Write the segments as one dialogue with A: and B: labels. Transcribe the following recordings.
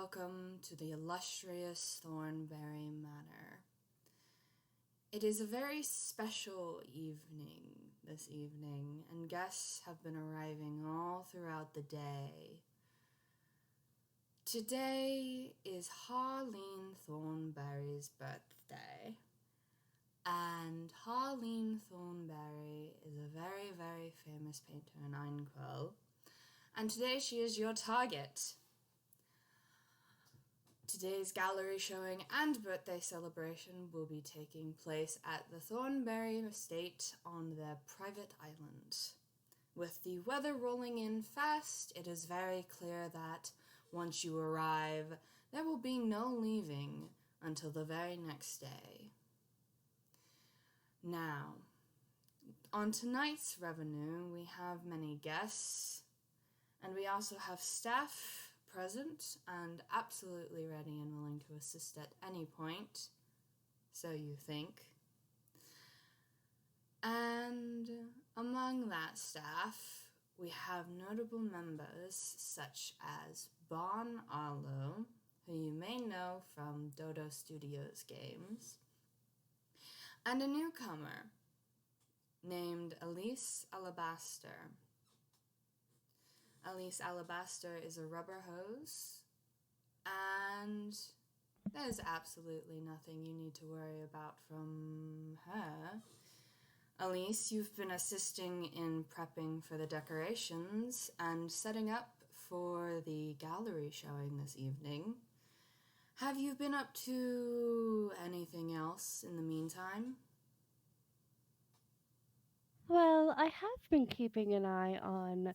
A: welcome to the illustrious Thornbury Manor. It is a very special evening this evening, and guests have been arriving all throughout the day. Today is Harleen Thornberry's birthday, and Harleen Thornberry is a very, very famous painter in Einquell, and today she is your target. Today's gallery showing and birthday celebration will be taking place at the Thornbury estate on their private island. With the weather rolling in fast, it is very clear that once you arrive, there will be no leaving until the very next day. Now, on tonight's revenue, we have many guests, and we also have staff present and absolutely ready and willing to assist at any point, so you think. And among that staff, we have notable members such as Bon Arlo, who you may know from Dodo Studios games, and a newcomer named Alabaster. Alabaster is a rubber hose, and there's absolutely nothing you need to worry about from her. Elise, you've been assisting in prepping for the decorations and setting up for the gallery showing this evening. Have you been up to anything else in the meantime?
B: Well, I have been keeping an eye on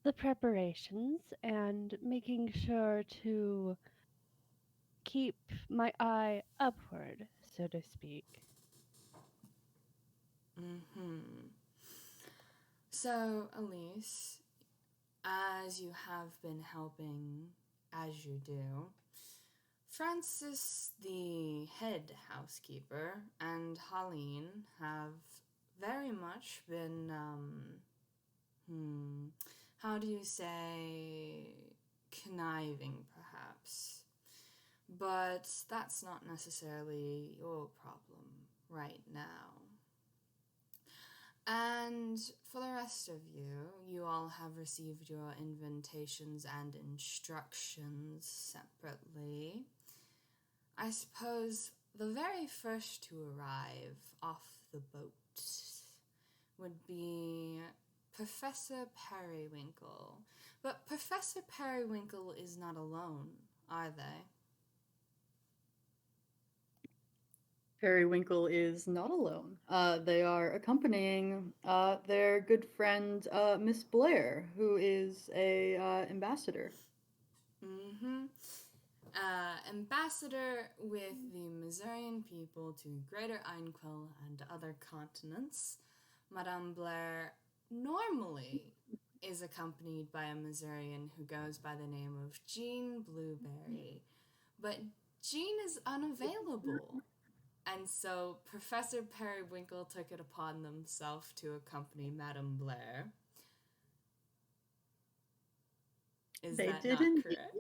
B: the preparations and making sure to keep my eye upward, so to speak.
A: So, Elise, as you have been helping, as you do, Francis, the head housekeeper, and Harleen have very much been, how do you say, conniving, perhaps. But that's not necessarily your problem right now. And for the rest of you, you all have received your invitations and instructions separately. I suppose the very first to arrive off the boat would be Professor Periwinkle. But Professor Periwinkle is not alone, are they?
C: Periwinkle is not alone. They are accompanying their good friend Miss Blair, who is a ambassador.
A: Ambassador with the Missourian people to Greater Einquell and other continents. Madame Blair normally is accompanied by a Missourian who goes by the name of Jean Blueberry, but Jean is unavailable. And so Professor Periwinkle took it upon themselves to accompany Madame Blair. Is
C: They
A: that
C: did
A: not
C: indeed.
A: correct?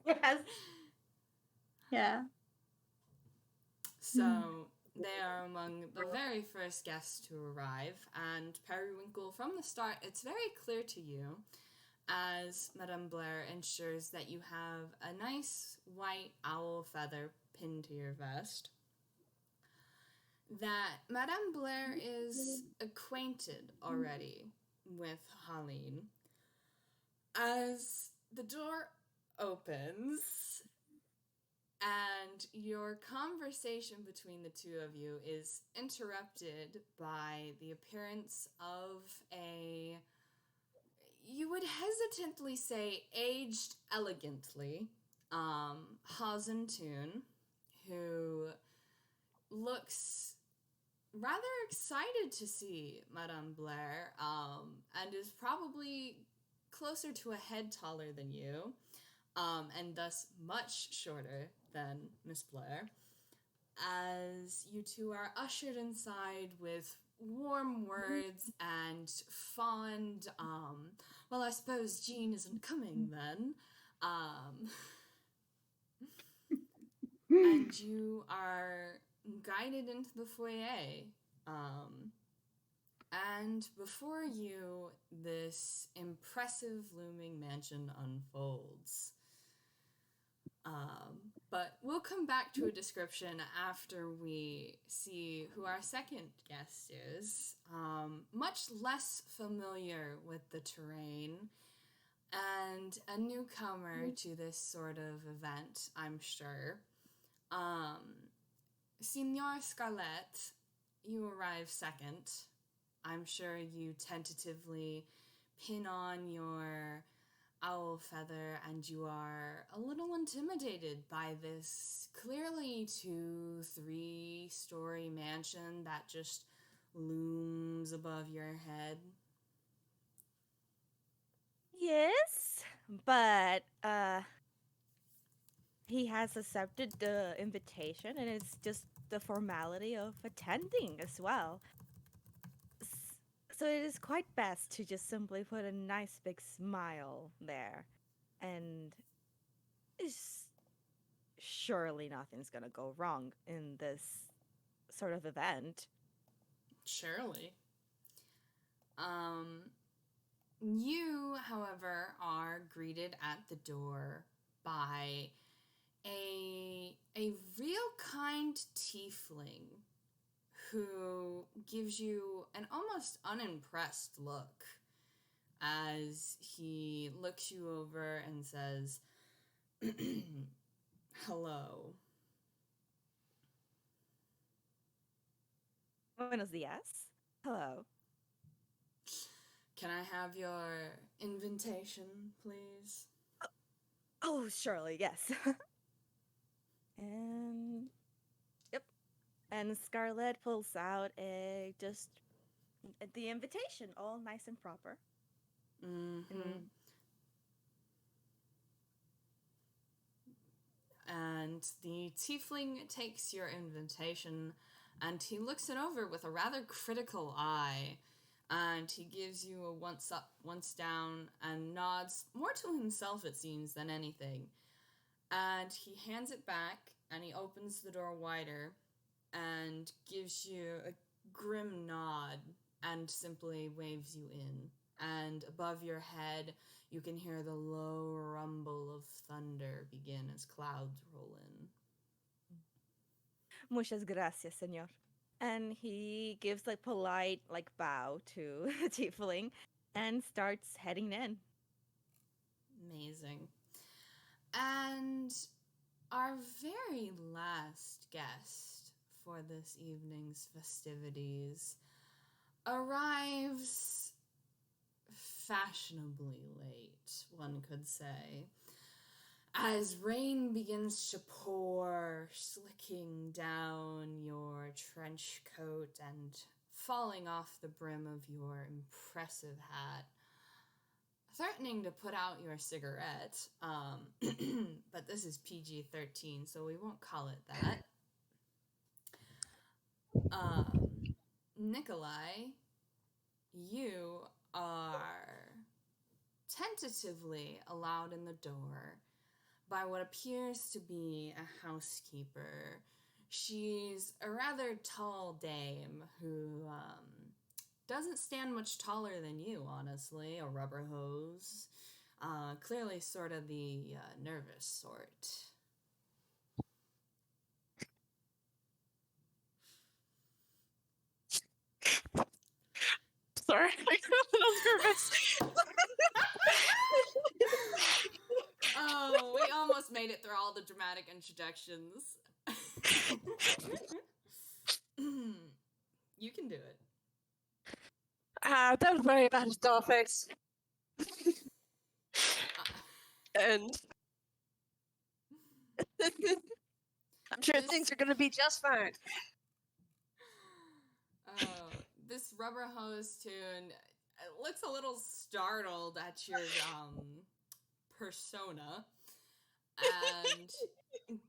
C: Yes. Yeah.
A: So they are among the very first guests to arrive, and Periwinkle, from the start, it's very clear to you as Madame Blair ensures that you have a nice white owl feather pinned to your vest, that Madame Blair is acquainted already with Harleen. As the door opens and your conversation between the two of you is interrupted by the appearance of a, you would hesitantly say, aged elegantly, Toon, who looks rather excited to see Madame Blair, and is probably closer to a head taller than you, and thus much shorter than Miss Blair, as you two are ushered inside with warm words and fond, well, I suppose Jean isn't coming then. And you are guided into the foyer. And before you, this impressive looming mansion unfolds. But we'll come back to a description after we see who our second guest is. Much less familiar with the terrain and a newcomer to this sort of event, I'm sure. Senor Scarlett, you arrive second. I'm sure you tentatively pin on your owl feather, and you are a little intimidated by this clearly 2-3 story mansion that just looms above your head.
D: Yes, but he has accepted the invitation, and it's just the formality of attending as well. So it is quite best to just simply put a nice big smile there, and it's surely nothing's gonna go wrong in this sort of event.
A: Surely. You, however, are greeted at the door by a Reelkind tiefling who gives you an almost unimpressed look as he looks you over and says, "Hello."
D: Buenos dias. Hello.
A: Can I have your invitation, please?
D: Oh, surely, yes. And yep. And Scarlett pulls out just the invitation, all nice and proper.
A: Mm-hmm. And the tiefling takes your invitation and he looks it over with a rather critical eye. And he gives you a once up, once down, and nods more to himself, it seems, than anything. And he hands it back, and he opens the door wider, and gives you a grim nod, and simply waves you in. And above your head, you can hear the low rumble of thunder begin as clouds roll in.
D: Muchas gracias, senor. And he gives a polite bow to Tiefling and starts heading in.
A: Amazing. And our very last guest for this evening's festivities arrives fashionably late, one could say, as rain begins to pour, slicking down your trench coat and falling off the brim of your impressive hat, threatening to put out your cigarette. But this is PG-13, so we won't call it that. Nikolai, you are tentatively allowed in the door by what appears to be a housekeeper. She's a rather tall dame who doesn't stand much taller than you, honestly. A rubber hose. Clearly sort of the nervous sort.
E: Sorry, I got a little nervous.
A: Oh, we almost made it through all the dramatic introductions. You can do it.
E: Don't worry about his doll face. And I'm sure things are going to be just fine.
A: This rubber hose Toon looks a little startled at your persona and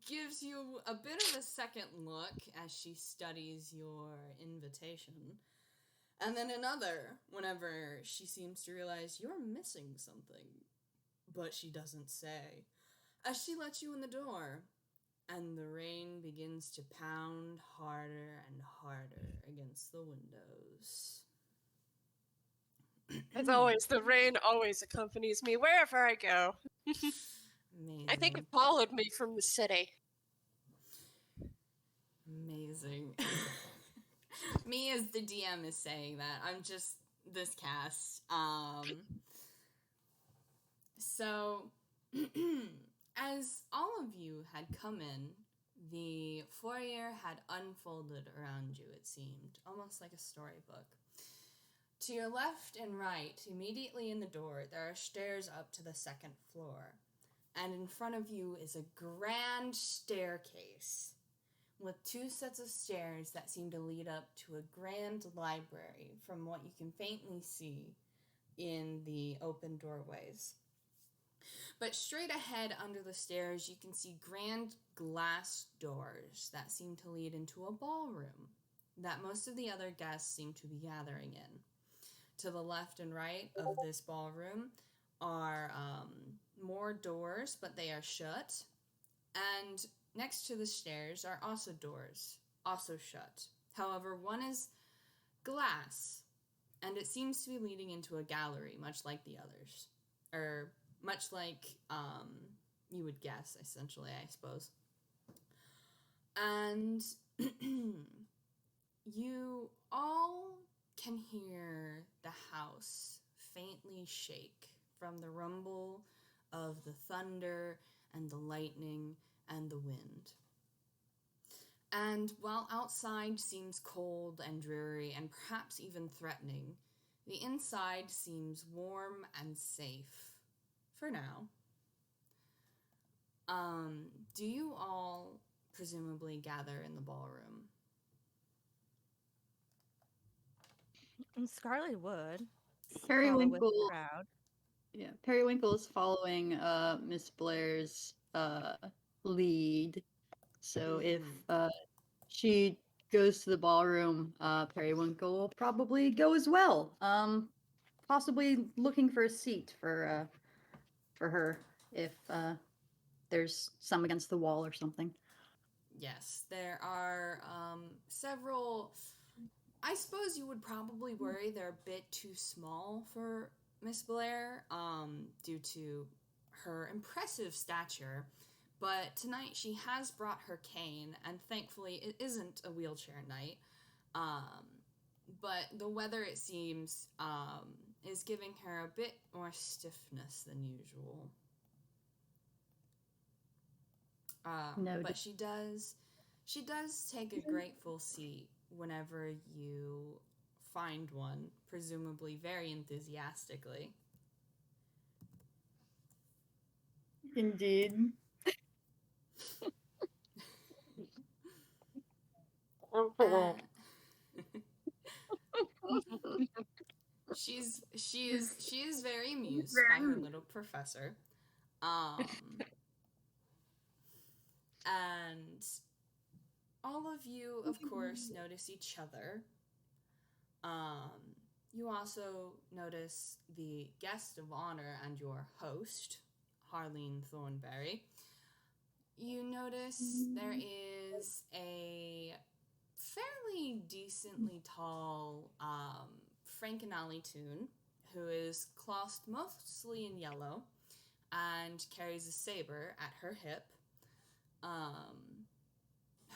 A: gives you a bit of a second look as she studies your invitation. And then another whenever she seems to realize you're missing something, but she doesn't say, as she lets you in the door, and the rain begins to pound harder and harder against the windows.
E: As always, the rain always accompanies me wherever I go.
A: Amazing.
E: I think it followed me from the city.
A: Amazing. Me as the DM is saying that. I'm just this cast. So, as all of you had come in, the foyer had unfolded around you, it seemed, almost like a storybook. To your left and right, immediately in the door, there are stairs up to the second floor. And in front of you is a grand staircase with two sets of stairs that seem to lead up to a grand library from what you can faintly see in the open doorways. But straight ahead under the stairs, you can see grand glass doors that seem to lead into a ballroom that most of the other guests seem to be gathering in. To the left and right of this ballroom are more doors, but they are shut. And next to the stairs are also doors, also shut. However, one is glass, and it seems to be leading into a gallery, much like the others. Or much like you would guess, essentially, I suppose. And you all can hear the house faintly shake from the rumble of the thunder and the lightning and the wind. And while outside seems cold and dreary and perhaps even threatening, the inside seems warm and safe. For now. Do you all presumably gather in the ballroom?
D: And Scarlett would follow with the
C: Periwinkle.
D: crowd.
C: Yeah, Periwinkle is following Miss Blair's lead. So if she goes to the ballroom, Periwinkle will probably go as well. Possibly looking for a seat for her if there's some against the wall or something.
A: Yes, there are several. I suppose you would probably worry they're a bit too small for Miss Blair due to her impressive stature. But tonight she has brought her cane, and thankfully it isn't a wheelchair night. But the weather, it seems, is giving her a bit more stiffness than usual. But she does take a grateful seat whenever you find one, presumably very enthusiastically.
C: Indeed.
A: She is very amused by her little professor. And all of you, of course, notice each other. You also notice the guest of honor and your host, Harleen Thornbury. You notice there is a fairly decently tall Frankenali Toon who is clothed mostly in yellow and carries a saber at her hip.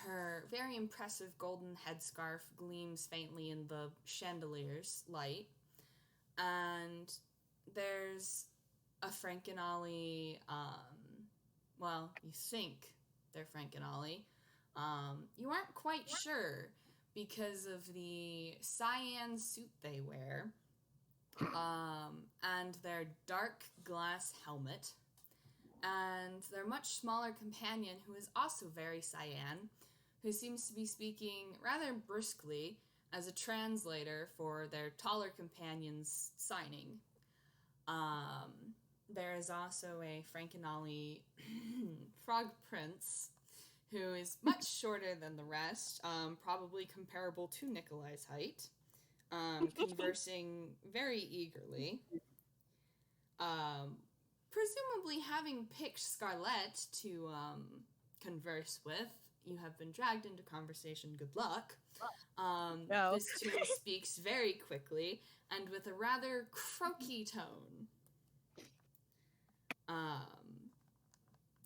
A: Her very impressive golden headscarf gleams faintly in the chandelier's light. And there's a Frankenali, well, you think they're Frankenali. You aren't quite sure because of the cyan suit they wear, and their dark glass helmet, and their much smaller companion, who is also very cyan, who seems to be speaking rather briskly as a translator for their taller companion's signing. There is also a Frankenali frog prince who is much shorter than the rest, probably comparable to Nikolai's height. conversing very eagerly. Presumably having picked Scarlett to converse with, you have been dragged into conversation. Good luck.
D: No.
A: This Toon speaks very quickly and with a rather croaky tone.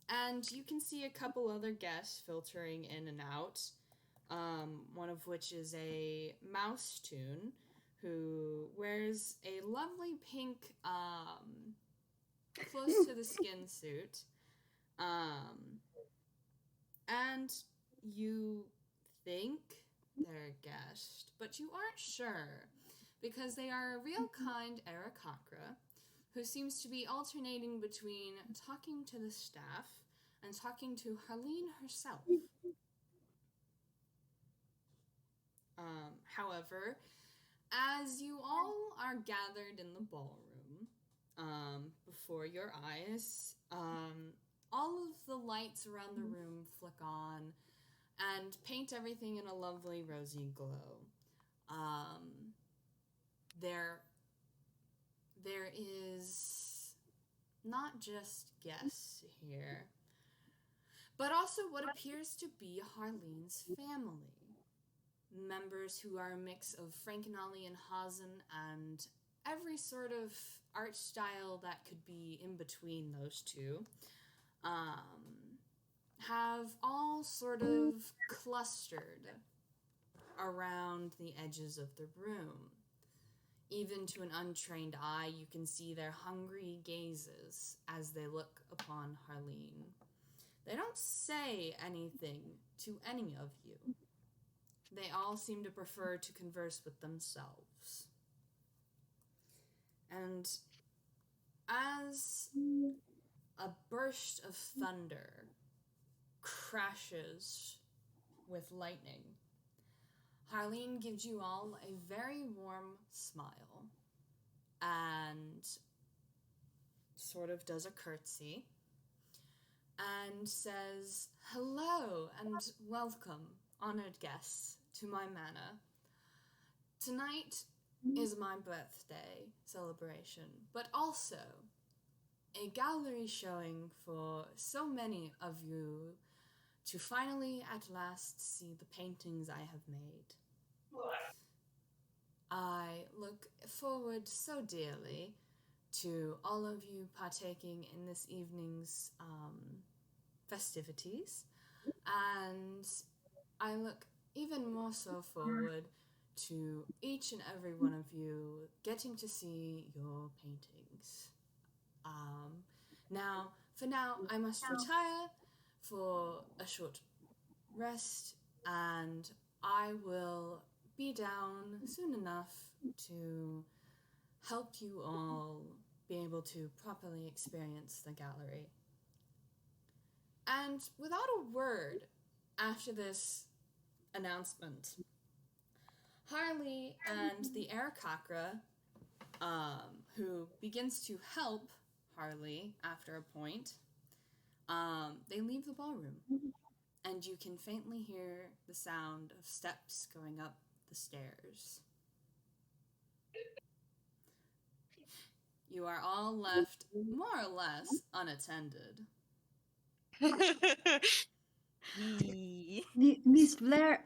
A: And you can see a couple other guests filtering in and out, one of which is a mouse Toon who wears a lovely pink, close to the skin suit. And you think they're a guest, but you aren't sure, because they are a Reelkind Arakakra who seems to be alternating between talking to the staff and talking to Harleen herself. However, as you all are gathered in the ballroom, before your eyes, all of the lights around the room flick on and paint everything in a lovely rosy glow. There is not just guests here, but also what appears to be Harleen's family. Members who are a mix of Frankenolly and Hazen and every sort of art style that could be in between those two, have all sort of clustered around the edges of the room. Even to an untrained eye, you can see their hungry gazes as they look upon Harleen. They don't say anything to any of you. They all seem to prefer to converse with themselves. And as a burst of thunder crashes with lightning, Harleen gives you all a very warm smile and sort of does a curtsy and says, "Hello and welcome, honored guests, to my manor. Tonight is my birthday celebration, but also a gallery showing for so many of you to finally at last see the paintings I have made. I look forward so dearly to all of you partaking in this evening's festivities, and I look even more so forward to each and every one of you getting to see your paintings. For now, I must retire for a short rest, and I will be down soon enough to help you all be able to properly experience the gallery." And without a word after this announcement, Harley and the Arakakra, who begins to help Harley after a point, they leave the ballroom, and you can faintly hear the sound of steps going up the stairs. You are all left more or less unattended.
D: Yee.
C: Miss Blair,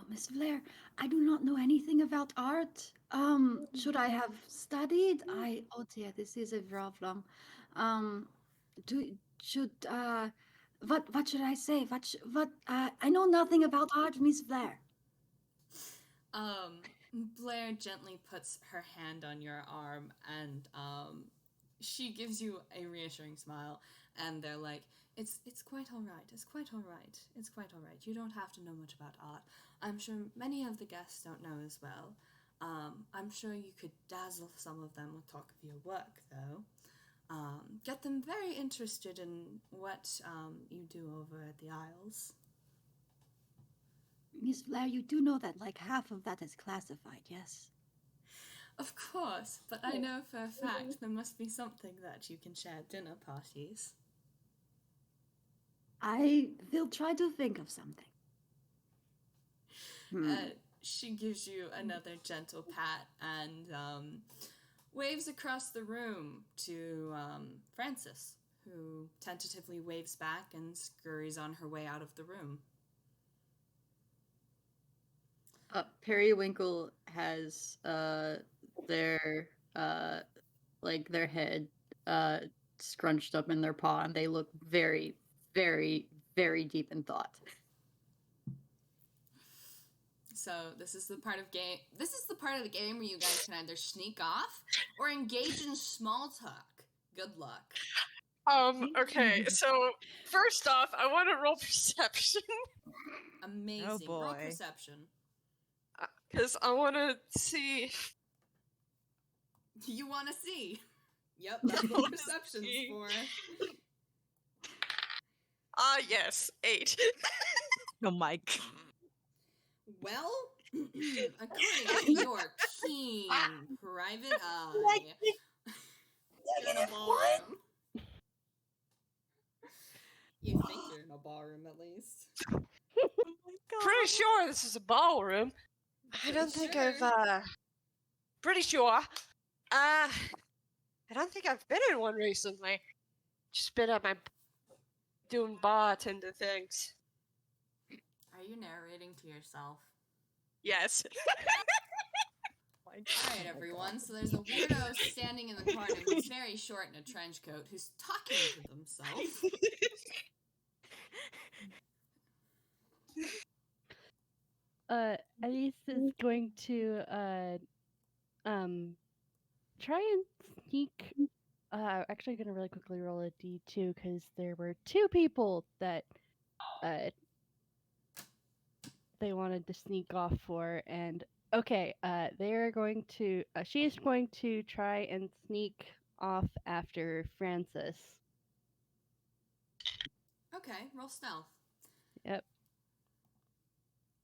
C: Miss Blair, I do not know anything about art. Should I have studied? Oh dear, this is a problem. What should I say? I know nothing about art, Miss Blair.
A: Blair gently puts her hand on your arm, and she gives you a reassuring smile, and they're like, It's quite all right. It's quite all right. It's quite all right. You don't have to know much about art. I'm sure many of the guests don't know as well. I'm sure you could dazzle some of them with talk of your work, though. Get them very interested in what you do over at the Isles.
C: Miss Blair, you do know that like half of that is classified, yes?
A: Of course, but I know for a fact there must be something that you can share at dinner parties.
C: I will try to think of something.
A: she gives you another gentle pat and waves across the room to Francis, who tentatively waves back and scurries on her way out of the room.
C: Periwinkle has their their head scrunched up in their paw, and they look very, very, very deep in thought.
A: So this is the part of game. This is the part of the game where you guys can either sneak off or engage in small talk. Good luck.
E: Okay, so first off, I want to roll perception.
A: Amazing.
D: Oh, boy.
A: Roll perception.
E: Because I want to see.
A: You want to see. Yep, that's what perception's
E: see.
A: for.
E: Yes, 8.
D: Oh, Mike.
A: Well, according to your keen private eye, you're in a ballroom. You think you're in a ballroom, at least.
D: Oh my god.
E: Pretty sure this is a ballroom. I don't think I've, pretty sure. I don't think I've been in one recently. Just been at my doing bartender things.
A: Are you narrating to yourself?
E: Yes.
A: Alright, everyone, so there's a weirdo standing in the corner who's very short in a trench coat who's talking to themselves.
B: Elise is going to try and sneak. Actually, gonna really quickly roll a d2 because there were 2 people that they wanted to sneak off for, and okay, they're going to. She's going to try and sneak off after Francis.
A: Okay, roll stealth.
B: Yep.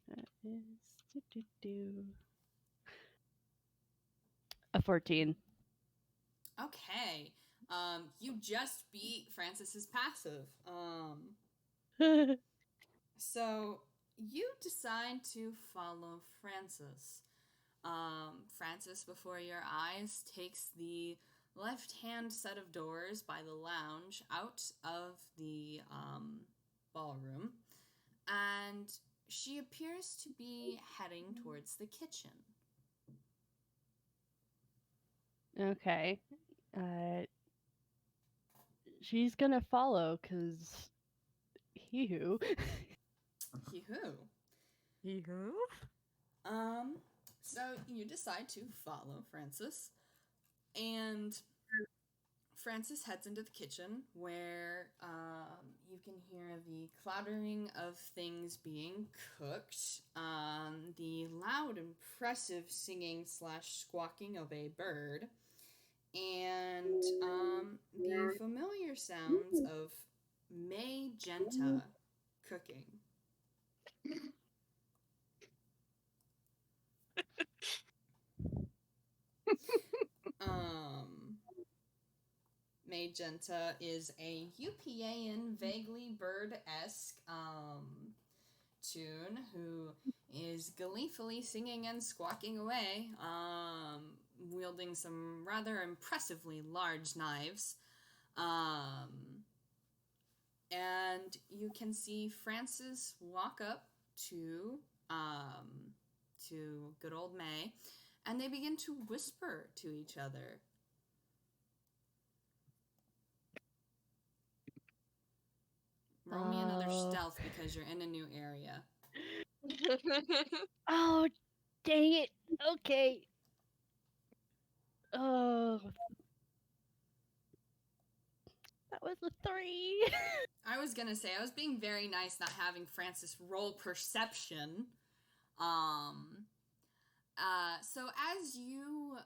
B: That is a 14.
A: Okay. You just beat Francis's passive. So you decide to follow Francis. Francis, before your eyes, takes the left-hand set of doors by the lounge out of the ballroom, and she appears to be heading towards the kitchen.
B: Okay. She's gonna follow, cause hee-hoo.
A: Hee-hoo.
D: Yoo-hoo?
A: So you decide to follow Francis, and Francis heads into the kitchen where you can hear the clattering of things being cooked, the loud, impressive singing / squawking of a bird, and the familiar sounds of Magenta cooking. Magenta is a UPAN, vaguely bird-esque Toon who is gleefully singing and squawking away, wielding some rather impressively large knives. And you can see Francis walk up to good old May, and they begin to whisper to each other. Roll me another stealth because you're in a new area.
B: Oh, dang it. Okay. Oh. That was a 3.
A: I was gonna say, I was being very nice not having Francis roll perception. So as you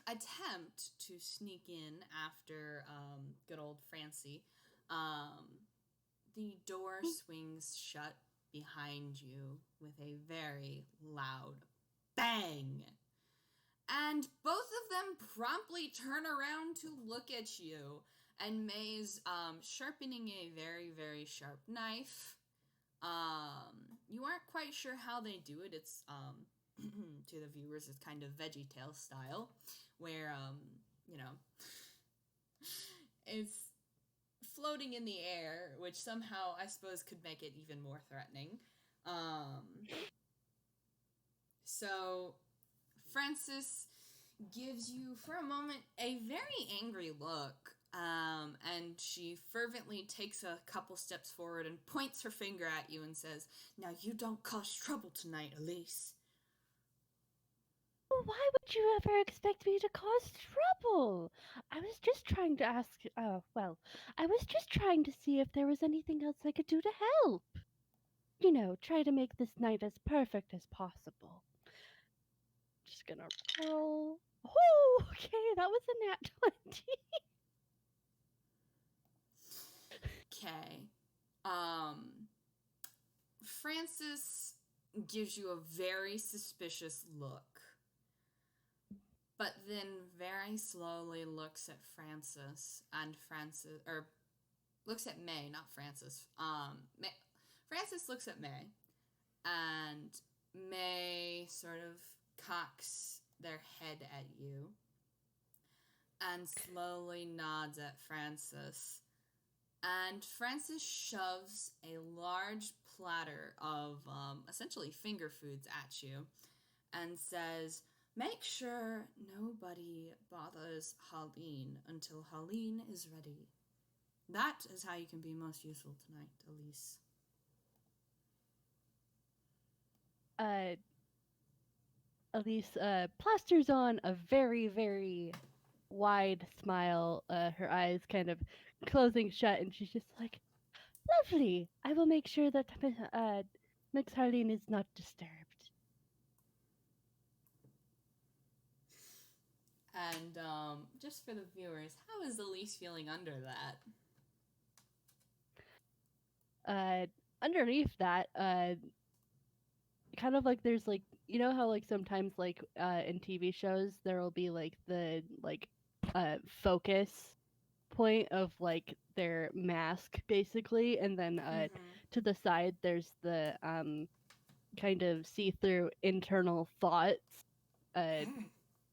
A: attempt to sneak in after good old Francie, the door swings shut behind you with a very loud bang. And both of them promptly turn around to look at you. And May's sharpening a very, very sharp knife. you aren't quite sure how they do it. It's to the viewers, it's kind of VeggieTale style, where it's floating in the air, which somehow I suppose could make it even more threatening. So Francis gives you for a moment a very angry look, and she fervently takes a couple steps forward and points her finger at you and says, "Now you don't cause trouble tonight, Elise."
B: Why would you ever expect me to cause trouble? I was just trying to ask. I was just trying to see if there was anything else I could do to help. You know, try to make this night as perfect as possible. Just gonna roll. Oh, okay, that was a nat 20.
A: Okay. Francis gives you a very suspicious look, but then very slowly looks at looks at May, not Francis. Francis looks at May, and May sort of cocks their head at you and slowly nods at Francis. And Francis shoves a large platter of essentially finger foods at you and says, "Make sure nobody bothers Harleen until Harleen is ready. That is how you can be most useful tonight, Elise."
B: Elise plasters on a very, very wide smile, her eyes kind of closing shut, and she's just like, "Lovely. I will make sure that Mix Harleen is not disturbed."
A: And just for the viewers, how is Elise feeling under that?
B: Underneath that, kind of like there's like, you know how like sometimes like in TV shows there will be like the like focus point of like their mask basically, and then to the side there's the kind of see-through internal thoughts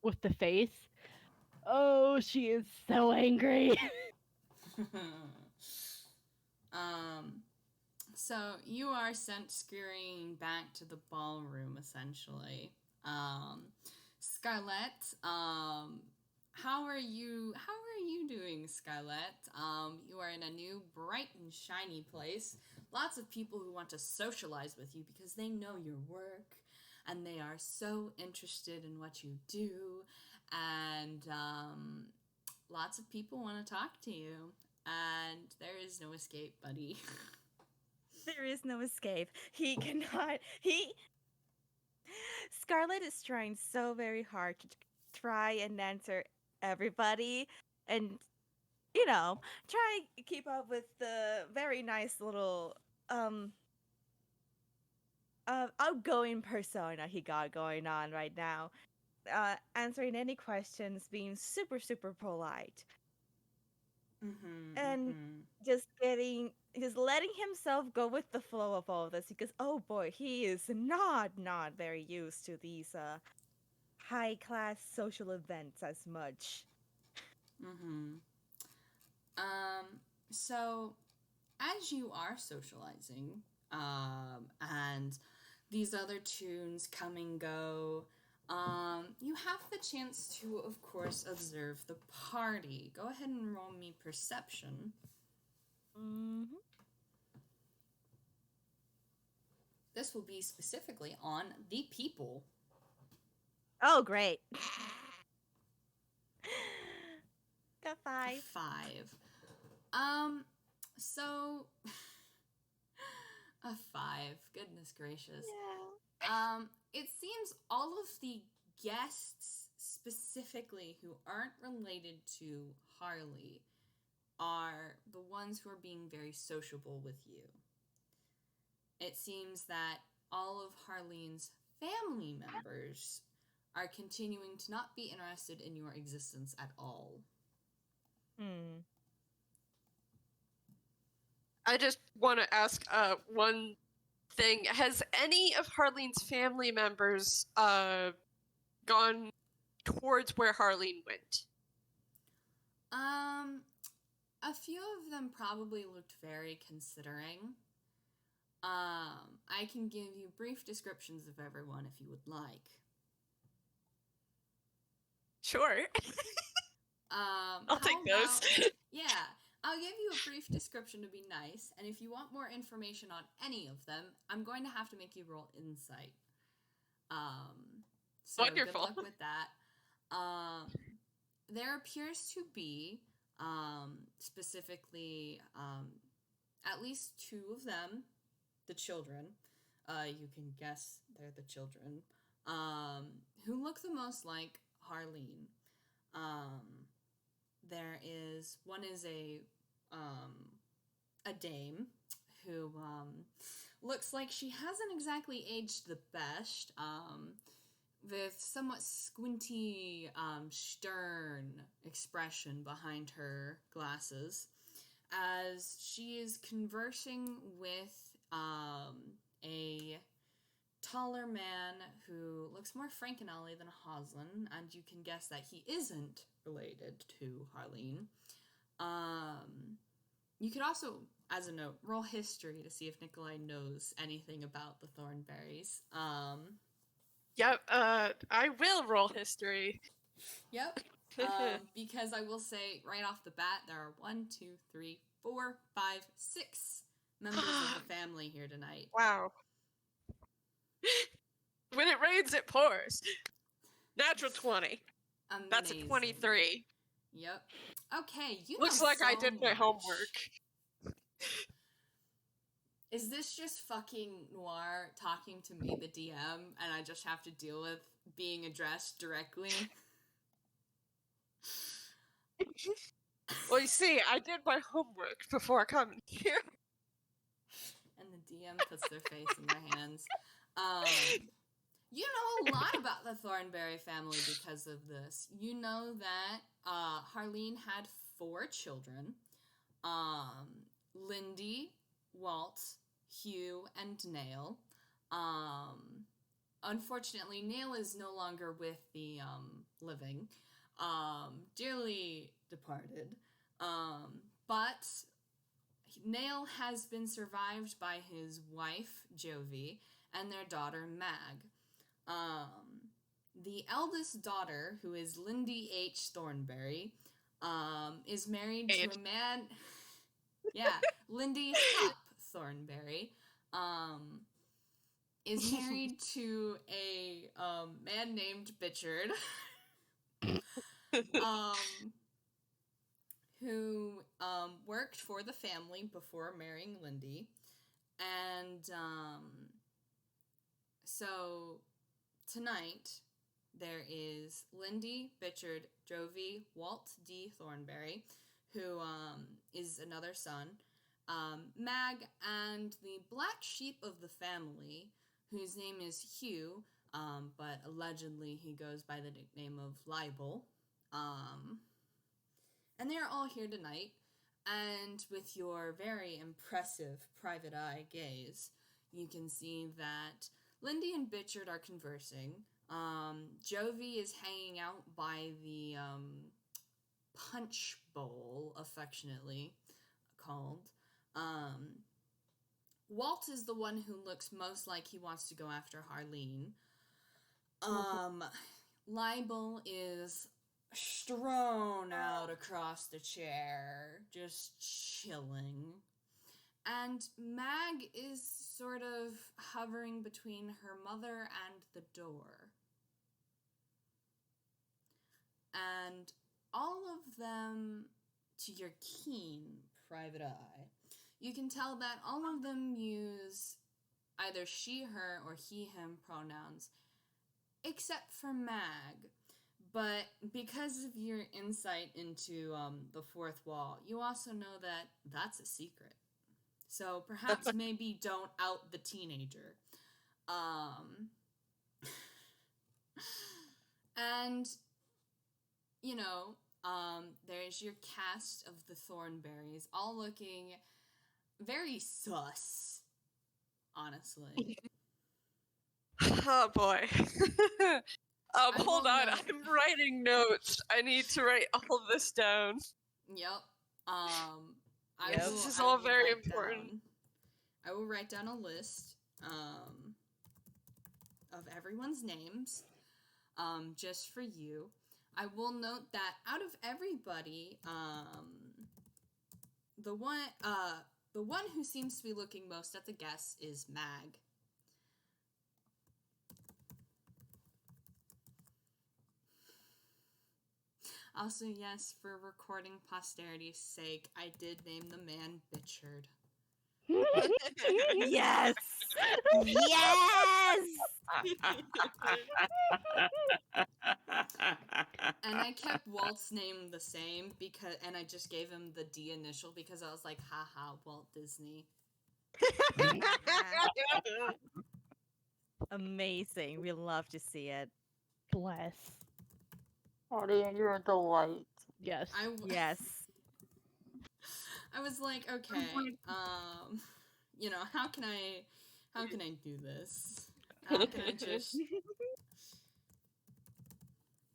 B: with the face. Oh, she is so angry.
A: So you are sent scurrying back to the ballroom, essentially. Scarlett, how are you doing, Scarlett? You are in a new, bright and shiny place. Lots of people who want to socialize with you because they know your work and they are so interested in what you do. And lots of people want to talk to you. And there is no escape, buddy.
D: There is no escape. He cannot. Scarlett is trying so very hard to try and answer everybody and, try keep up with the very nice little outgoing persona he got going on right now. Answering any questions, being super, super polite. And just letting himself go with the flow of all this, because oh boy, he is not very used to these high class social events as much.
A: So as you are socializing, and these other tunes come and go, you have the chance to, of course, observe the party. Go ahead and roll me perception. This will be specifically on the people.
D: Oh, great. Got 5.
A: 5. So a 5. Goodness gracious.
D: Yeah.
A: It seems all of the guests specifically who aren't related to Harley are the ones who are being very sociable with you. It seems that all of Harleen's family members are continuing to not be interested in your existence at all.
E: I just want to ask one thing, has any of Harleen's family members gone towards where Harleen went?
A: A few of them probably looked very considering. I can give you brief descriptions of everyone if you would like.
E: Sure. I'll take those.
A: Yeah, I'll give you a brief description to be nice, and if you want more information on any of them, I'm going to have to make you roll insight. So
E: Wonderful.
A: good luck with that. There appears to be, specifically, at least two of them, the children, you can guess they're the children, who look the most like Harleen. One is a dame who, looks like she hasn't exactly aged the best, with somewhat squinty, stern expression behind her glasses, as she is conversing with, a taller man who looks more Frankenelli than Hoslin, and you can guess that he isn't related to Harleen. You could also, as a note, roll history to see if Nikolai knows anything about the Thornberries.
E: Yep, I will roll history.
A: Yep. Because I will say right off the bat, there are 1, 2, 3, 4, 5, 6 members of the family here tonight.
E: Wow. When it rains, it pours. Natural 20.
A: Amazing.
E: That's a 23.
A: Yep. Okay, you
E: Looks
A: know
E: like
A: so
E: I did my
A: much.
E: homework.
A: Is this just fucking Noir talking to me, the DM, and I just have to deal with being addressed directly?
E: Well, you see, I did my homework before coming here.
A: And the DM puts their face in their hands. You know a lot about the Thornberry family because of this. You know that Harleen had 4 children. Lindy, Walt, Hugh, and Nail. Unfortunately, Nail is no longer with the living. Dearly departed. But Nail has been survived by his wife, Jovi, and their daughter, Mag. The eldest daughter, who is Lindy H. Thornberry, is married to a man... Yeah, Lindy Hupp Thornberry, is married to a man named Bichard, who worked for the family before marrying Lindy. And so tonight there is Lindy, Bichard, Jovi, Walt D. Thornberry, who is another son, Mag, and the black sheep of the family, whose name is Hugh, but allegedly he goes by the nickname of Libel. And they're all here tonight, and with your very impressive private eye gaze, you can see that Lindy and Bichard are conversing. Jovi is hanging out by the punch bowl, affectionately called. Walt is the one who looks most like he wants to go after Harleen. Libel is strewn out across the chair, just chilling. And Mag is sort of hovering between her mother and the door. And all of them, to your keen private eye, you can tell that all of them use either she, her, or he, him pronouns, except for Mag. But because of your insight into the fourth wall, you also know that that's a secret. So perhaps maybe don't out the teenager. And, you know, there's your cast of the Thornberries, all looking very sus. honestly.
E: Oh boy. Hold
A: will
E: on.
A: note-
E: I'm writing notes. I need to write all of this down.
A: Yep.
D: Yep.
E: This is all very important.
A: I will write down a list of everyone's names just for you. I will note that out of everybody, the one who seems to be looking most at the guests is Mag. Also, yes, for recording posterity's sake, I did name the man Bitchard.
D: Yes! Yes!
A: And I kept Walt's name the same and I just gave him the D initial because I was like, haha, Walt Disney.
D: Amazing. We love to see it.
B: Bless.
C: Audie, you're a delight.
B: Yes.
D: Yes.
A: I was like, okay, how can I do this? How can I just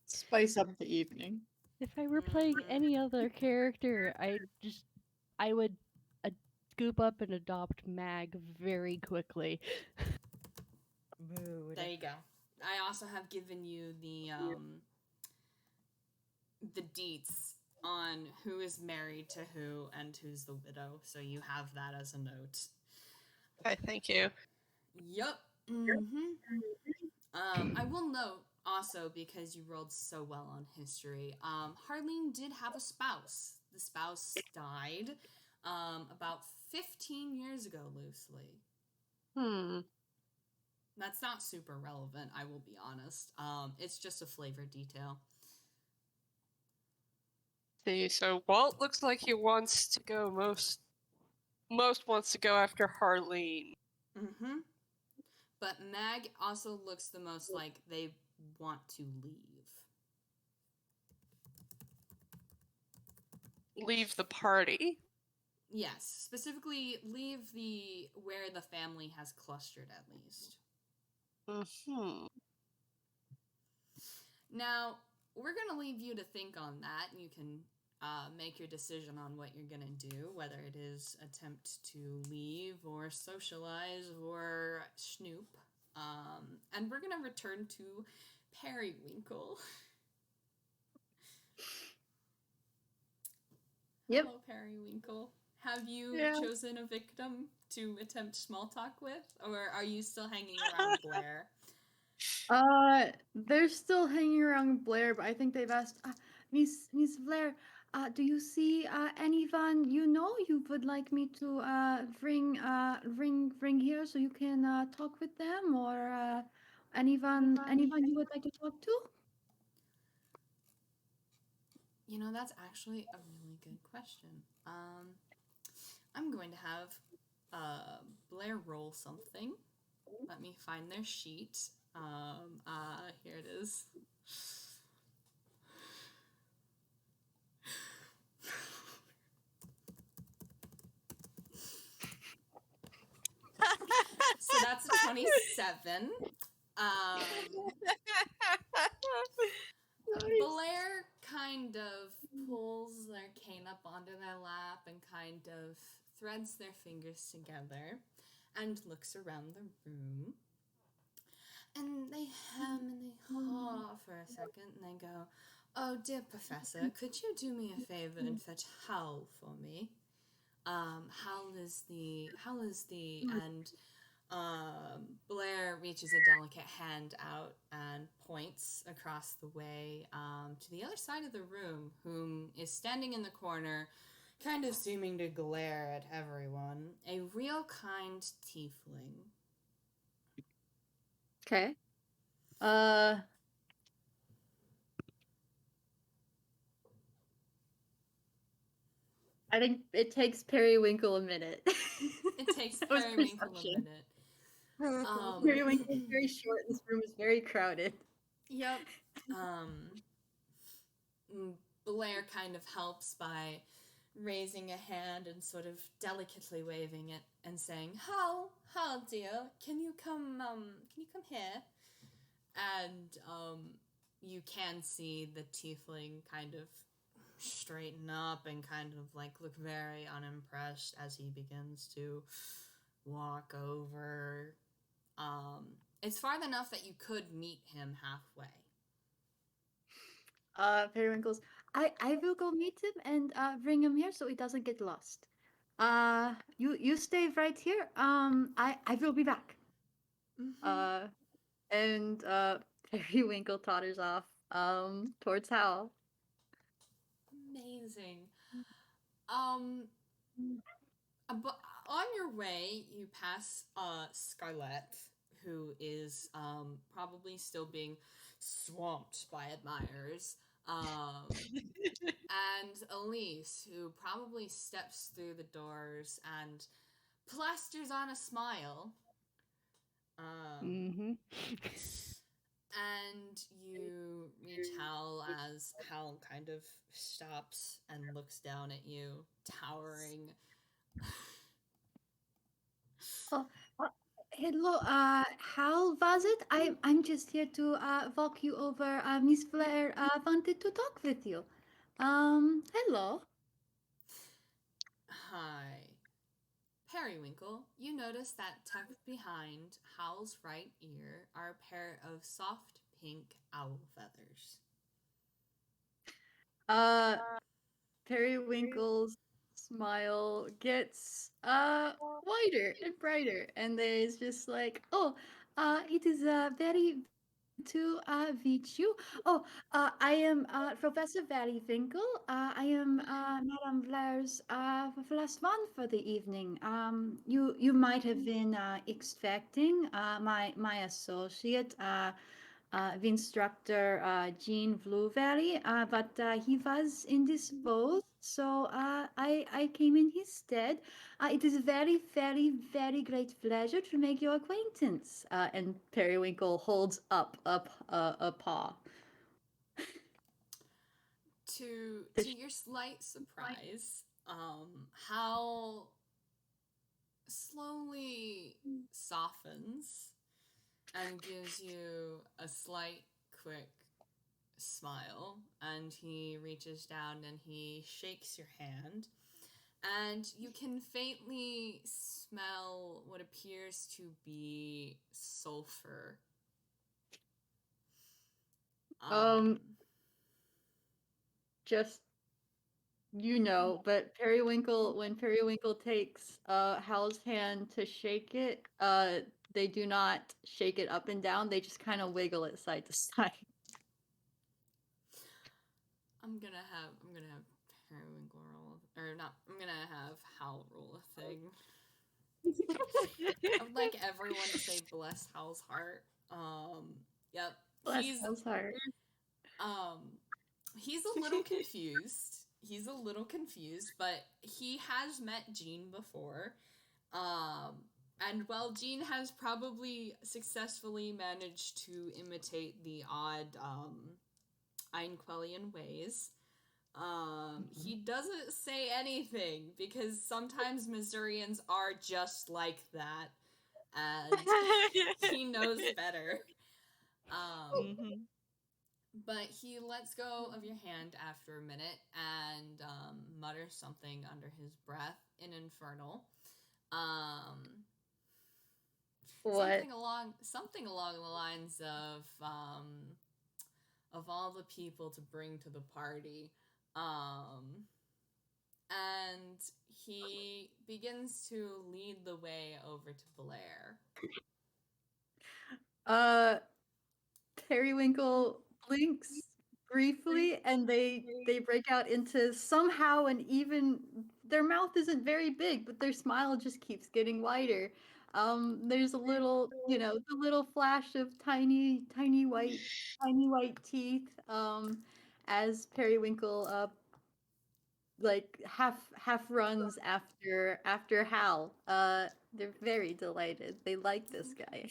C: Spice up the evening.
B: If I were playing any other character, I would scoop up and adopt Mag very quickly.
D: Mood.
A: There you go. I also have given you the deets on who is married to who and who's the widow, so you have that as a note.
E: Okay, thank you.
A: Yup. Mm-hmm. I will note also, because you rolled so well on history, Harleen did have a spouse. The spouse died about 15 years ago, loosely. That's not super relevant, I will be honest. It's just a flavor detail.
E: See, so Walt looks like he wants to go most wants to go after Harleen.
A: Mm-hmm. But Mag also looks the most like they want to leave.
E: Leave the party.
A: Yes, specifically leave where the family has clustered at least.
E: Mm-hmm.
A: Now, we're going to leave you to think on that, and you can make your decision on what you're going to do, whether it is attempt to leave or socialize or snoop. And we're going to return to Periwinkle.
C: Yep.
A: Hello, Periwinkle. Have you chosen a victim to attempt small talk with, or are you still hanging around Blair?
C: They're still hanging around Blair, but I think they've asked, Miss Blair, do you see anyone you would like me to bring here so you can talk with them, or anyone you would like to talk to?
A: That's actually a really good question. I'm going to have Blair roll something. Let me find their sheet. Here it is. So that's a 27. Blair kind of pulls their cane up onto their lap and kind of threads their fingers together and looks around the room. And they hem and they haw for a second and they go, "Oh, dear Professor, could you do me a favor and fetch Hal for me? Hal is the, and Blair reaches a delicate hand out and points across the way to the other side of the room, whom is standing in the corner, kind of seeming to glare at everyone, a Reelkind tiefling.
C: Okay. I think it takes Periwinkle a minute.
A: It takes Periwinkle a minute.
C: Periwinkle is very short. This room is very crowded.
A: Yep. Blair kind of helps by raising a hand and sort of delicately waving it and saying, Hal, dear, can you come here? And you can see the tiefling kind of straighten up and kind of like look very unimpressed as he begins to walk over. It's far enough that you could meet him halfway.
C: Periwinkle's, I will go meet him and bring him here so he doesn't get lost. You stay right here. I will be back.
A: Mm-hmm.
C: And Periwinkle totters off towards Hal.
A: Amazing. But on your way, you pass Scarlett, who is probably still being swamped by admirers. And Elise, who probably steps through the doors and plasters on a smile.
B: Mm-hmm.
A: And you reach Hal as Hal kind of stops and looks down at you, towering.
C: Oh, hello. How was it? I'm just here to walk you over. Miss Blair wanted to talk with you. Hello.
A: Hi. Periwinkle, you notice that tucked behind Hal's right ear are a pair of soft pink owl feathers.
C: Uh, Periwinkle's smile gets wider and brighter, and there's just like, oh, it is very good to meet you. Oh, I am Professor Periwinkle. I am Madame Blair's last one for the evening. You might have been expecting my associate. The instructor Jean Blueberry, but he was indisposed, so I came in his stead. It is a very, very, very great pleasure to make your acquaintance. And Periwinkle holds up a paw.
A: To your slight surprise, Hal slowly softens and gives you a slight, quick smile, and he reaches down and he shakes your hand, and you can faintly smell what appears to be sulfur.
C: Um, just but Periwinkle, when Periwinkle takes Hal's hand to shake it, they do not shake it up and down. They just kind of wiggle it side to side.
A: I'm gonna have Periwinkle roll, or not. I'm gonna have Hal roll a thing. I would like everyone to say bless Hal's heart. Yep.
C: Bless Hal's heart.
A: He's a little confused. He's a little confused, but he has met Jean before. And while Jean has probably successfully managed to imitate the odd Einquellian ways, he doesn't say anything because sometimes Missourians are just like that, and he knows better. But he lets go of your hand after a minute and mutters something under his breath in Infernal.
C: What?
A: Something along the lines of all the people to bring to the party. And he begins to lead the way over to Blair.
C: Periwinkle blinks briefly, and they break out into somehow an even. Their mouth isn't very big, but their smile just keeps getting wider. There's a little, the little flash of tiny white teeth. As Periwinkle like half runs after Hal. They're very delighted. They like this guy.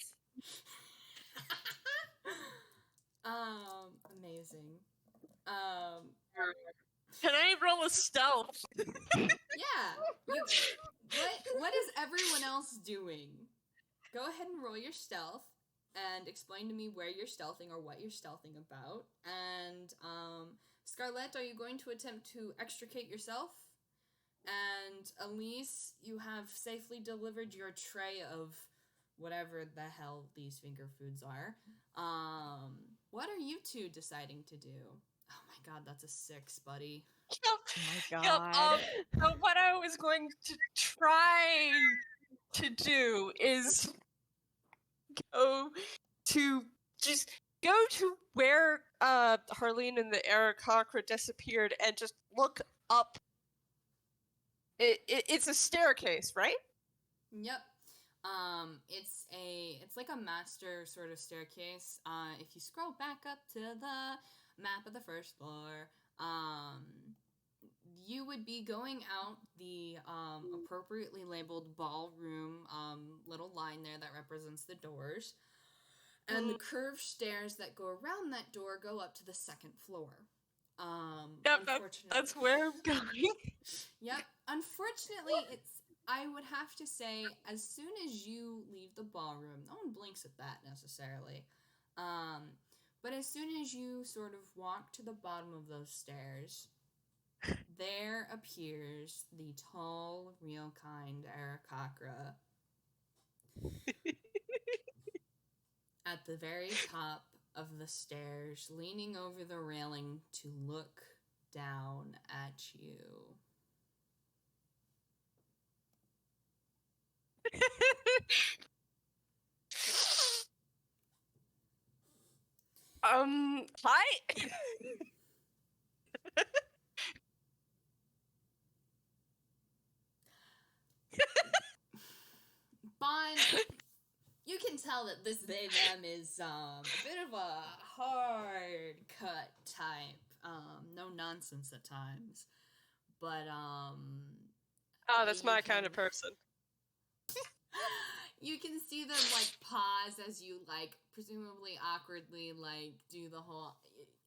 A: Amazing.
E: Can I roll a stealth?
A: Yeah. What is everyone else doing? Go ahead and roll your stealth and explain to me where you're stealthing or what you're stealthing about. And Scarlett, are you going to attempt to extricate yourself? And Elise, you have safely delivered your tray of whatever the hell these finger foods are. What are you two deciding to do? Oh my god, that's a 6, buddy.
D: Oh my god.
E: What I was going to try to do is go to where Harleen and the Aarakocra disappeared and just look up. It's a staircase, right?
A: Yep. It's like a master sort of staircase. If you scroll back up to the map of the first floor, you would be going out the appropriately labeled ballroom little line there that represents the doors. And the curved stairs that go around that door go up to the second floor.
E: That's where I'm going.
A: Yep. Unfortunately, I would have to say, as soon as you leave the ballroom, no one blinks at that necessarily. But as soon as you sort of walk to the bottom of those stairs, there appears the tall, Reelkind Aarakocra at the very top of the stairs, leaning over the railing to look down at you.
E: Hi.
A: Bond, you can tell that this they them is a bit of a hard cut type. No nonsense at times. But
E: That's my kind of person.
A: You can see them like pause as you like presumably awkwardly like do the whole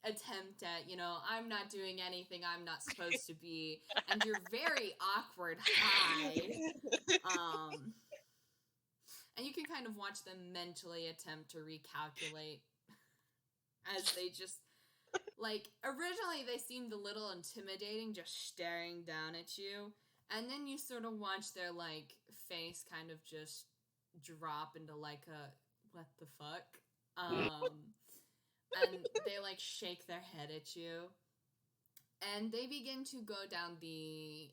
A: attempt at, I'm not doing anything I'm not supposed to be, and you're very awkward hi. And you can kind of watch them mentally attempt to recalculate as they just like originally they seemed a little intimidating just staring down at you, and then you sort of watch their like face kind of just drop into like a what the fuck, and they like shake their head at you, and they begin to go down the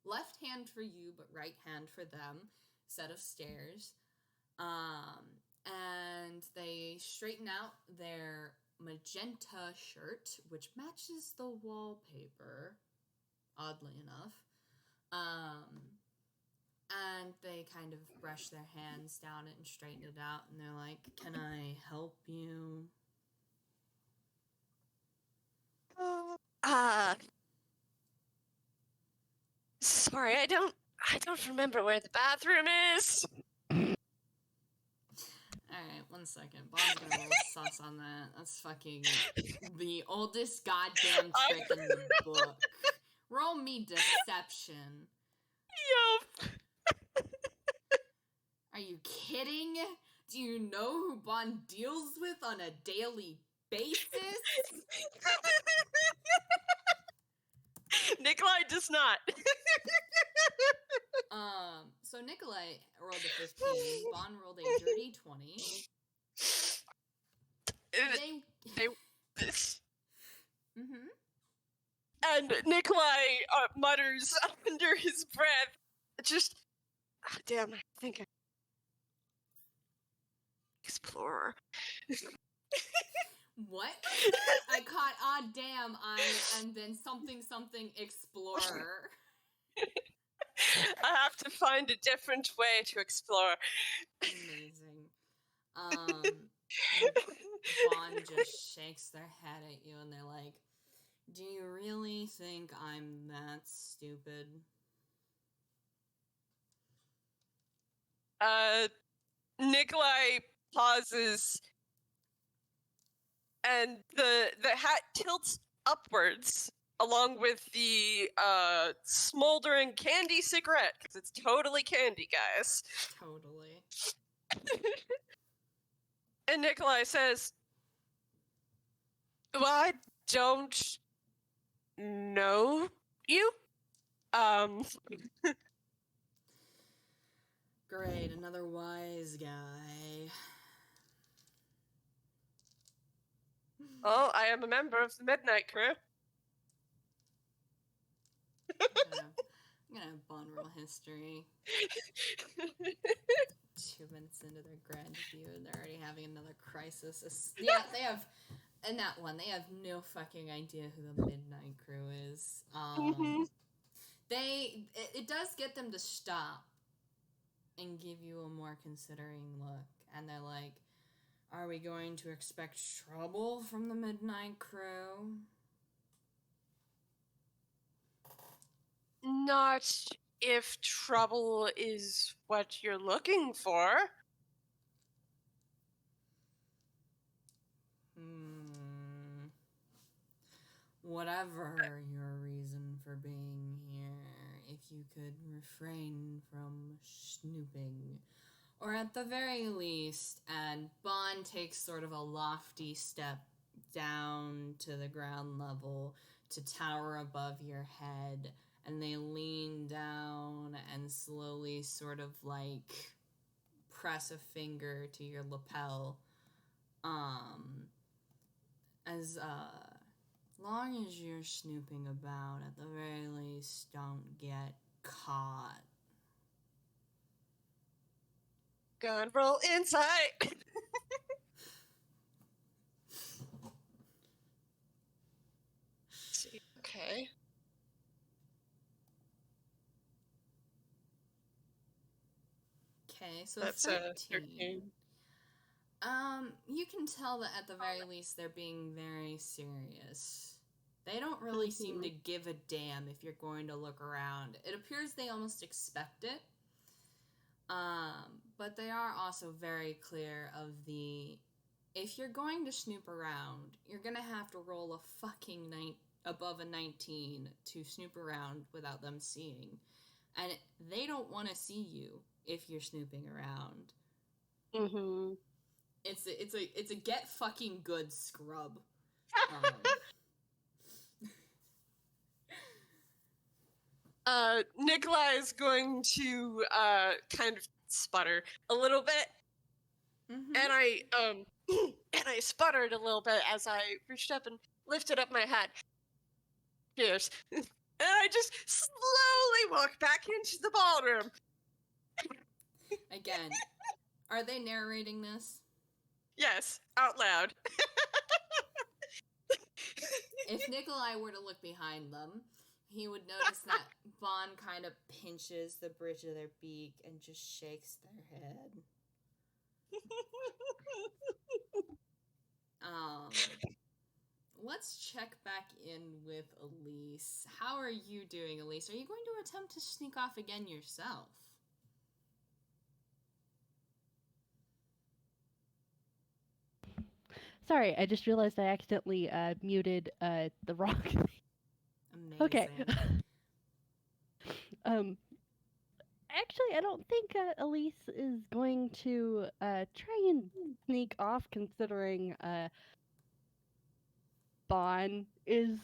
A: left hand for you but right hand for them set of stairs, and they straighten out their magenta shirt, which matches the wallpaper, oddly enough. And they kind of brush their hands down it and straighten it out, and they're like, "Can I help you?"
E: Sorry, I don't remember where the bathroom is.
A: Alright, 1 second. Bob's gonna roll sus on that. That's fucking the oldest goddamn trick in the book. Roll me deception.
E: Yup.
A: Are you kidding? Do you know who Bond deals with on a daily basis?
E: Nikolai does not.
A: So Nikolai rolled a 15. Bond rolled a dirty 20.
E: They
A: Mm-hmm.
E: And Nikolai mutters under his breath, just, damn, I think I... Explorer.
A: What? I caught damn and then something explorer.
E: I have to find a different way to explore.
A: Amazing. Bond just shakes their head at you and they're like, "Do you really think I'm that stupid?"
E: Nikolai pauses and the hat tilts upwards along with the smoldering candy cigarette, because it's totally candy, guys.
A: Totally.
E: And Nikolai says, well, I don't know you.
A: Great, another wise guy.
E: Oh, I am a member of the Midnight Crew.
A: I'm gonna have Bond roll history. 2 minutes into their grand debut, and they're already having another crisis. Yeah, they have, in that one, they have no fucking idea who the Midnight Crew is. It does get them to stop and give you a more considering look, and they're like, are we going to expect trouble from the Midnight Crew?
E: Not if trouble is what you're looking for.
A: Whatever your reason for being here, if you could refrain from snooping. Or at the very least, and Bond takes sort of a lofty step down to the ground level to tower above your head, and they lean down and slowly sort of like press a finger to your lapel. As long as you're snooping about, at the very least, don't get caught.
E: Gun roll insight. See, okay.
A: Okay, so
E: That's
A: 13. You can tell that at the very least they're being very serious. They don't really seem to give a damn if you're going to look around. It appears they almost expect it. But they are also very clear of if you're going to snoop around, you're gonna have to roll a fucking above a 19 to snoop around without them seeing. And they don't want to see you if you're snooping around.
B: Mm-hmm.
A: It's a get fucking good scrub.
E: Nikolai is going to kind of sputter a little bit, and I sputtered a little bit as I reached up and lifted up my hat. Cheers. And I just slowly walk back into the ballroom.
A: Again, are they narrating this?
E: Yes, out loud.
A: If Nikolai were to look behind them, he would notice that Bond kind of pinches the bridge of their beak and just shakes their head. Let's check back in with Elise. How are you doing, Elise? Are you going to attempt to sneak off again yourself?
B: Sorry, I just realized I accidentally muted the wrong thing.
A: Amazing.
B: Okay. Actually, I don't think Elise is going to try and sneak off, considering Bon is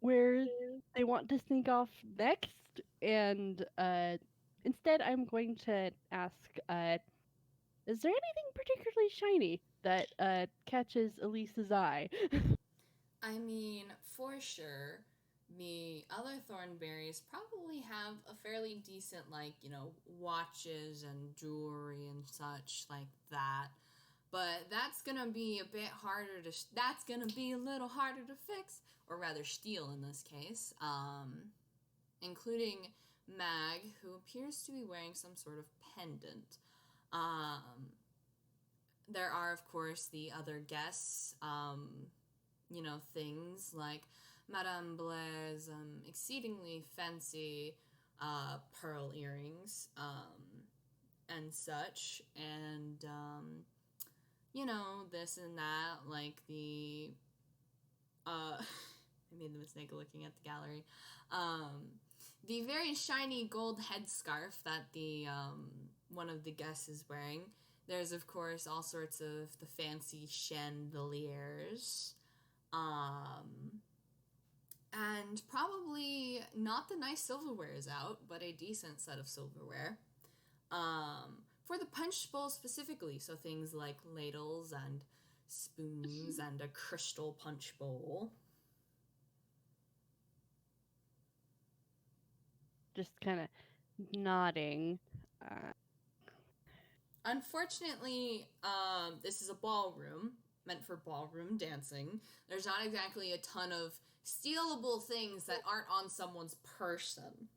B: where they want to sneak off next, and instead, I'm going to ask, is there anything particularly shiny that catches Elise's eye?
A: I mean, for sure, the other Thornberries probably have a fairly decent, watches and jewelry and such like that. But that's gonna be a bit harder to. That's gonna be a little harder to fix, or rather, steal in this case. Including Mag, who appears to be wearing some sort of pendant. There are, of course, the other guests. Things like Madame Blair's exceedingly fancy pearl earrings and such, and this and that, like the I made the mistake of looking at the gallery. The very shiny gold headscarf that the one of the guests is wearing. There's, of course, all sorts of the fancy chandeliers. And probably not the nice silverware is out, but a decent set of silverware. For the punch bowl specifically, so things like ladles and spoons and a crystal punch bowl.
B: Just kind of nodding.
A: Unfortunately, this is a ballroom meant for ballroom dancing. There's not exactly a ton of stealable things that aren't on someone's person.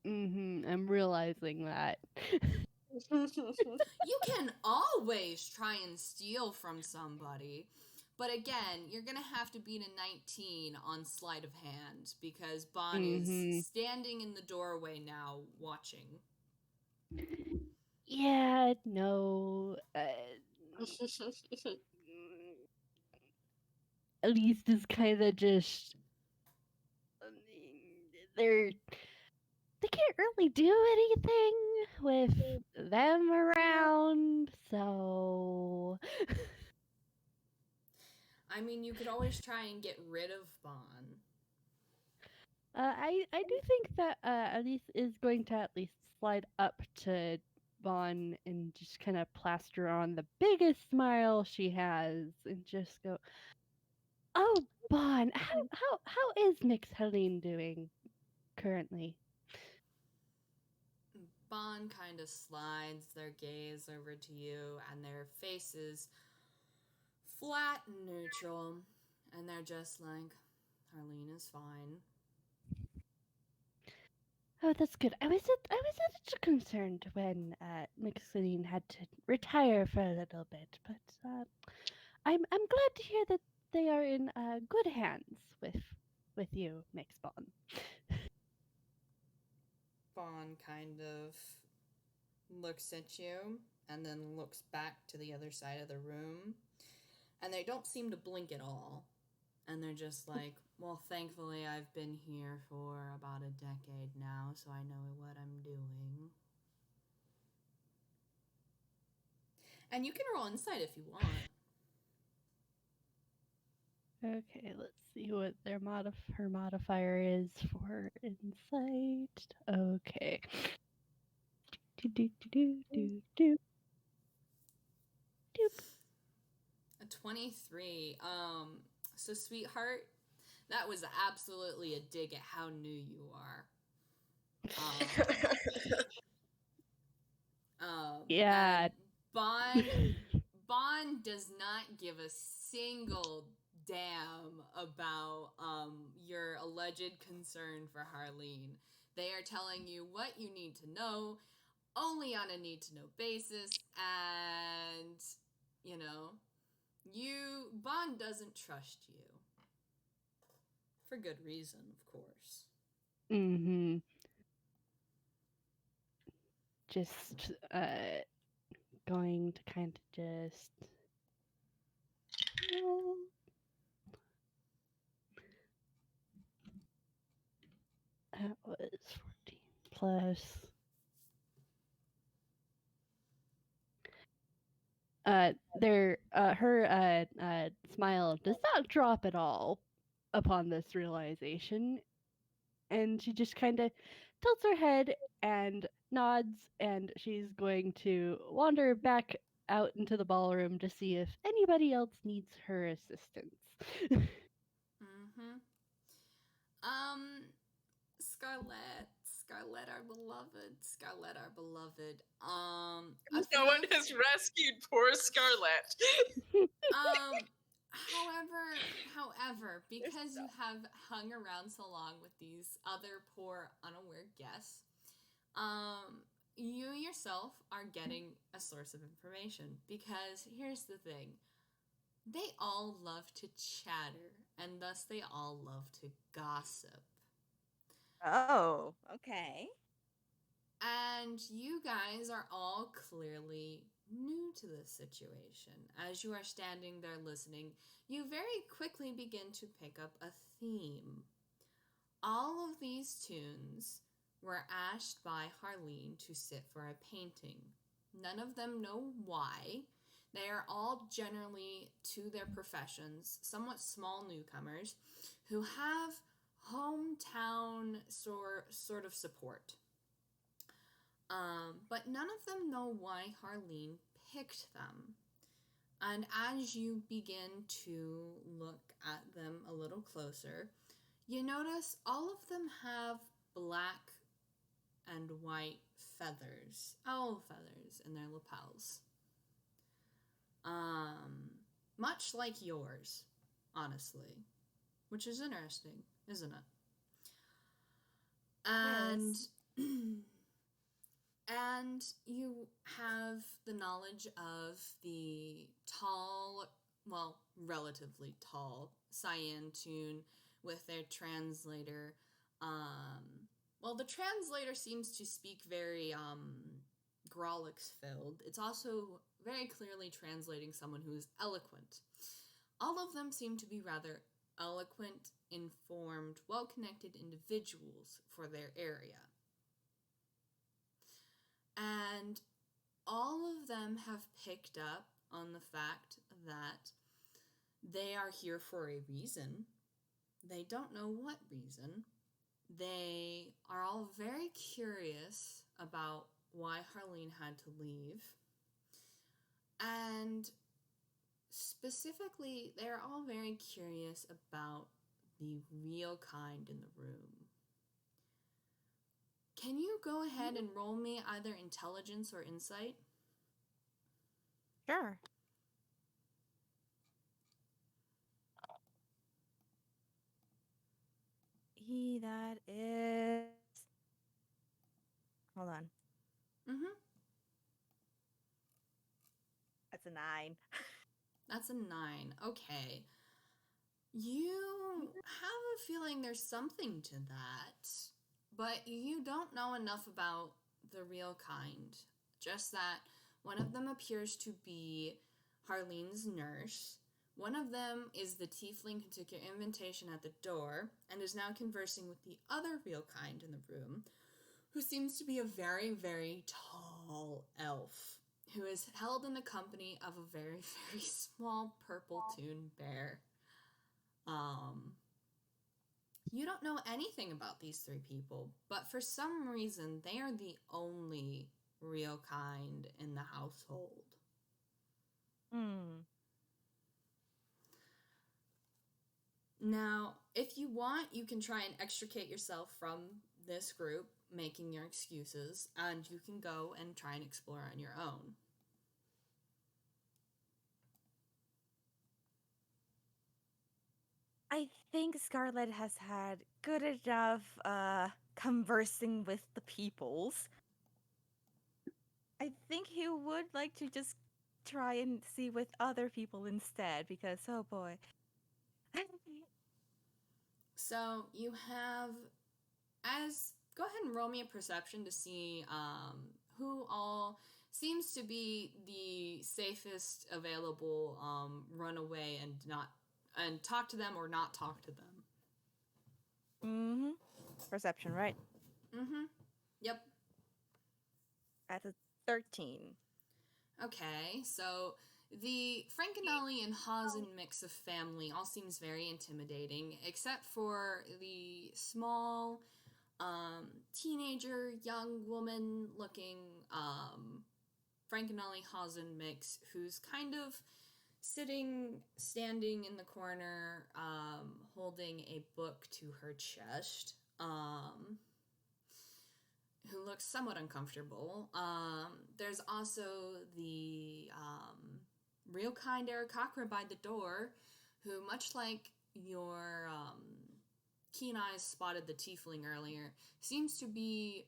B: I'm realizing that.
A: You can always try and steal from somebody, but again, you're gonna have to beat a 19 on sleight of hand because Bon is standing in the doorway now, watching.
B: Yeah, no. Elise is kind of just. They can't really do anything with them around, so.
A: I mean, you could always try and get rid of Bon.
B: I do think that Elise is going to at least slide up to Bon and just kind of plaster on the biggest smile she has and just go, "Oh, Bon, how is Mix Helene doing currently?"
A: Bon kind of slides their gaze over to you, and their face is flat and neutral, and they're just like, Harleen is fine.
B: Oh, that's good. I was a little concerned when Mix Helene had to retire for a little bit, but I'm glad to hear that they are in good hands with you, Mix Bon.
A: Bon kind of looks at you and then looks back to the other side of the room, and they don't seem to blink at all. And they're just like, well, thankfully I've been here for about a decade now, so I know what I'm doing. And you can roll insight if you want.
B: Okay, let's see what her modifier is for insight. Okay. Do. Doop.
A: A 23. So sweetheart, that was absolutely a dig at how new you are.
B: Yeah.
A: Bon does not give a single damn about your alleged concern for Harleen. They are telling you what you need to know, only on a need-to-know basis, and, you know, Bon doesn't trust you. For good reason, of course.
B: Just going to kind of just that was 14 plus her smile does not drop at all upon this realization, and she just kind of tilts her head and nods, and she's going to wander back out into the ballroom to see if anybody else needs her assistance.
A: Scarlett, our beloved.
E: No one has rescued poor Scarlett.
A: However, because you have hung around so long with these other poor, unaware guests, you yourself are getting a source of information. Because here's the thing. They all love to chatter, and thus they all love to gossip.
D: Oh, okay.
A: And you guys are all clearly new to this situation. As you are standing there listening, you very quickly begin to pick up a theme. All of these tunes were asked by Harleen to sit for a painting. None of them know why. They are all generally, to their professions, somewhat small newcomers who have hometown sort of support. But none of them know why Harleen picked them. And as you begin to look at them a little closer, you notice all of them have black and white feathers, owl feathers, in their lapels. Much like yours, honestly, which is interesting, isn't it? And and you have the knowledge of the tall, well, relatively tall Cyan Toon with their translator. Well, the translator seems to speak very Grolix-filled. It's also very clearly translating someone who is eloquent. All of them seem to be rather eloquent, informed, well-connected individuals for their area. And all of them have picked up on the fact that they are here for a reason. They don't know what reason. They are all very curious about why Harleen had to leave. And specifically, they're all very curious about the Reelkind in the room. Can you go ahead and roll me either intelligence or insight?
D: Sure. That is. Hold on.
A: Mm-hmm.
D: That's a 9.
A: That's a 9. Okay. You have a feeling there's something to that, but you don't know enough about the Reelkind. Just that one of them appears to be Harleen's nurse. One of them is the tiefling who took your invitation at the door and is now conversing with the other Reelkind in the room, who seems to be a very, very tall elf, who is held in the company of a very, very small purple Toon bear. You don't know anything about these 3 people, but for some reason, they are the only Reelkind in the household. Now, if you want, you can try and extricate yourself from this group, making your excuses, and you can go and try and explore on your own.
D: I think Scarlett has had good enough conversing with the peoples. I think he would like to just try and see with other people instead, because, oh boy.
A: So you have, go ahead and roll me a perception to see who all seems to be the safest available run away and talk to them or not talk to them.
D: Mm-hmm. Perception, right?
A: Mm-hmm. Yep.
D: That's a 13.
A: Okay, so the Frankenelli and Hazen mix of family all seems very intimidating, except for the small, teenager, young woman-looking Frankenelli-Hazen mix, who's kind of standing in the corner, holding a book to her chest, who looks somewhat uncomfortable. There's also the Reelkind Aarakocra by the door, who, much like your keen eyes spotted the tiefling earlier, seems to be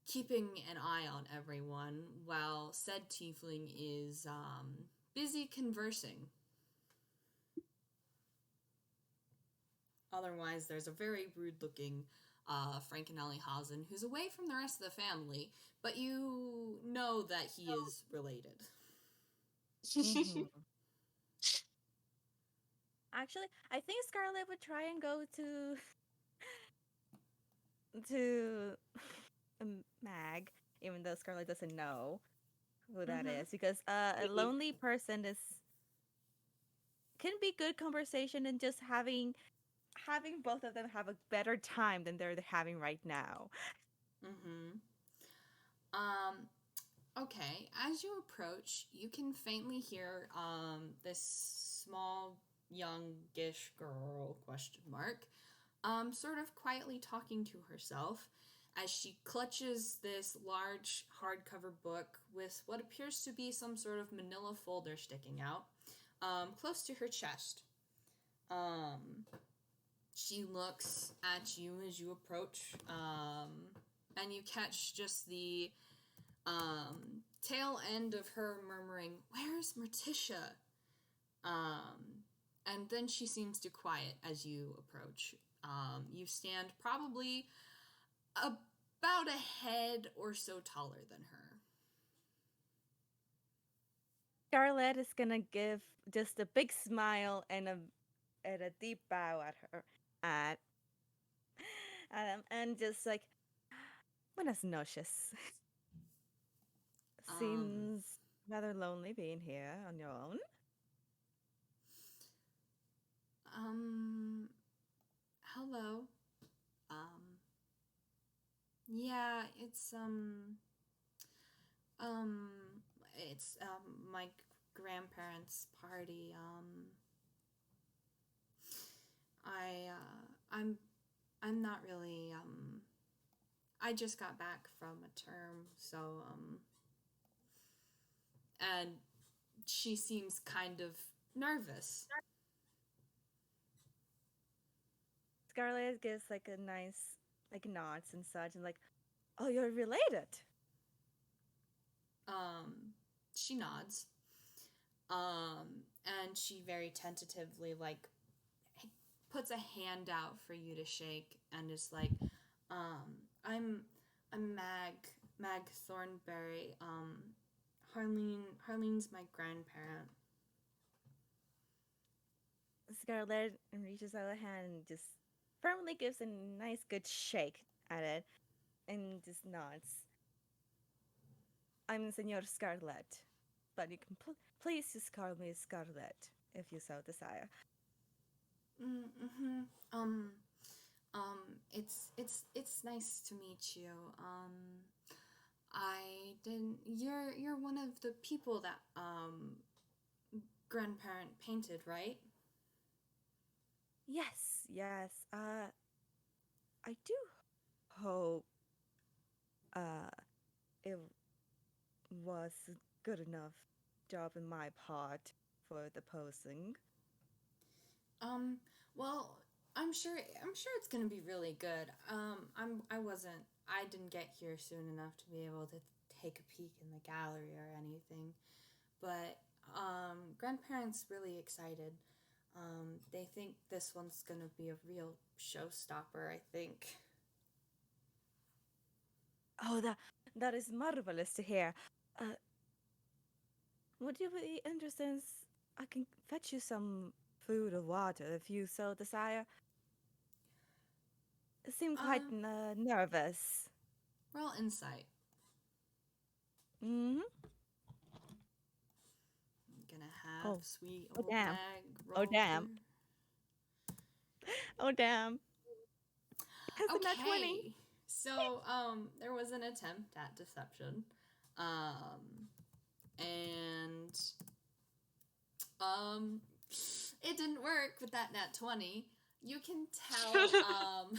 A: keeping an eye on everyone, while said tiefling is busy conversing. Otherwise, there's a very rude-looking Frankenelli Hazen, who's away from the rest of the family, but you know that he is related.
D: Mm-hmm. Actually, I think Scarlett would try and go to Mag, even though Scarlett doesn't know who that is, because a lonely person is can be good conversation and just having both of them have a better time than they're having right now.
A: Um, okay, as you approach, you can faintly hear this small youngish girl sort of quietly talking to herself as she clutches this large hardcover book with what appears to be some sort of manila folder sticking out close to her chest. She looks at you as you approach, and you catch just the tail end of her murmuring, "Where's Morticia?" And then she seems to quiet as you approach. You stand probably about a head or so taller than her.
D: Scarlett is gonna give just a big smile and a deep bow at her at and just like buenas noches. Seems rather lonely being here on your own.
A: Hello. Yeah, it's my grandparents' party. I'm not really, I just got back from a term, so, and she seems kind of nervous.
D: Scarlett gives like a nice like nods and such and like, oh, you're related.
A: She nods. And she very tentatively, like, puts a hand out for you to shake and is like, I'm Mag Thornbury. Harlene's my grandparent.
D: Scarlett reaches out a hand and just firmly gives a nice good shake at it and just nods. I'm Senor Scarlett, but you can please just call me Scarlett if you so desire.
A: It's nice to meet you. I didn't. You're one of the people that grandparent painted, right?
D: Yes, yes. I do hope it was a good enough job in my part for the posing.
A: Well, I'm sure it's gonna be really good. I didn't get here soon enough to be able to take a peek in the gallery or anything, but grandparents really excited. They think this one's gonna be a real showstopper, I think.
D: Oh, that is marvelous to hear. Would you be interested? I can fetch you some food or water if you so desire. You seem quite nervous.
A: Roll insight.
D: Mm-hmm.
A: I'm gonna have sweet old
D: damn.
A: Mag
D: Oh,
A: roll.
D: damn. Oh, damn. Has
A: Okay.
D: not 20.
A: So, there was an attempt at deception. And it didn't work with that nat 20. You can tell,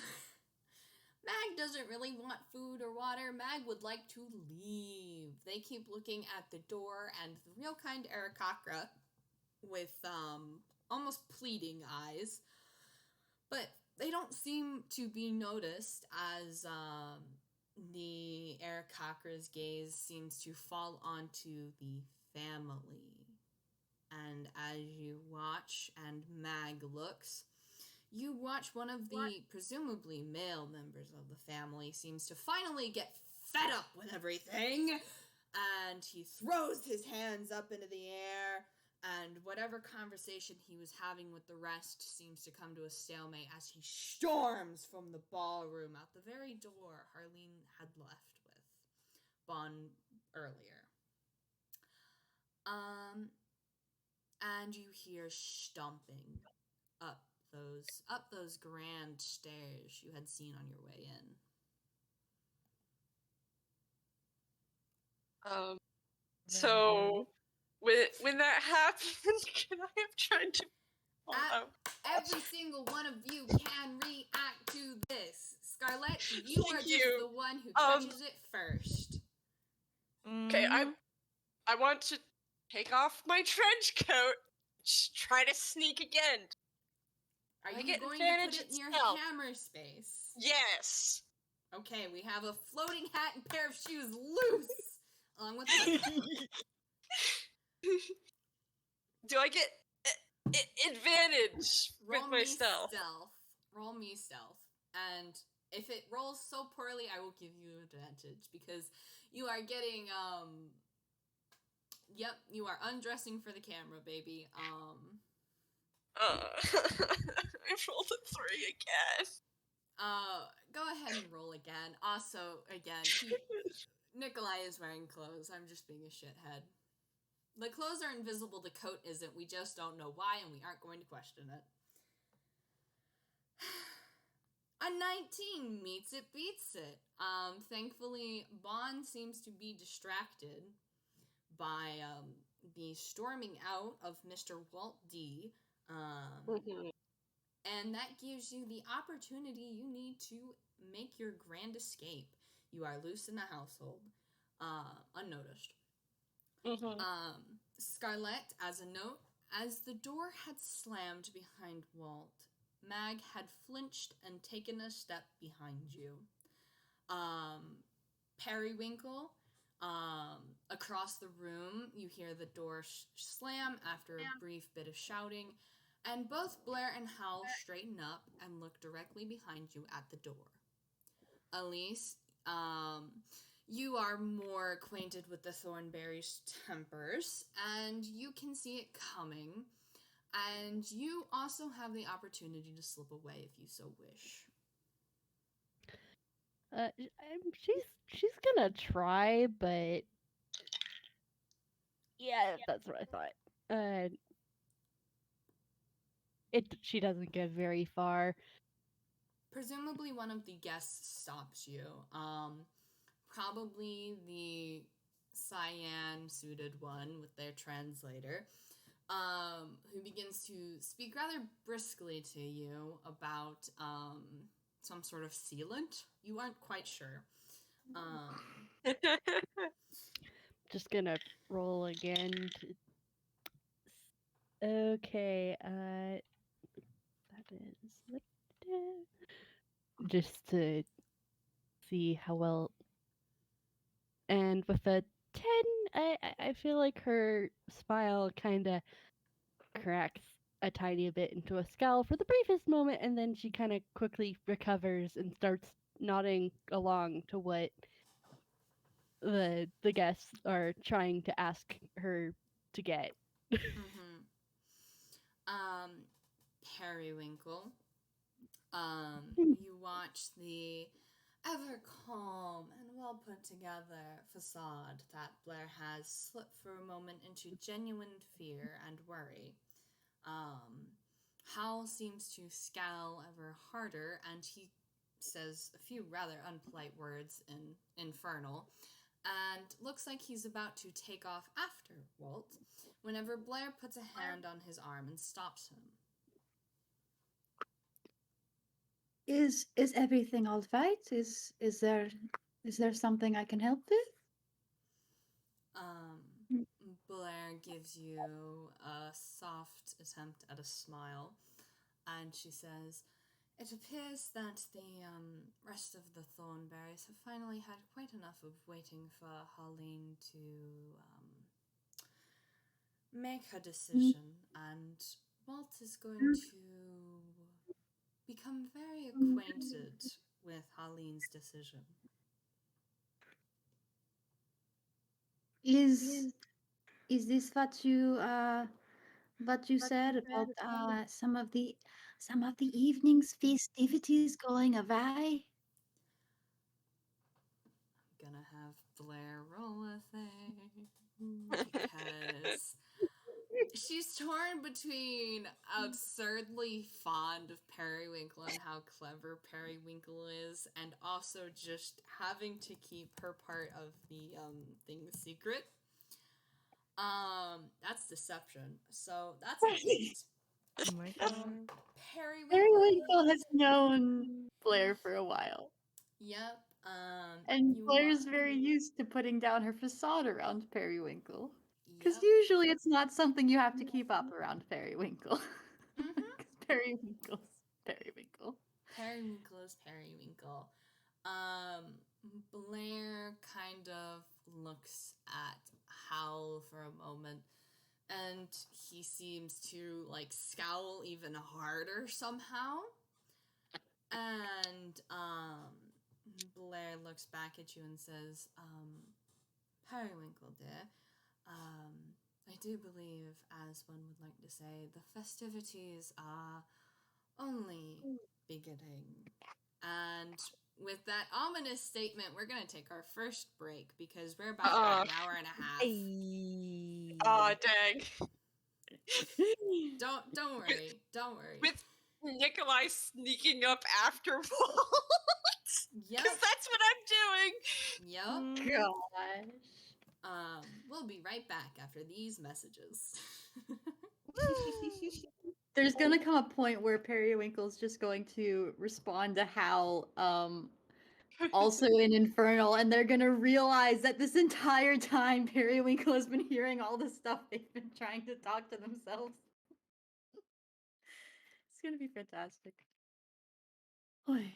A: Mag doesn't really want food or water. Mag would like to leave. They keep looking at the door, and the Reelkind Arakakra with, almost pleading eyes. But they don't seem to be noticed as, the Arakakra's gaze seems to fall onto the family. And as you watch and Mag looks, you watch one of the presumably male members of the family seems to finally get fed up with everything, and he throws his hands up into the air And whatever conversation he was having with the rest seems to come to a stalemate as he storms from the ballroom out the very door Harleen had left with Bon earlier. And you hear stomping up those grand stairs you had seen on your way in.
E: So when that happened, can I have tried to
A: Every single one of you can react to this. Scarlett, you are just the one who catches it first.
E: Okay, I want to take off my trench coat. Just try to sneak again.
A: Are
E: I
A: you
E: get
A: going to
E: advantage
A: put it in your
E: itself.
A: hammer space?
E: Yes.
A: Okay, we have a floating hat and pair of shoes loose, along with a
E: Do I get advantage with my stealth?
A: Roll me stealth. And if it rolls so poorly, I will give you advantage because you are getting yep, you are undressing for the camera, baby.
E: I rolled a 3 again.
A: Go ahead and roll again. Also, again, Nikolai is wearing clothes. I'm just being a shithead. The clothes are invisible, the coat isn't. We just don't know why, and we aren't going to question it. A 19 meets it, beats it. Thankfully, Bond seems to be distracted by the storming out of Mr. Walt D. And that gives you the opportunity you need to make your grand escape. You are loose in the household, unnoticed. Scarlett, as a note, as the door had slammed behind Walt, Mag had flinched and taken a step behind you. Periwinkle, across the room, you hear the door slam after a brief bit of shouting, and both Blair and Hal straighten up and look directly behind you at the door. Elise, you are more acquainted with the Thornberry's tempers, and you can see it coming, and you also have the opportunity to slip away if you so wish.
B: She's gonna try, but yeah, that's what I thought. She doesn't get very far.
A: Presumably one of the guests stops you. Probably the cyan-suited one with their translator, who begins to speak rather briskly to you about some sort of sealant. You aren't quite sure.
B: Just gonna roll again. Okay, that is just to see how well. And with a 10, I feel like her smile kind of cracks a tiny bit into a scowl for the briefest moment, and then she kind of quickly recovers and starts nodding along to what the guests are trying to ask her to get.
A: Periwinkle. You watch the ever calm and well put together facade that Blair has slip for a moment into genuine fear and worry. Hal seems to scowl ever harder, and he says a few rather unpolite words in Infernal, and looks like he's about to take off after Walt, whenever Blair puts a hand on his arm and stops him.
C: Is everything all right? Is there something I can help with?
A: Blair gives you a soft attempt at a smile, and she says, "It appears that the rest of the Thornberrys have finally had quite enough of waiting for Harleen to make her decision, and Walt is going to become very acquainted with Harleen's decision."
C: Is this what you What you said about some of the evening's festivities going away.
A: I'm gonna have Blair roll a thing because she's torn between absurdly fond of Periwinkle and how clever Periwinkle is, and also just having to keep her part of the thing secret. That's deception. So that's an 8.
D: Oh my god.
C: Periwinkle has known Blair for a while,
A: Yep.
C: and
A: You
C: Blair's
A: want.
C: very used to putting down her facade around Periwinkle. Because
A: Yep.
C: usually it's not something you have to keep up around Periwinkle.
A: Mm-hmm.
C: Because Periwinkle's Periwinkle.
A: Periwinkle is Periwinkle. Blair kind of looks at Howl for a moment, and he seems to like scowl even harder somehow. And Blair looks back at you and says, Periwinkle, dear, I do believe, as one would like to say, the festivities are only beginning. And with that ominous statement, we're going to take our first break because we're about at an hour and a half.
E: Aw, dang.
A: Don't worry. Don't worry.
E: With Nikolai sneaking up after Walt.
A: Yep.
E: Because that's what I'm doing.
A: Yep.
C: Gosh.
A: We'll be right back after these messages.
C: There's gonna come a point where Periwinkle's just going to respond to Howl, also in Infernal, and they're gonna realize that this entire time Periwinkle has been hearing all the stuff they've been trying to talk to themselves. It's gonna be fantastic. Oy.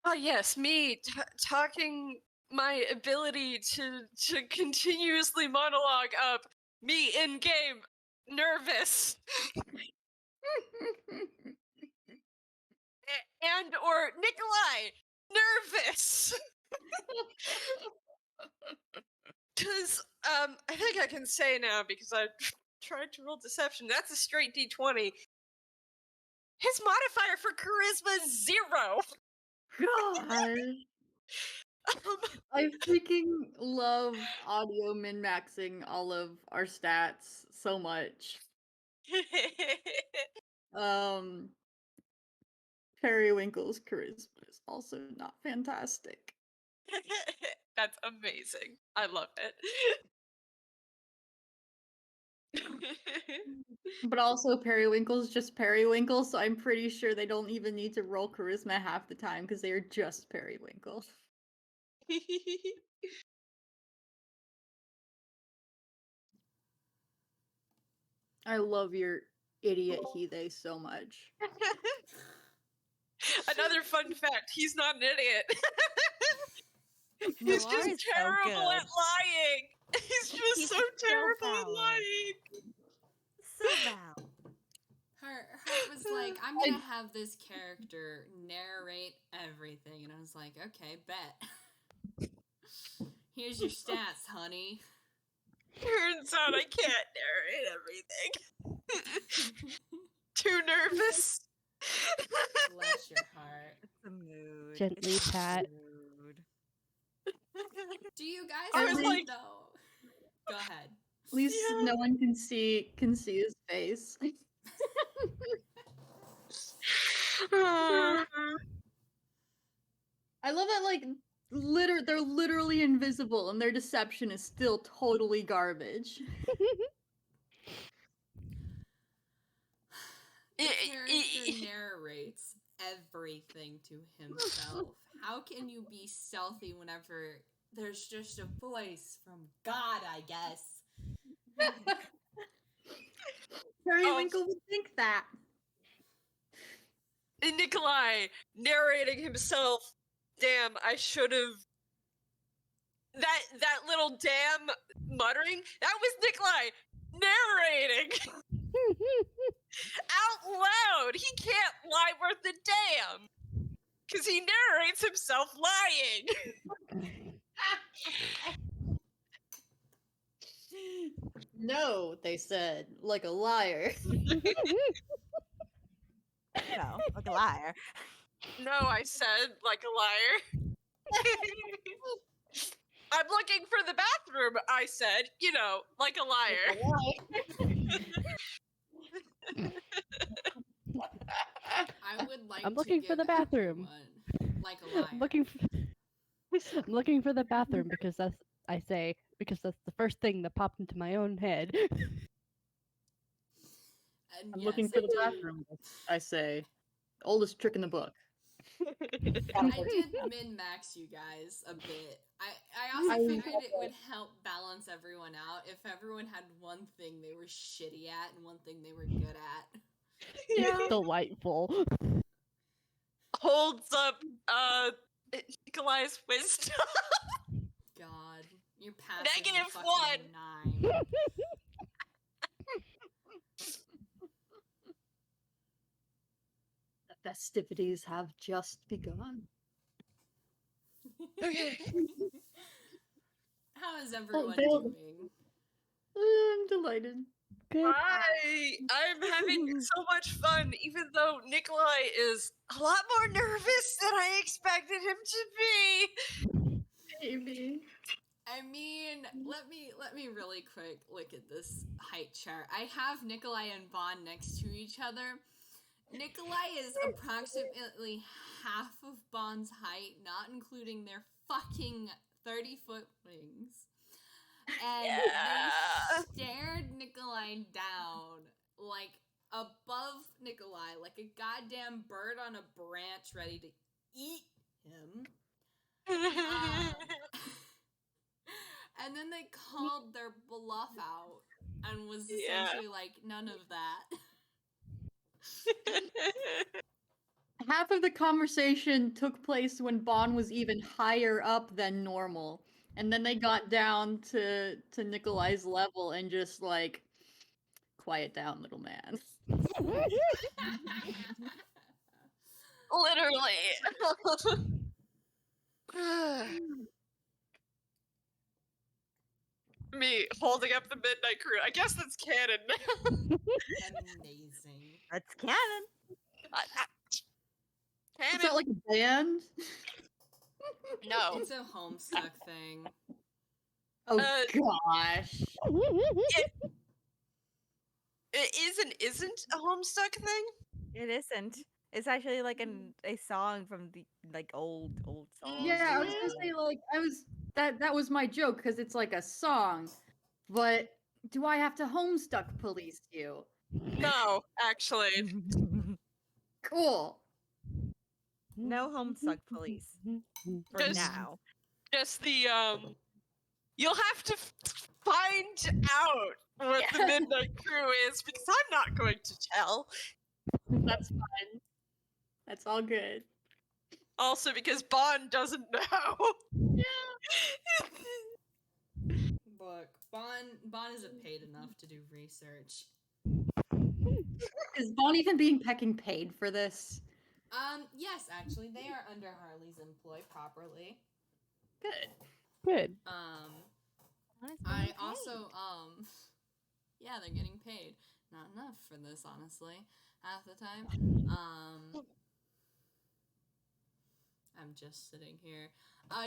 E: Oh yes, me talking my ability to continuously monologue up. Me in game, nervous, and or Nikolai, nervous. Because I think I can say now because I tried to roll deception. That's a straight D20. His modifier for charisma is 0.
C: God. I freaking love audio min-maxing all of our stats so much. Periwinkle's charisma is also not fantastic.
E: That's amazing. I love it.
C: But also Periwinkle's just Periwinkle, so I'm pretty sure they don't even need to roll charisma half the time because they are just Periwinkle. I love your idiot he-they so much.
E: Another fun fact, he's not an idiot. He's
D: Noir
E: just
D: is so
E: terrible at
D: good.
E: lying. He's just
D: He's
E: so
D: so
E: terrible at
D: valid.
E: lying.
D: So Val.
A: Heart was like, I'm gonna have this character narrate everything, and I was like, okay, bet. Here's your stats, honey.
E: Turns out I can't narrate everything. Too nervous.
A: Bless your heart.
D: It's a mood.
B: Gently
D: It's a
B: pat.
D: mood.
A: Do you guys
E: I was
A: want
E: like-
A: to know? Go ahead.
C: At least
E: Yeah.
C: no one can see his face. I love that, like, they're literally invisible, and their deception is still totally garbage.
A: The character narrates everything to himself. How can you be stealthy whenever there's just a voice from God, I guess?
C: Periwinkle would think that.
E: And Nikolai narrating himself. Damn, I should have. That little damn muttering. That was Nikolai narrating out loud. He can't lie worth a damn because he narrates himself lying.
C: No, they said, like a liar.
D: No, like a liar.
E: No, I said like a liar. I'm looking for the bathroom, I said, like a liar.
A: I would like
B: I'm
A: to
B: looking for
A: give
B: the bathroom.
A: everyone, like a liar.
B: I'm looking for the bathroom because that's the first thing that popped into my own head.
A: And
C: I'm
A: yes,
C: looking for
A: I
C: the
A: did-
C: bathroom, I say. Oldest trick in the book.
A: I did min-max you guys a bit. I also figured it would help balance everyone out if everyone had one thing they were shitty at and one thing they were good at.
E: Yeah.
B: Delightful.
E: Holds up Nikolai's wisdom.
A: God, you're passing
E: -1.
A: 9.
C: The festivities have just begun.
E: Okay.
A: How is everyone
C: Bill.
A: doing?
C: I'm delighted.
B: Good.
E: I'm having so much fun, even though Nikolai is a lot more nervous than I expected him to be.
C: Maybe.
A: I mean, let me really quick look at this height chart. I have Nikolai and Vaughn next to each other. Nikolai is approximately half of Vaughn's height, not including their fucking 30-foot wings. And they stared Nikolai down, like, above Nikolai, like a goddamn bird on a branch ready to eat him. And then they called their bluff out and was essentially like, none of that.
C: Half of the conversation took place when Bon was even higher up than normal. And then they got down to Nikolai's level and just like, quiet down, little man.
E: Literally. Me holding up the Midnight Crew. I guess that's canon now.
A: Amazing.
D: That's canon.
C: Is that like a band?
E: No.
A: It's a Homestuck thing.
C: Oh gosh.
E: It isn't a Homestuck thing?
D: It isn't. It's actually like a song from the old songs.
C: Yeah, I was gonna say that was my joke because it's like a song, but do I have to Homestuck police you?
E: No, actually.
C: Cool.
D: No Homestuck police for
E: Just-
D: now.
E: Just the you'll have to find out what the Midnight Crew is because I'm not going to tell.
C: That's fine. That's all good.
E: Also because Bond doesn't know.
A: Look, Bon isn't paid enough to do research.
C: Is Bon even getting paid for this?
A: Yes, actually, they are under Harley's employ properly.
C: Good.
B: Good.
A: I also, yeah, they're getting paid. Not enough for this, honestly, half the time. I'm just sitting here.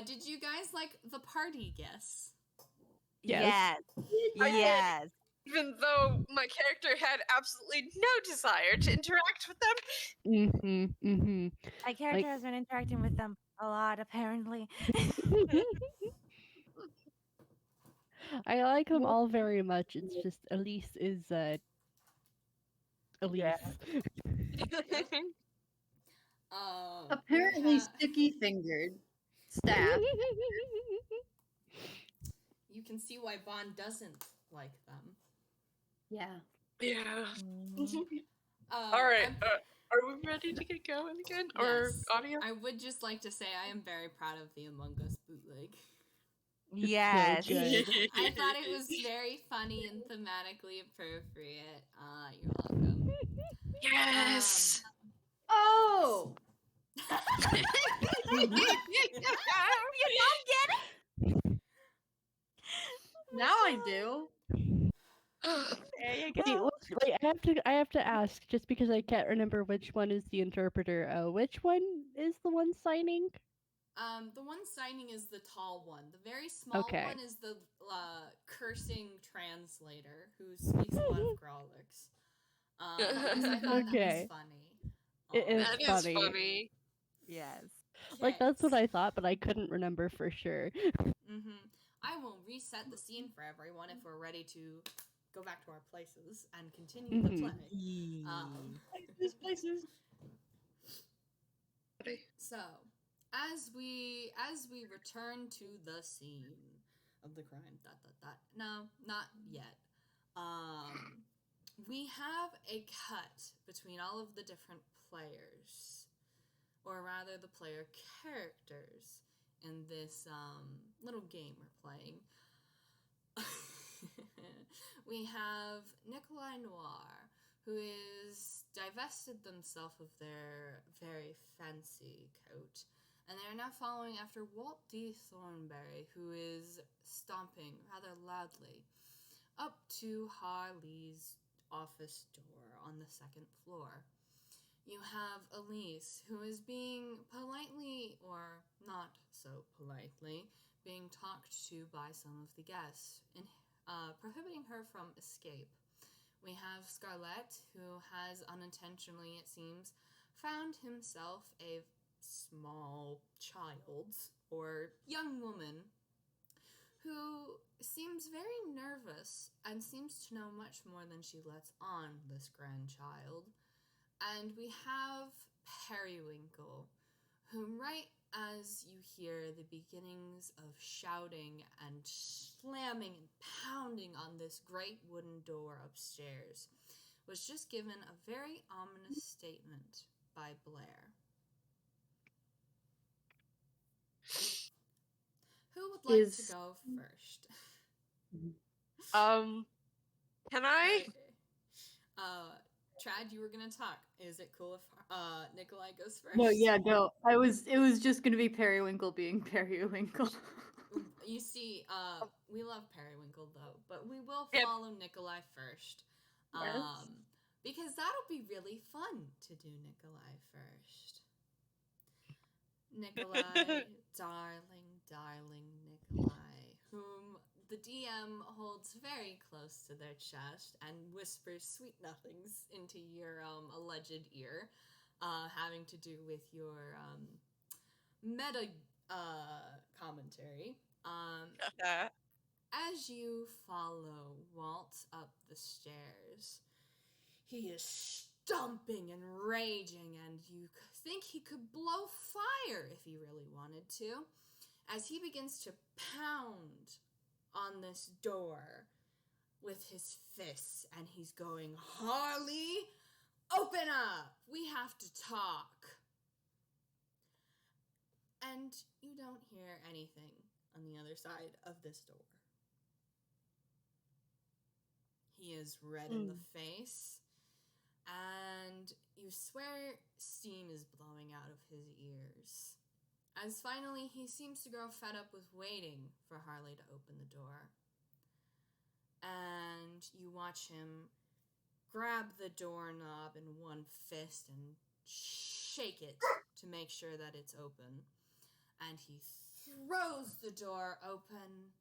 A: Did you guys like the party guess?
B: Yes.
D: Yes.
E: Even though my character had absolutely no desire to interact with them.
B: Mm-hmm. Mm-hmm.
D: My character has been interacting with them a lot, apparently.
B: I like them all very much. It's just Elise is Elise.
D: Yeah.
C: Apparently sticky fingered. Staff.
A: You can see why Bond doesn't like them.
C: Yeah.
E: Yeah.
A: All
E: right. Are we ready to get going again? Or
A: Yes.
E: audio?
A: I would just like to say I am very proud of the Among Us bootleg.
D: Yes.
B: So good.
A: I thought it was very funny and thematically appropriate. You're welcome.
E: Yes.
C: Oh!
D: You don't get it?
C: Now I do.
D: There you
B: Wait,
D: go.
B: wait, I have to ask, just because I can't remember which one is the interpreter. Which one is the one signing?
A: The one signing is the tall one. The very small one is the cursing translator who speaks a lot of Growlix. Because I thought that was funny.
B: It is
E: That
B: funny.
E: is funny.
D: Yes.
B: Like, that's what I thought, but I couldn't remember for sure.
A: I will reset the scene for everyone if we're ready to go back to our places and continue the play.
C: Places.
A: So, as we return to the scene of the crime, no, not yet. We have a cut between all of the different players, or rather the player characters in this little game we're playing. We have Nikolai Noir, who is divested themselves of their very fancy coat, and they are now following after Walt D. Thornbury, who is stomping rather loudly up to Harley's office door on the second floor. You have Elise, who is being politely, or not so politely, being talked to by some of the guests, and prohibiting her from escape. We have Scarlett, who has unintentionally, it seems, found himself a small child, or young woman, who seems very nervous and seems to know much more than she lets on, this grandchild. And we have Periwinkle, whom right as you hear the beginnings of shouting and slamming and pounding on this great wooden door upstairs, was just given a very ominous statement by Blair. Who would like to go first?
E: Can I?
A: Trad, you were gonna talk. Is it cool if Nikolai goes first?
C: No, yeah, go. It was just gonna be Periwinkle being Periwinkle.
A: You see, we love Periwinkle though, but we will
E: Yep.
A: follow Nikolai first.
C: Yes.
A: Because that'll be really fun to do Nikolai first. Nikolai, darling Nikolai, whom the DM holds very close to their chest and whispers sweet nothings into your alleged ear, having to do with your meta commentary. As you follow Walt up the stairs, he is stomping and raging, and you think he could blow fire if he really wanted to, as he begins to pound on this door with his fists, and he's going, "Harley, open up! We have to talk!" And you don't hear anything on the other side of this door. He is red in the face, and you swear steam is blowing out of his ears. As finally he seems to grow fed up with waiting for Harley to open the door. And you watch him grab the doorknob in one fist and shake it to make sure that it's open. And he throws the door open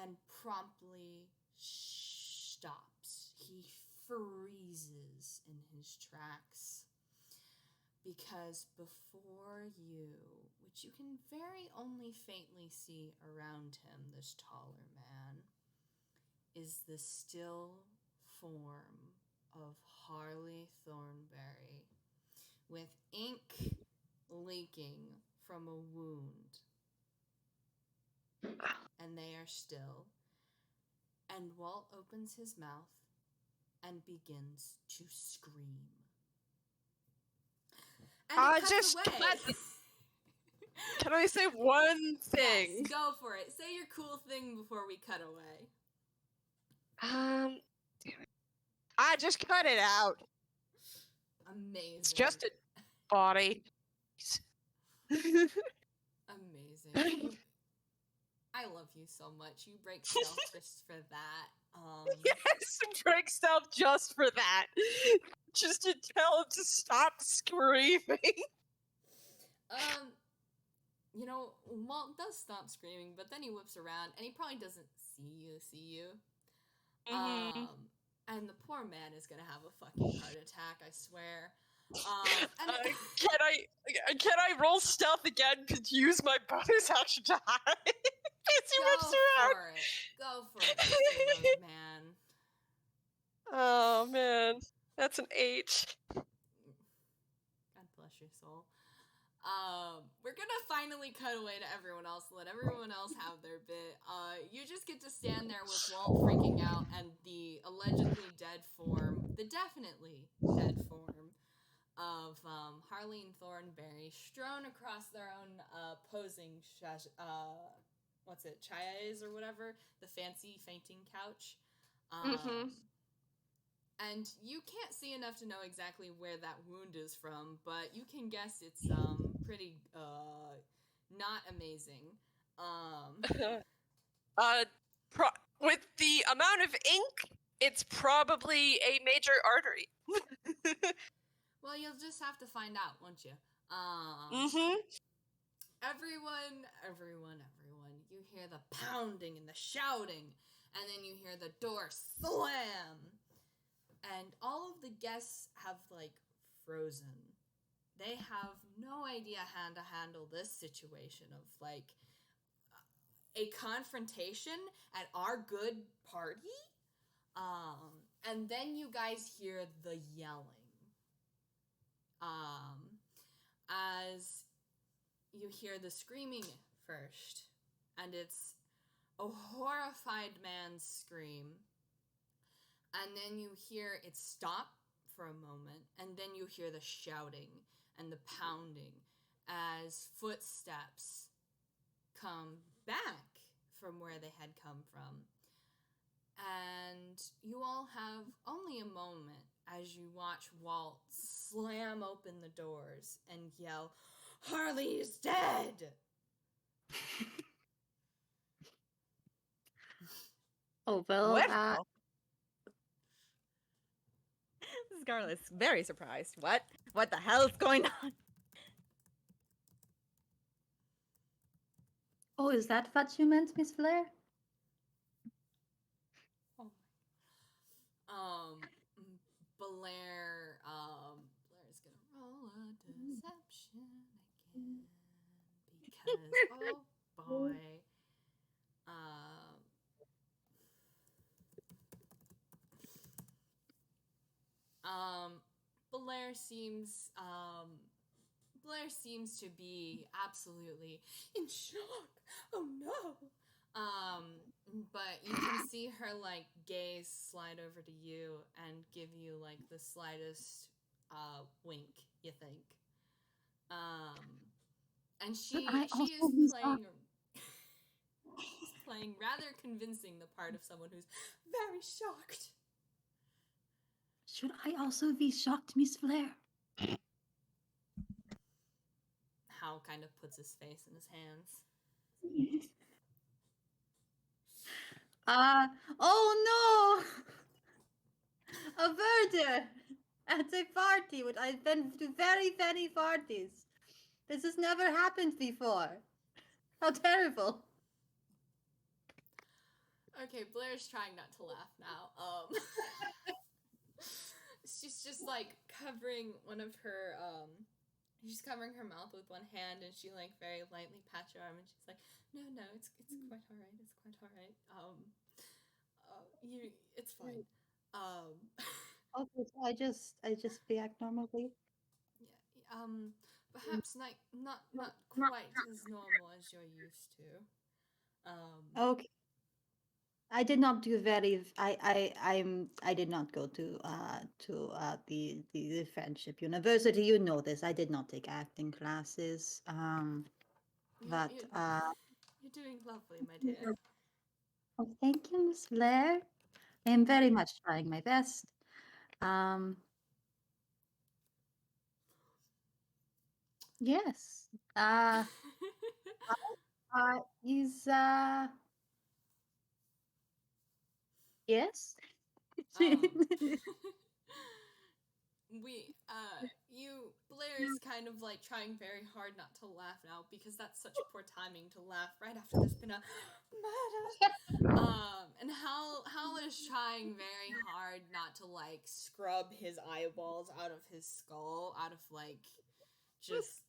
A: and promptly stops. He freezes in his tracks. Because before you, which you can very only faintly see around him, this taller man, is the still form of Harley Thornbury, with ink leaking from a wound. And they are still. And Walt opens his mouth and begins to scream. And it cuts away.
E: Can I say one thing?
A: Yes, go for it. Say your cool thing before we cut away.
E: Damn it. I just cut it out.
A: Amazing.
E: It's just a body.
A: Amazing. I love you so much. You break stealth just for that.
E: Yes, break stealth just for that. Just to tell him to stop screaming.
A: You know, Walt does stop screaming, but then he whips around, and he probably doesn't see you.
E: Mm-hmm.
A: And the poor man is gonna have a fucking heart attack, I swear.
E: Can I roll stealth again to use my bonus action to hide? As he whips around.
A: Go for it, man.
E: Oh man, that's an 8.
A: God bless your soul. We're gonna finally cut away to everyone else, let everyone else have their bit. You just get to stand there with Walt freaking out and the allegedly dead form, the definitely dead form of Harley and Thornbury strewn across their own posing chaises or whatever, the fancy fainting couch. And you can't see enough to know exactly where that wound is from, but you can guess it's pretty not amazing.
E: With the amount of ink, it's probably a major artery.
A: Well, you'll just have to find out, won't you? Everyone. You hear the pounding and the shouting, and then you hear the door slam. And all of the guests have, frozen. They have no idea how to handle this situation of, a confrontation at our good party. And then you guys hear the yelling. As you hear the screaming first. And it's a horrified man's scream. And then you hear it stop for a moment, and then you hear the shouting and the pounding as footsteps come back from where they had come from. And you all have only a moment as you watch Walt slam open the doors and yell, "Harley is dead!"
C: Oh, well,
D: Scarlett's very surprised. What the hell is going on?
C: Oh, is that what you meant, Miss Blair?
A: Oh my. Blair's gonna roll a deception again because oh boy. Blair seems to be absolutely in shock. Oh no. But you can see her like gaze slide over to you and give you like the slightest wink, you think. And she is playing she's playing rather convincing the part of someone who's very shocked.
C: Should I also be shocked, Miss Blair?
A: Hal kind of puts his face in his hands.
C: Oh no! A murder at a party. I've been to very many parties. This has never happened before. How terrible!
A: Okay, Blair's trying not to laugh now. She's just like covering one of her she's covering her mouth with one hand, and she like very lightly pats your arm, and she's like, no, it's quite all right. It's quite all right. It's fine.
C: Okay, so I just react normally.
A: Yeah. Perhaps not quite as normal as you're used to.
C: Okay. I did not do very. I did not go to the friendship university. You know this. I did not take acting classes. But
A: You're doing lovely, my dear.
C: oh, thank you, Miss Blair. I am very much trying my best. Yes. Is yes.
A: Blair is kind of like trying very hard not to laugh now because that's such poor timing to laugh right after there's been a murder. And Hal is trying very hard not to like scrub his eyeballs out of his skull, out of like just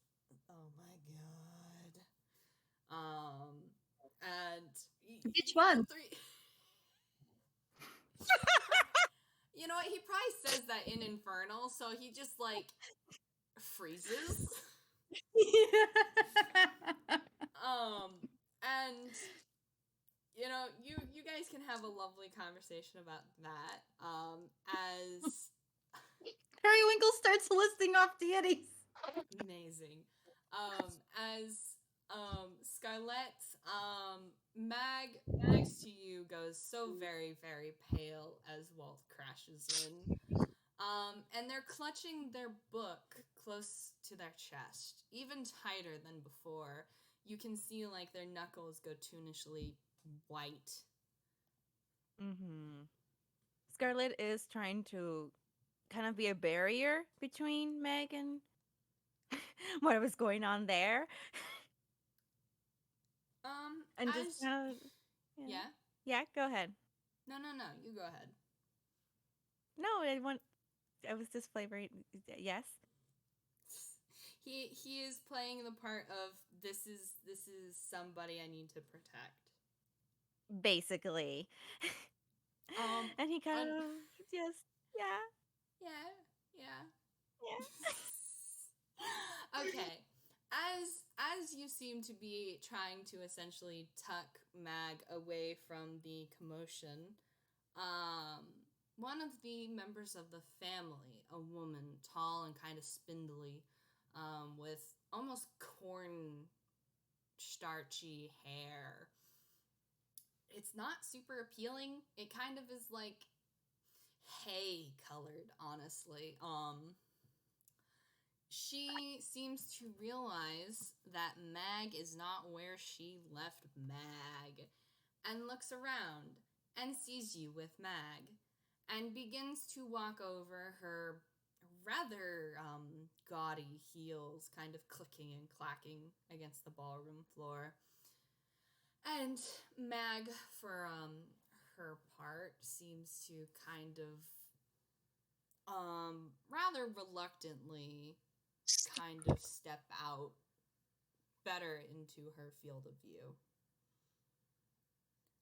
A: oh my god. And
C: Which one?
A: You know what? He probably says that in Infernal, so he just like freezes. And you know, you guys can have a lovely conversation about that. As
C: Periwinkle starts listing off deities.
A: amazing. As Scarlett, Mag next to you goes so very, very pale as Walt crashes in. And they're clutching their book close to their chest, even tighter than before. You can see like their knuckles go tunishly white.
D: Mm-hmm. Scarlett is trying to kind of be a barrier between Meg and what was going on there. And just kind of,
A: yeah.
D: Yeah, go ahead.
A: No, you go ahead.
D: No, I was just flavoring. Yes.
A: He is playing the part of this is somebody I need to protect.
D: Basically. And he kind of just
A: yeah. Okay. As you seem to be trying to essentially tuck Mag away from the commotion, one of the members of the family, a woman, tall and kind of spindly, with almost corn starchy hair. It's not super appealing. It kind of is like hay colored, honestly. She seems to realize that Mag is not where she left Mag, and looks around and sees you with Mag, and begins to walk over her rather gaudy heels, kind of clicking and clacking against the ballroom floor. And Mag, for her part, seems to kind of rather reluctantly kind of step out better into her field of view.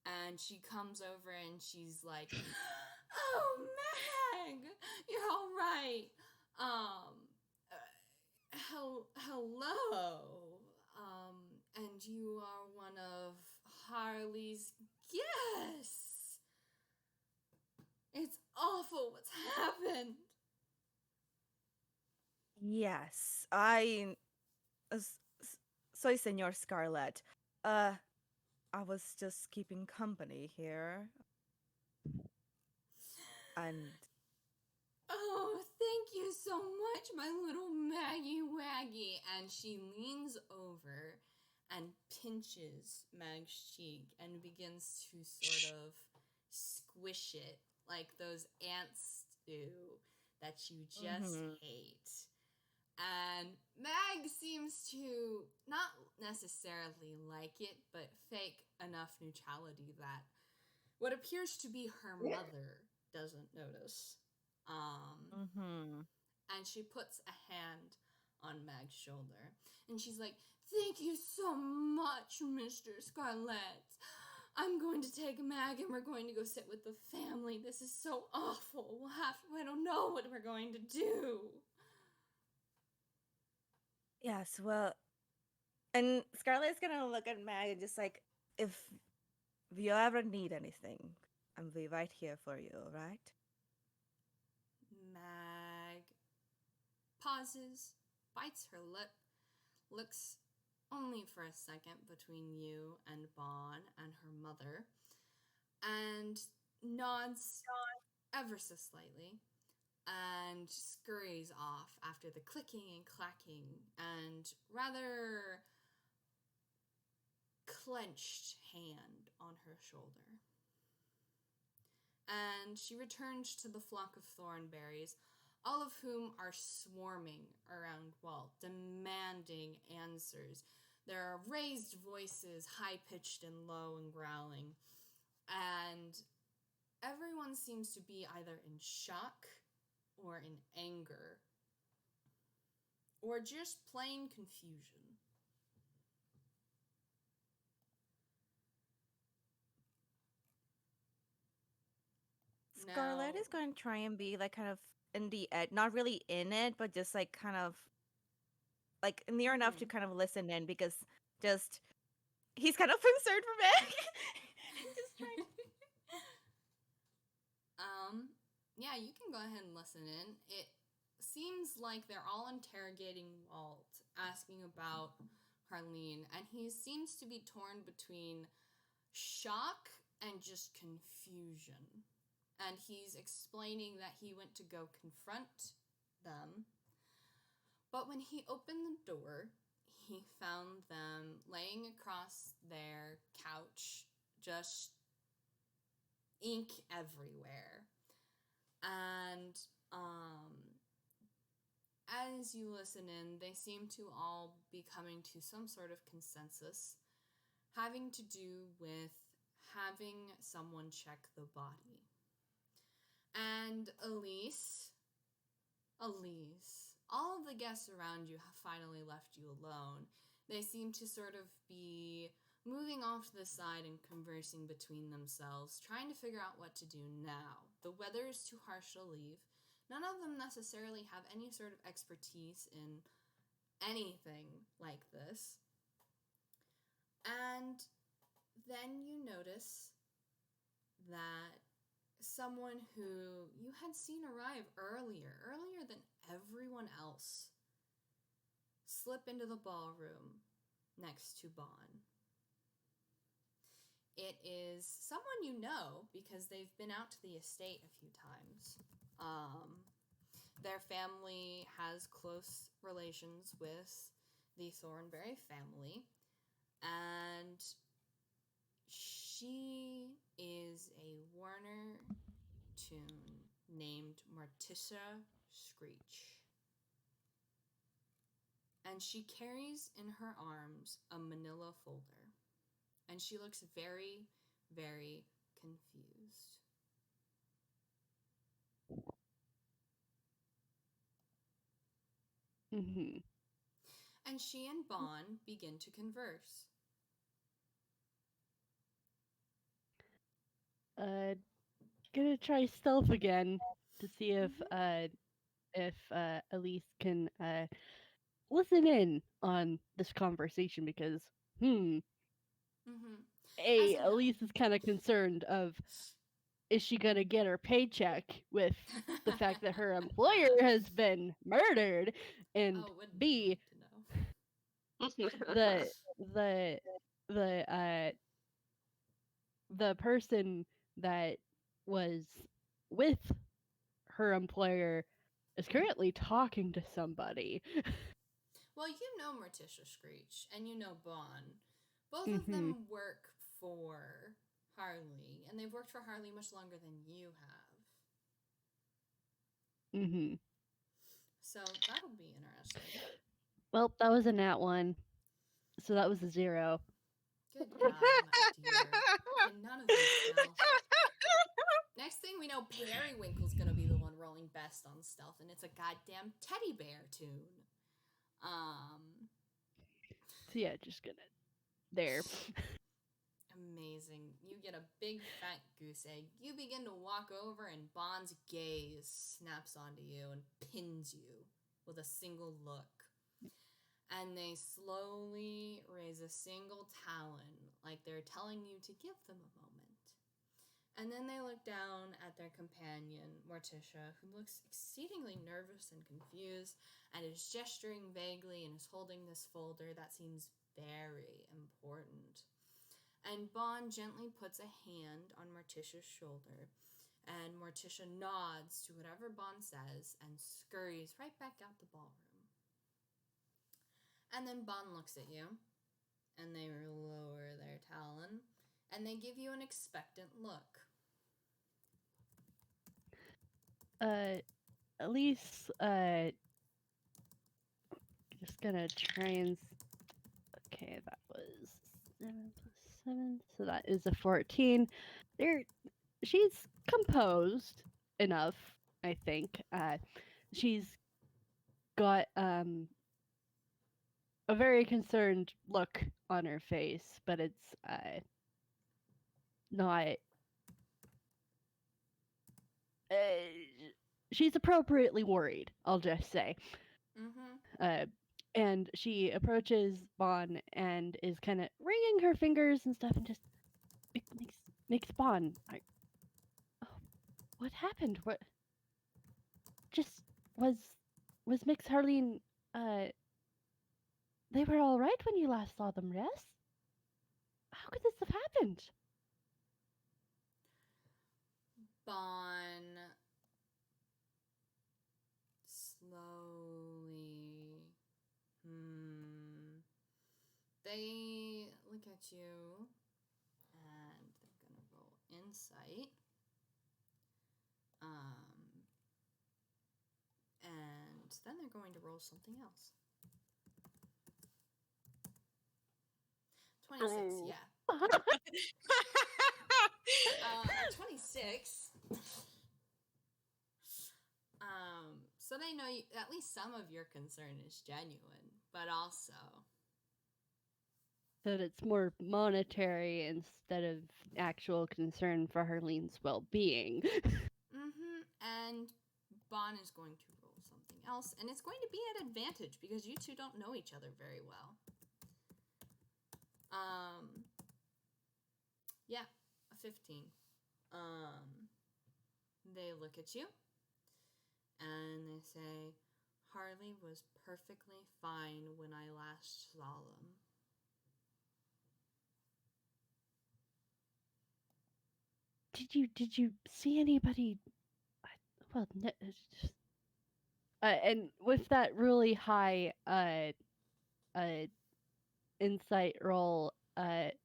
A: And she comes over and she's like, "Oh, Meg, you're all right. Hello. And you are one of Harley's guests. It's awful what's happened."
D: Yes, soy Senor Scarlett. I was just keeping company here, and
A: "Oh, thank you so much, my little Maggie Waggy." And she leans over and pinches Mag's cheek and begins to sort of squish it like those ants do that you just hate. And Mag seems to not necessarily like it, but fake enough neutrality that what appears to be her mother doesn't notice. And she puts a hand on Mag's shoulder. And she's like, "Thank you so much, Mr. Scarlett. I'm going to take Mag and we're going to go sit with the family. This is so awful. I don't know what we're going to do."
D: yes, well, and Scarlett's gonna look at Mag and just like, if you ever need anything, I'll be right here for you, right?
A: Mag pauses, bites her lip, looks only for a second between you and Bon and her mother, and nods ever so slightly and scurries off after the clicking and clacking and rather clenched hand on her shoulder. And she returns to the flock of thornberries, all of whom are swarming around Walt, demanding answers. There are raised voices, high-pitched and low and growling, and everyone seems to be either in shock or in anger or just plain confusion.
D: Scarlett is going to try and be like kind of in the ed, not really in it, but just like kind of like near enough to kind of listen in, because just he's kind of concerned for Meg. Just trying.
A: Yeah, you can go ahead and listen in. It seems like they're all interrogating Walt, asking about Harleen, and he seems to be torn between shock and just confusion. And he's explaining that he went to go confront them, but when he opened the door, he found them laying across their couch, just ink everywhere. And as you listen in, they seem to all be coming to some sort of consensus having to do with having someone check the body. And Elise, all of the guests around you have finally left you alone. They seem to sort of be moving off to the side and conversing between themselves, trying to figure out what to do now. The weather is too harsh to leave. None of them necessarily have any sort of expertise in anything like this. And then you notice that someone who you had seen arrive earlier than everyone else, slip into the ballroom next to Bon. It is someone you know because they've been out to the estate a few times. Their family has close relations with the Thornbury family, and she is a Warner Toon named Martissa Screech. And she carries in her arms a manila folder. And she looks very, very confused.
B: Mm-hmm.
A: And she and Bon begin to converse.
B: Gonna try stealth again to see if Elise can listen in on this conversation because
A: Mm-hmm. As a
B: Elise is kind of concerned of is she gonna get her paycheck with the fact that her employer has been murdered, and
A: wouldn't
B: B,
A: you like to know?
B: the the the person that was with her employer is currently talking to somebody.
A: Well, you know Morticia Screech, and you know Bon. Both of
B: Mm-hmm.
A: them work for Harley, and they've worked for Harley much longer than you have.
B: Mm-hmm.
A: So that'll be interesting.
B: Well, that was a nat 1. So that was a 0.
A: Good God, my dear. Okay, none of these stealth. Next thing we know, Periwinkle's gonna be the one rolling best on stealth, and it's a goddamn teddy bear Toon.
B: So yeah, just gonna there.
A: Amazing. You get a big fat goose egg. You begin to walk over, and Bond's gaze snaps onto you and pins you with a single look. And they slowly raise a single talon, like they're telling you to give them a moment. And then they look down at their companion, Morticia, who looks exceedingly nervous and confused and is gesturing vaguely and is holding this folder that seems very important. And Bon gently puts a hand on Morticia's shoulder, and Morticia nods to whatever Bon says and scurries right back out the ballroom. And then Bon looks at you, and they lower their talon, and they give you an expectant look.
B: At least just gonna try and okay, that was 7 plus 7, so that is a 14. She's composed enough, I think. She's got a very concerned look on her face, but it's not. She's appropriately worried, I'll just say.
A: Mm-hmm.
B: And she approaches Bon and is kind of wringing her fingers and stuff, and just makes Bon. Oh, what happened? What? Just was Mix Harleen? They were all right when you last saw them, yes? How could this have happened?
A: Bon slowly. They look at you and they're gonna roll insight. And then they're going to roll something else. 26, yeah. 26. So they know you, at least some of your concern is genuine, but also
B: That it's more monetary instead of actual concern for Harlene's well-being.
A: And Bon is going to roll something else, and it's going to be at advantage because you two don't know each other very well. Yeah, a 15. They look at you and they say, Harley was perfectly fine when I last saw them.
B: Did you see anybody? Well, and with that really high insight roll,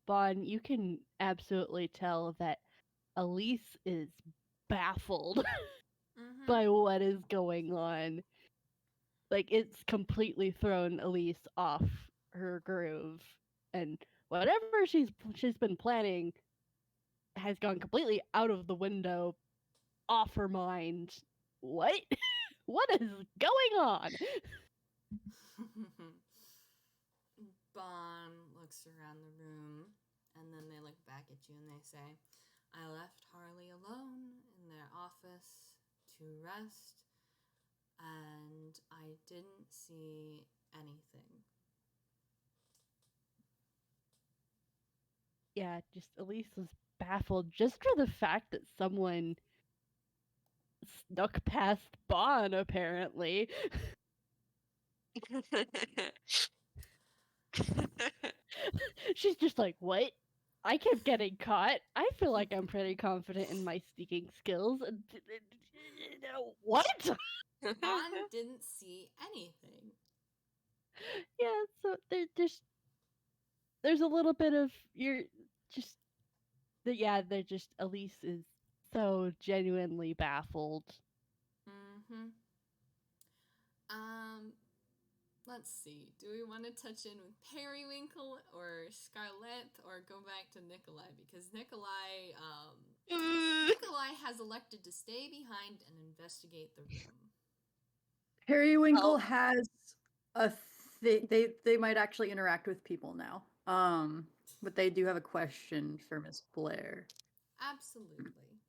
B: Bon, you can absolutely tell that Elise is baffled by what is going on. Like, it's completely thrown Elise off her groove. And whatever she's been planning has gone completely out of the window, off her mind. What? What is going on?
A: Bon looks around the room, and then they look back at you and they say, I left Harley alone in their office to rest, and I didn't see anything.
B: Yeah, just Elise was baffled just for the fact that someone snuck past Bon, apparently. She's just like, what? I kept getting caught. I feel like I'm pretty confident in my sneaking skills. What?
A: Bon didn't see anything.
B: Yeah, so there's a little bit of you're just they're just Elise is so genuinely baffled.
A: Mm-hmm. Let's see. Do we want to touch in with Periwinkle or Scarlett or go back to Nikolai? Because Nikolai has elected to stay behind and investigate the room.
C: Periwinkle has a they might actually interact with people now. But they do have a question for Miss Blair.
A: Absolutely.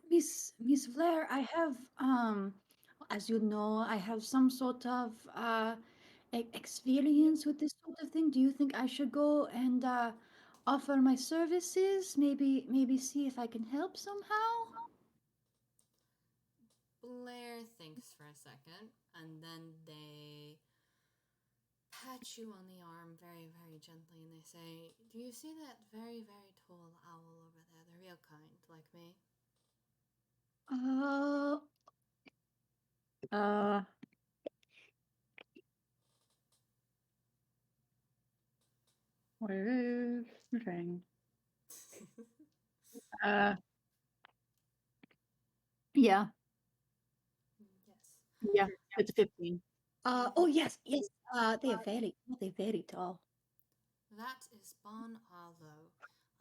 C: Miss Blair, I have as you know, I have some sort of experience with this sort of thing. Do you think I should go and offer my services? Maybe see if I can help somehow?
A: Blair thinks for a second, and then they pat you on the arm very, very gently, and they say, do you see that very, very tall owl over there, the Reelkind, like me?
C: Uh, where is the thing? Uh, yeah,
A: Yes.
C: yeah, it's 15. Oh yes, yes. They're very tall.
A: That is Bon Arlo.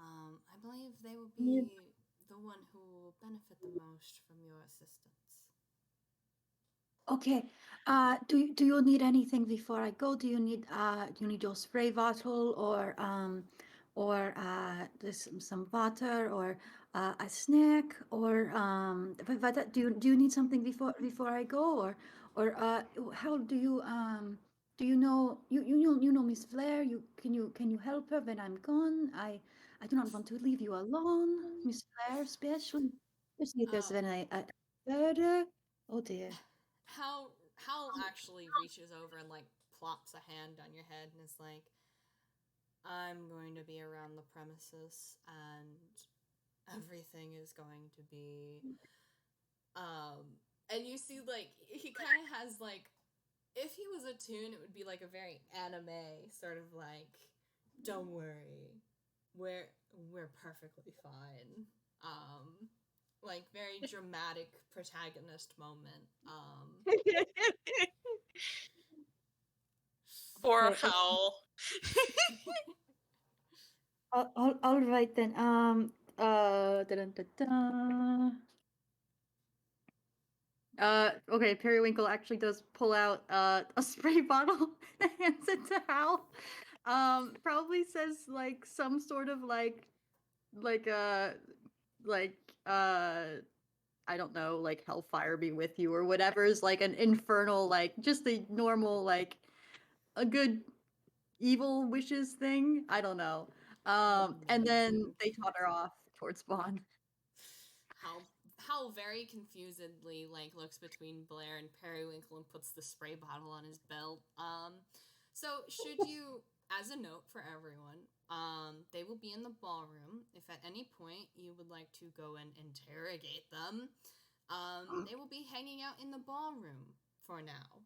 A: I believe they will be the one who will benefit the most from your assistance.
C: Okay. Do you need anything before I go? Do you need your spray bottle or there's some water or a snack or do you need something before I go or how do you know you know Miss Blair? Can you help her when I'm gone? I do not want to leave you alone, Miss Blair, especially if there's been a murder. Oh dear.
A: Hal actually reaches over and like plops a hand on your head and is like, I'm going to be around the premises and everything is going to be and you see like he kind of has like, if he was a Toon, it would be like a very anime sort of like, don't worry, we're perfectly fine. Like very dramatic protagonist moment.
E: Poor
C: Okay,
E: Howl.
C: all right then. Dun, dun, dun. Okay, Periwinkle actually does pull out a spray bottle and hands it to Hal. Probably says like some sort of like uh like I don't know, like hellfire be with you or whatever is like an infernal like just the normal like a good evil wishes thing. I don't know. And then they totter off towards Bond.
A: Hal very confusedly like looks between Blair and Periwinkle and puts the spray bottle on his belt. So should you, as a note for everyone, they will be in the ballroom. If at any point you would like to go and interrogate them, they will be hanging out in the ballroom for now.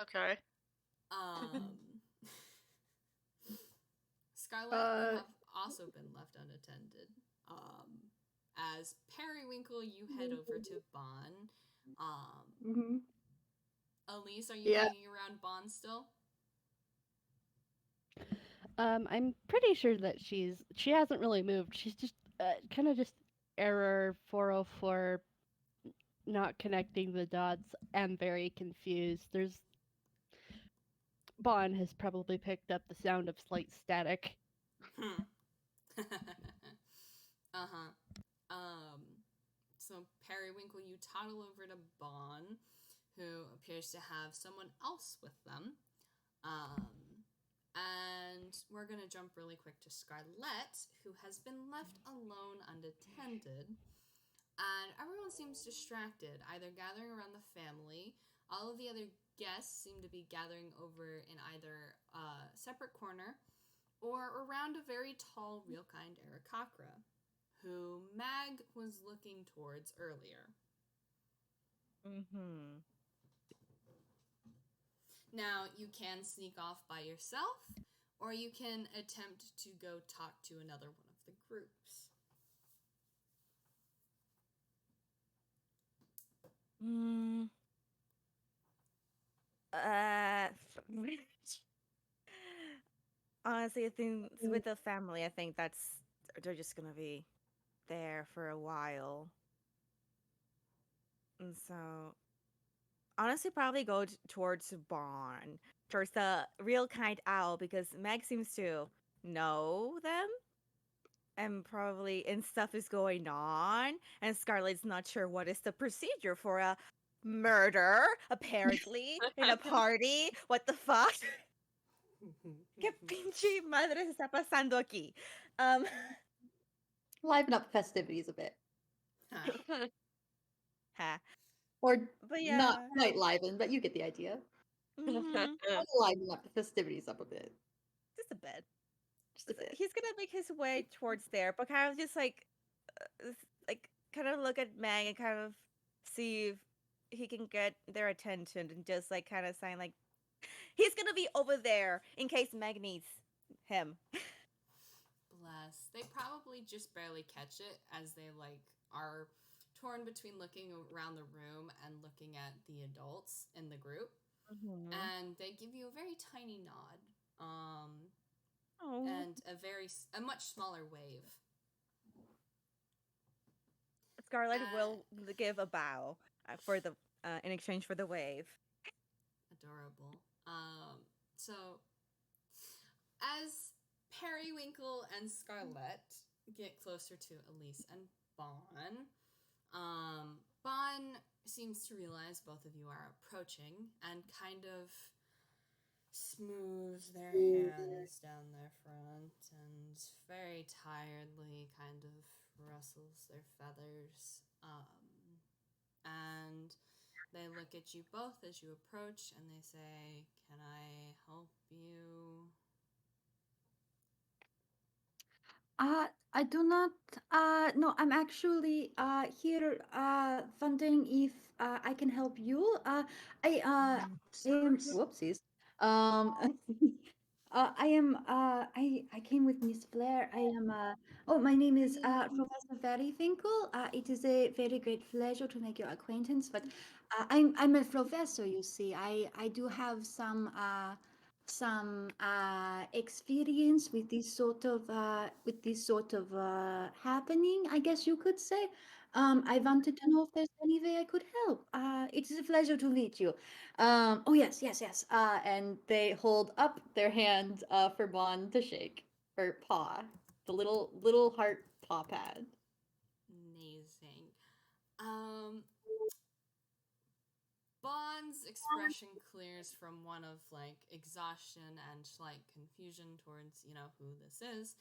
E: Okay.
A: Scarlett, you have also been left unattended. As Periwinkle, you head over to Bon. Elise, are you hanging around Bon still?
B: I'm pretty sure that she hasn't really moved. She's just kind of just error 404, not connecting the dots. I'm very confused. There's Bon has probably picked up the sound of slight static.
A: Uh-huh. So Periwinkle, you toddle over to Bon, who appears to have someone else with them. And we're going to jump really quick to Scarlett, who has been left alone unattended. And everyone seems distracted, either gathering around the family. All of the other guests seem to be gathering over in either a separate corner or around a very tall Reelkind Aarakocra, who Mag was looking towards earlier.
D: Mm-hmm.
A: Now, you can sneak off by yourself, or you can attempt to go talk to another one of the groups.
D: Uh, Honestly, I think with the family, I think they're just gonna be there for a while. And so, honestly, probably go towards Barn, towards the Reelkind owl, because Meg seems to know them and stuff is going on, and Scarlett's not sure what is the procedure for a murder, apparently, in a party. What the fuck? ¿Qué pinche madre se está pasando aquí?
C: Liven up festivities a bit.
D: Ha.
C: Or
D: But
C: not
D: yeah.
C: quite liven, but you get the idea.
D: Mhm.
C: Liven up the festivities up a bit.
D: Just a bit.
C: Just a bit.
D: He's gonna make his way towards there, but kind of just like kind of look at Meg and kind of see if he can get their attention and just like kind of sign like he's gonna be over there in case Meg needs him.
A: Bless. They probably just barely catch it as they are torn between looking around the room and looking at the adults in the group.
D: Mm-hmm.
A: And they give you a very tiny nod.
D: Oh.
A: And a much smaller wave.
D: Scarlett will give a bow for the in exchange for the wave.
A: Adorable. So as Periwinkle and Scarlett get closer to Elise and Bon, Bon seems to realize both of you are approaching and kind of smooths their hands down their front and very tiredly kind of rustles their feathers. And they look at you both as you approach and they say, "Can I help you?"
C: I do not. No, I'm actually here wondering if I can help you. I am. Whoopsies. Um, I am. I came with Miss Blair. I am. Oh, my name is Professor Periwinkle. It is a very great pleasure to make your acquaintance. But I'm a professor. You see, I do have some experience with this sort of happening, I guess you could say. I wanted to know if there's any way I could help. It is a pleasure to meet you. Oh yes, yes, yes. And they hold up their hand for Bond to shake, or paw, the little heart paw pad.
A: Amazing. Bond's expression clears from one of exhaustion and slight confusion towards, who this is,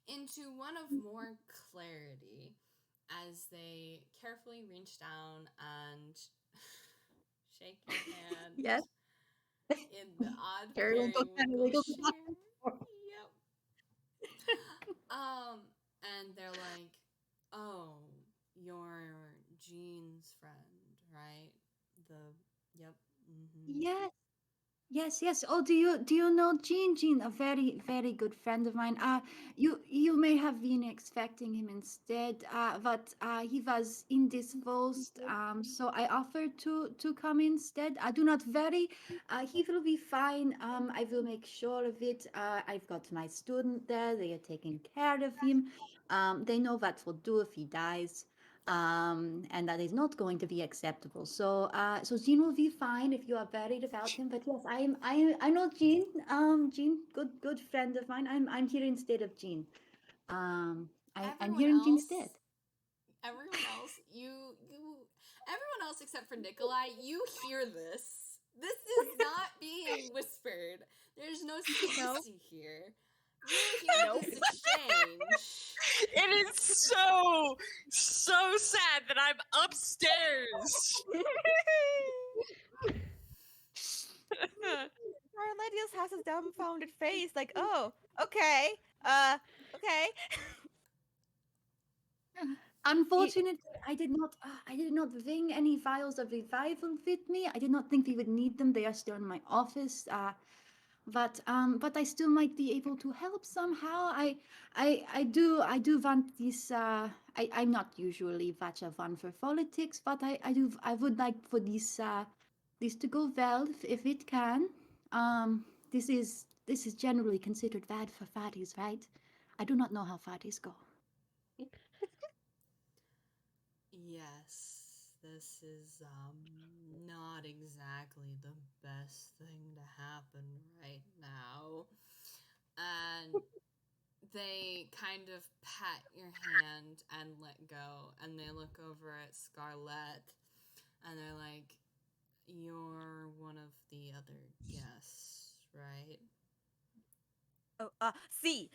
A: into one of more clarity as they carefully reach down and shake your hand
C: Yes.
A: in the odd
C: Periwinkle kind of
A: periwinkle
C: wiggles back
A: share.
C: and forth.
A: Yep. And they're like, "Oh, you're Jean's friend, right? The Yep. Mm-hmm.
C: Yes. Yes, yes. Oh, do you know Jean? Jean, a very very good friend of mine. You may have been expecting him instead. But he was indisposed. So I offered to come instead. I do not very. He will be fine. I will make sure of it. I've got my student there. They are taking care of him. They know what will do if he dies. And that is not going to be acceptable. So Jean will be fine if you are worried about him. But yes, I know Jean. Jean, good friend of mine. I'm here instead of Jean. I'm
A: Everyone
C: here in Jean's
A: else,
C: stead.
A: everyone else, everyone else except for Nikolai, you hear this. This is not being whispered. There's no secrecy here. You hear
D: Nope.
A: this exchange.
E: It is so sad that I'm upstairs.
D: Arledius has his dumbfounded face, like, oh, okay, okay.
C: Unfortunately, I did not. I did not bring any vials of revival with me. I did not think we would need them. They are still in my office. But I still might be able to help somehow. I do want this. I'm not usually much of one for politics, but I would like for this to go well if it can. This is generally considered bad for fatties, right? I do not know how fatties go.
A: Yes, this is not exactly the best thing to happen right now. And they kind of pat your hand and let go, and they look over at Scarlett and they're like, "You're one of the other guests, right?"
D: Oh, see,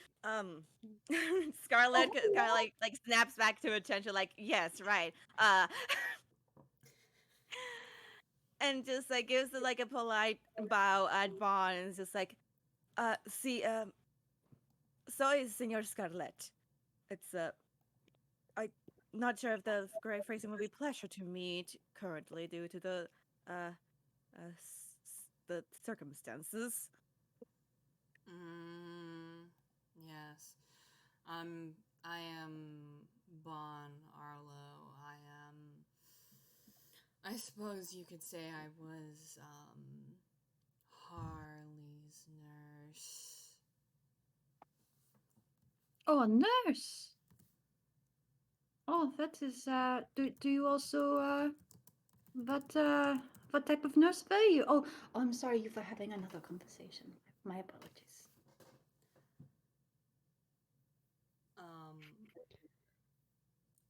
D: Scarlett kind of like snaps back to attention, like, yes, right, and just like gives it like a polite bow at Vaughn, and is just like, see, soy Senor Scarlett. It's I'm not sure if the correct phrasing would be pleasure to meet currently due to the circumstances.
A: Yes. I am Bon Arlo. I suppose you could say I was, Harley's nurse.
C: Oh, a nurse. Oh, that is. Do you also what type of nurse were you? Oh, I'm sorry. You were having another conversation. My apologies.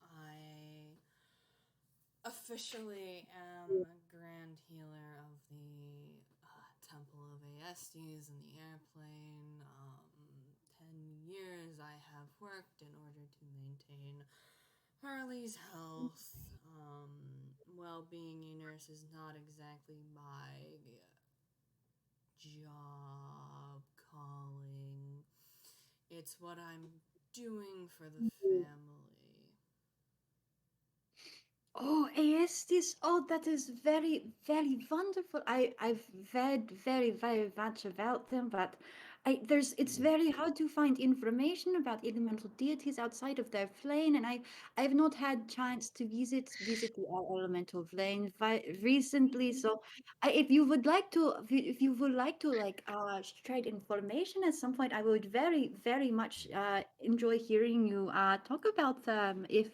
A: I officially am a grand healer of the Temple of Aestes and the airplane. 10 years I have worked in order to maintain Harley's health. Well, being a nurse is not exactly my job calling. It's what I'm doing for the family.
C: Oh, Aestis. Oh, that is very, very wonderful. I've read very, very much about them, but it's very hard to find information about elemental deities outside of their plane, and I've not had chance to visit the elemental plane recently. So, if you would like to, if you would like to like trade information at some point, I would very, very much enjoy hearing you talk about them if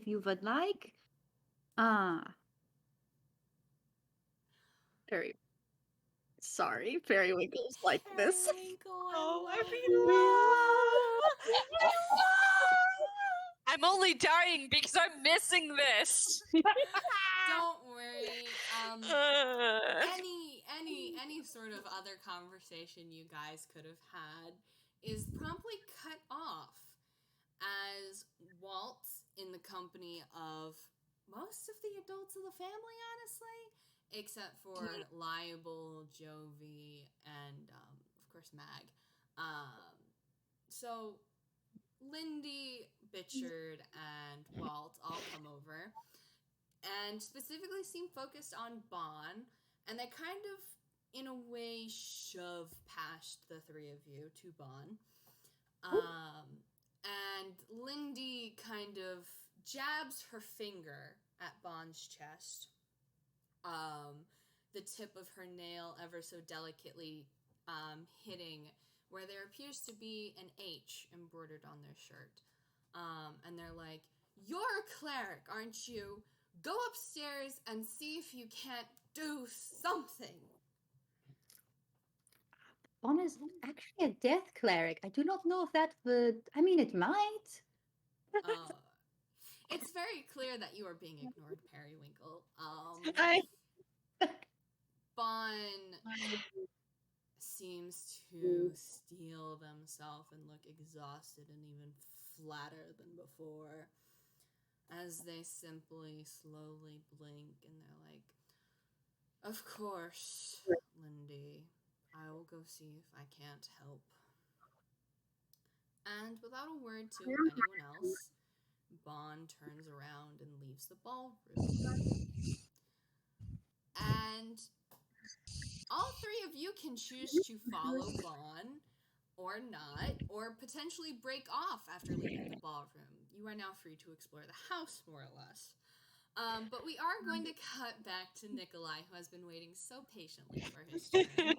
C: you would like. Ah, Perry. Sorry, Periwinkle's like this.
A: Periwinkle,
E: Oh,
A: I love
E: everyone! I'm only dying because I'm missing this.
A: Don't worry.
E: Uh,
A: Any sort of other conversation you guys could have had is promptly cut off as Walt, in the company of most of the adults of the family, honestly, except for Liable, Jovi, and of course Mag. So Lindy, Bitchard, and Walt all come over and specifically seem focused on Bon, and they kind of in a way, shove past the three of you to Bon. And Lindy kind of jabs her finger at Bon's chest. The tip of her nail ever so delicately hitting where there appears to be an H embroidered on their shirt. And they're like, "You're a cleric, aren't you? Go upstairs and see if you can't do something."
C: Bon is actually a death cleric. I do not know if that would. I mean, it might.
A: It's very clear that you are being ignored, Periwinkle. Bon seems to steel themselves and look exhausted and even flatter than before as they simply slowly blink and they're like, "Of course, Lindy. I will go see if I can't help." And without a word to anyone else, Bon turns around and leaves the ballroom. And all three of you can choose to follow Bon or not, or potentially break off after leaving the ballroom. You are now free to explore the house, more or less. But we are going to cut back to Nikolai, who has been waiting so patiently for his turn.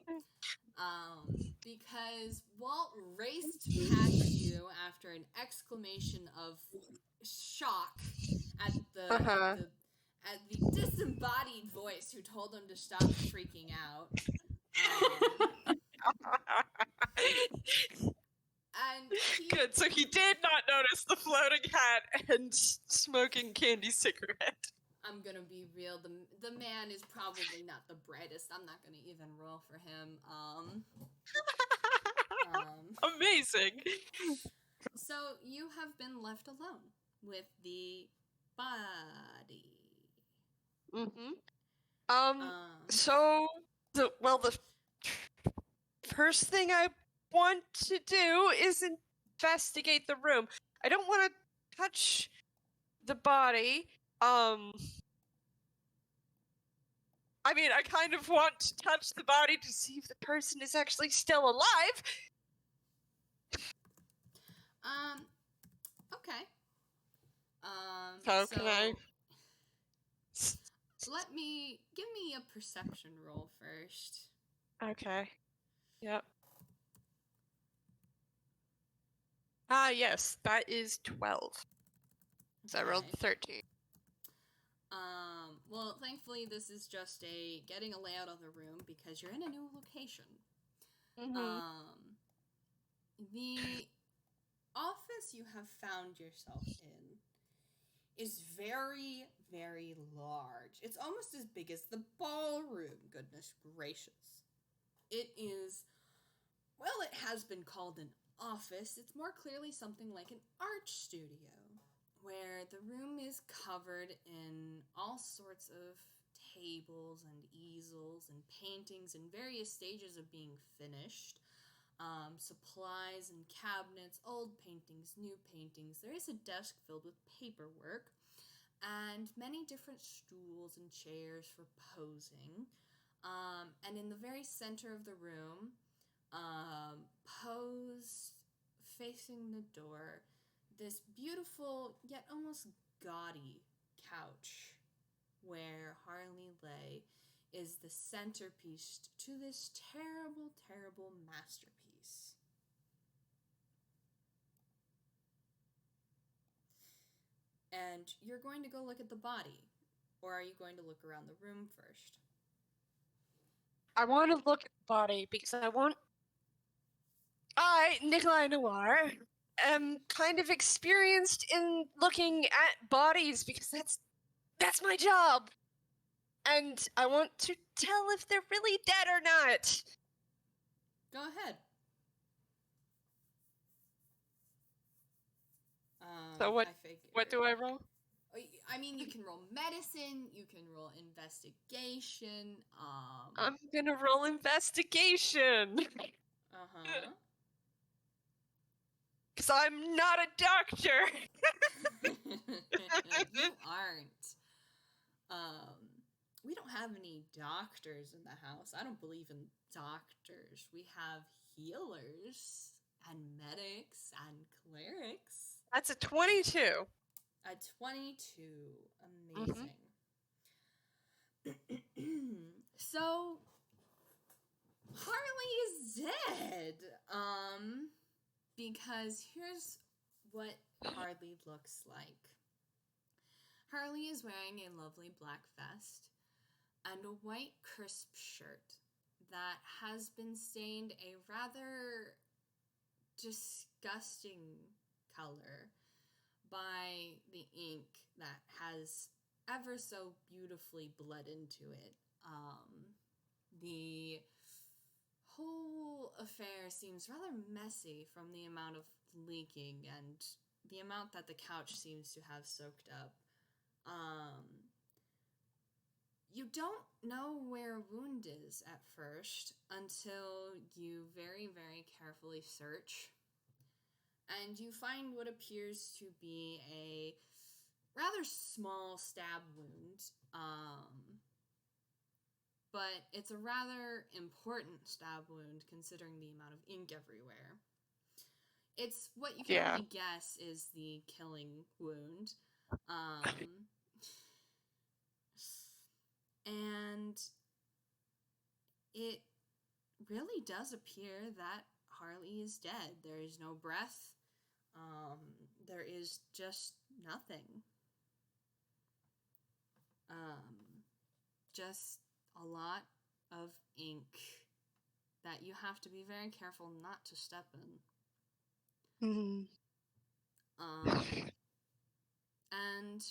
A: Because Walt raced past you after an exclamation of shock at the disembodied voice who told him to stop freaking out. And
E: Good, so he did not notice the floating hat and smoking candy cigarette.
A: I'm gonna be real. The man is probably not the brightest. I'm not gonna even roll for him.
E: Amazing.
A: So you have been left alone with the body.
E: So the first thing I want to do is investigate the room. I don't want to touch the body. I mean, I kind of want to touch the body to see if the person is actually still alive.
A: Okay.
E: So can I?
A: Give me a perception roll first.
E: Okay. Yep. Yes, that is 12. So I rolled 13.
A: Well, thankfully this is just getting a layout of the room because you're in a new location. The office you have found yourself in is very, very large. It's almost as big as the ballroom, goodness gracious. It is, well, it has been called an office. It's more clearly something like an art studio, where the room is covered in all sorts of tables and easels and paintings in various stages of being finished. Supplies and cabinets, old paintings, new paintings. There is a desk filled with paperwork and many different stools and chairs for posing. And in the very center of the room, posed facing the door, this beautiful yet almost gaudy couch where Harley lay is the centerpiece to this terrible, terrible masterpiece. And you're going to go look at the body, or are you going to look around the room first?
E: I want to look at the body because Nikolai Noir, am kind of experienced in looking at bodies because that's my job. And I want to tell if they're really dead or not.
A: Go ahead.
E: So what do I roll?
A: I mean, you can roll medicine, you can roll investigation.
E: I'm gonna roll investigation. Because I'm not a doctor.
A: You aren't. we don't have any doctors in the house. I don't believe in doctors. We have healers and medics and clerics.
E: That's a 22.
A: A 22. Amazing. So, Harley is dead. Because here's what Harley looks like. Harley is wearing a lovely black vest and a white crisp shirt that has been stained a rather disgusting color by the ink that has ever so beautifully bled into it. The whole affair seems rather messy from the amount of leaking and the amount that the couch seems to have soaked up. You don't know where a wound is at first until you very, very carefully search. And you find what appears to be a rather small stab wound. But it's a rather important stab wound considering the amount of ink everywhere. It's what you can only guess is the killing wound. And it really does appear that Harley is dead. There is no breath. There is just nothing. Just a lot of ink that you have to be very careful not to step in. And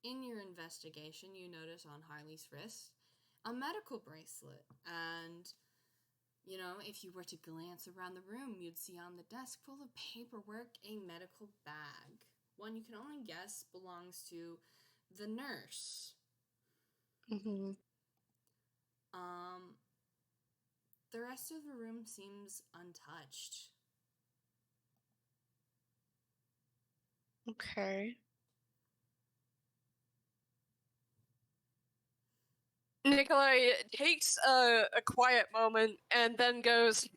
A: in your investigation, you notice on Harley's wrist a medical bracelet. And, you know, if you were to glance around the room, you'd see on the desk full of paperwork a medical bag. One you can only guess belongs to the nurse. The rest of the room seems untouched.
E: Okay. Nikolai takes a quiet moment and then goes,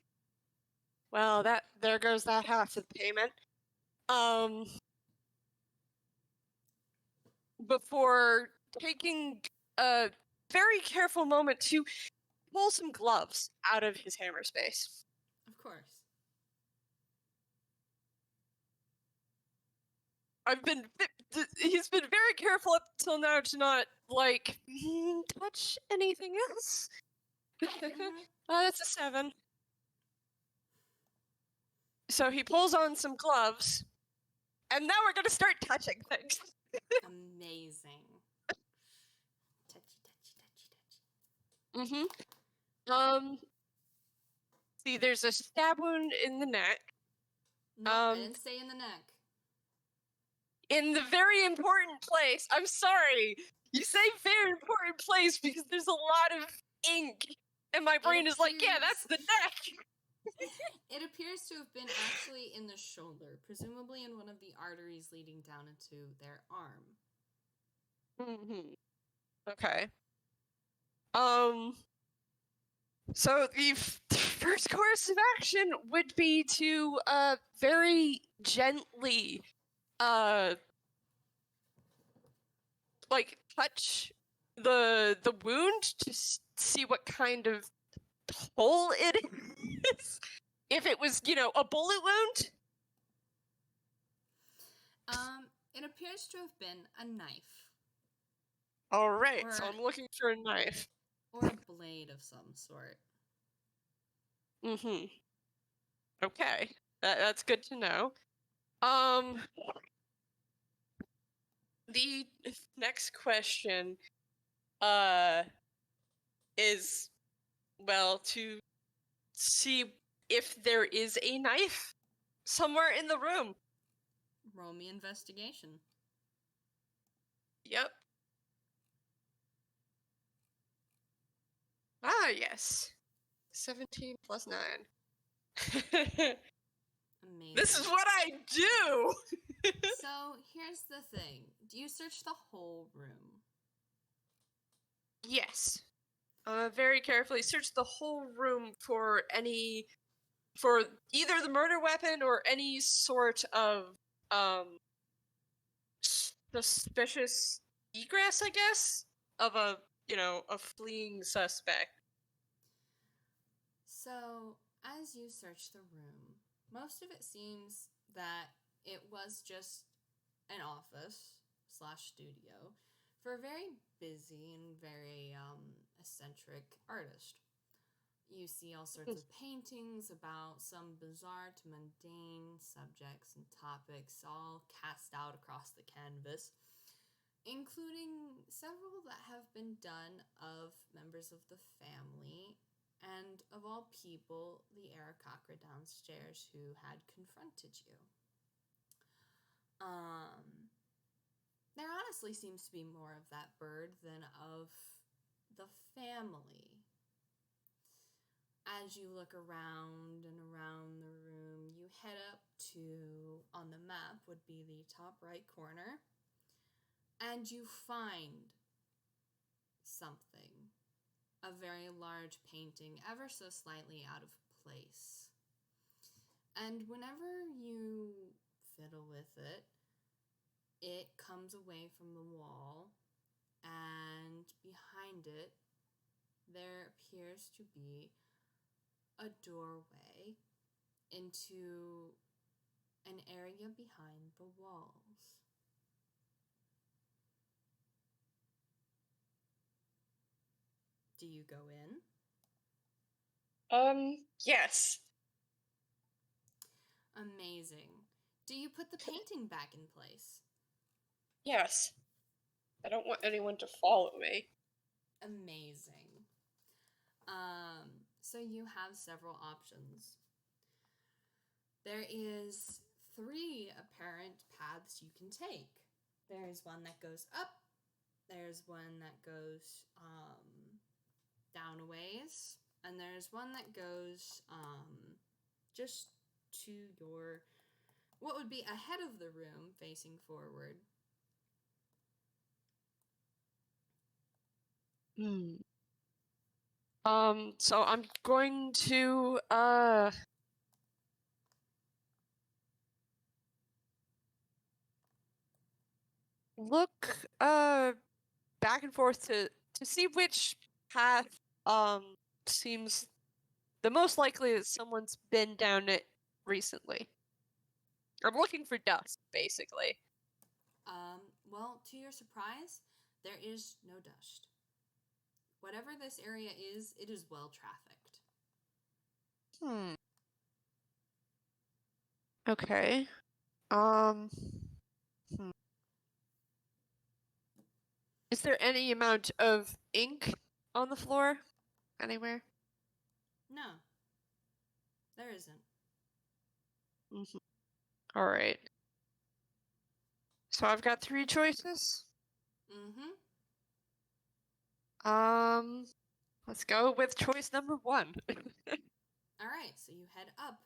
E: well, there goes that half of the payment. Before taking a very careful moment to pull some gloves out of his hammer space.
A: Of course.
E: He's been very careful up till now to not, like, touch anything else. That's a 7. So he pulls on some gloves, and now we're gonna start touching things.
A: Amazing. Touchy.
E: See, there's a stab wound in the neck.
A: No, I didn't say in the neck.
E: In the very important place. I'm sorry. You say very important place because there's a lot of ink. And my brain is like, yeah, that's the neck.
A: It appears to have been actually in the shoulder, presumably in one of the arteries leading down into their arm.
E: Okay. So the first course of action would be to very gently like touch the wound to see what kind of hole it is. If it was, you know, a bullet wound.
A: It appears to have been a knife.
E: All right, so I'm looking for a knife.
A: Or a blade of some sort.
E: Okay, that's good to know. The next question, is, well, to see if there is a knife somewhere in the room.
A: Roll me investigation.
E: Yep. Ah, yes. 17 plus 9.
A: Amazing.
E: This is what I do!
A: So, here's the thing. Do you search the whole room?
E: Yes. Very carefully search the whole room for either the murder weapon or any sort of suspicious egress, I guess, of a fleeing suspect.
A: So, as you search the room, most of it seems that it was just an office slash studio for a very busy and very eccentric artist. You see all sorts of paintings about some bizarre to mundane subjects and topics all cast out across the canvas, including several that have been done of members of the family and, of all people, the Aarakocra downstairs who had confronted you. There honestly seems to be more of that bird than of the family. As you look around and around the room, you head up to, on the map would be the top right corner, and you find something. A very large painting, ever so slightly out of place. And whenever you fiddle with it, it comes away from the wall, and behind it, there appears to be a doorway into an area behind the walls. Do you go in?
E: Yes.
A: Amazing. Do you put the painting back in place?
E: Yes. I don't want anyone to follow me.
A: Amazing. So you have several options. There is 3 apparent paths you can take. There's one that goes up. There's one that goes down a ways. And there's one that goes just to your, what would be ahead of the room facing forward.
E: So I'm going to look back and forth to see which path seems the most likely that someone's been down it recently. I'm looking for dust, basically.
A: Well, to your surprise, there is no dust. Whatever this area is, it is well trafficked.
E: Okay. Is there any amount of ink on the floor anywhere?
A: No, there isn't.
E: All right. So I've got 3 choices. Let's go with choice number 1.
A: All right, so you head up.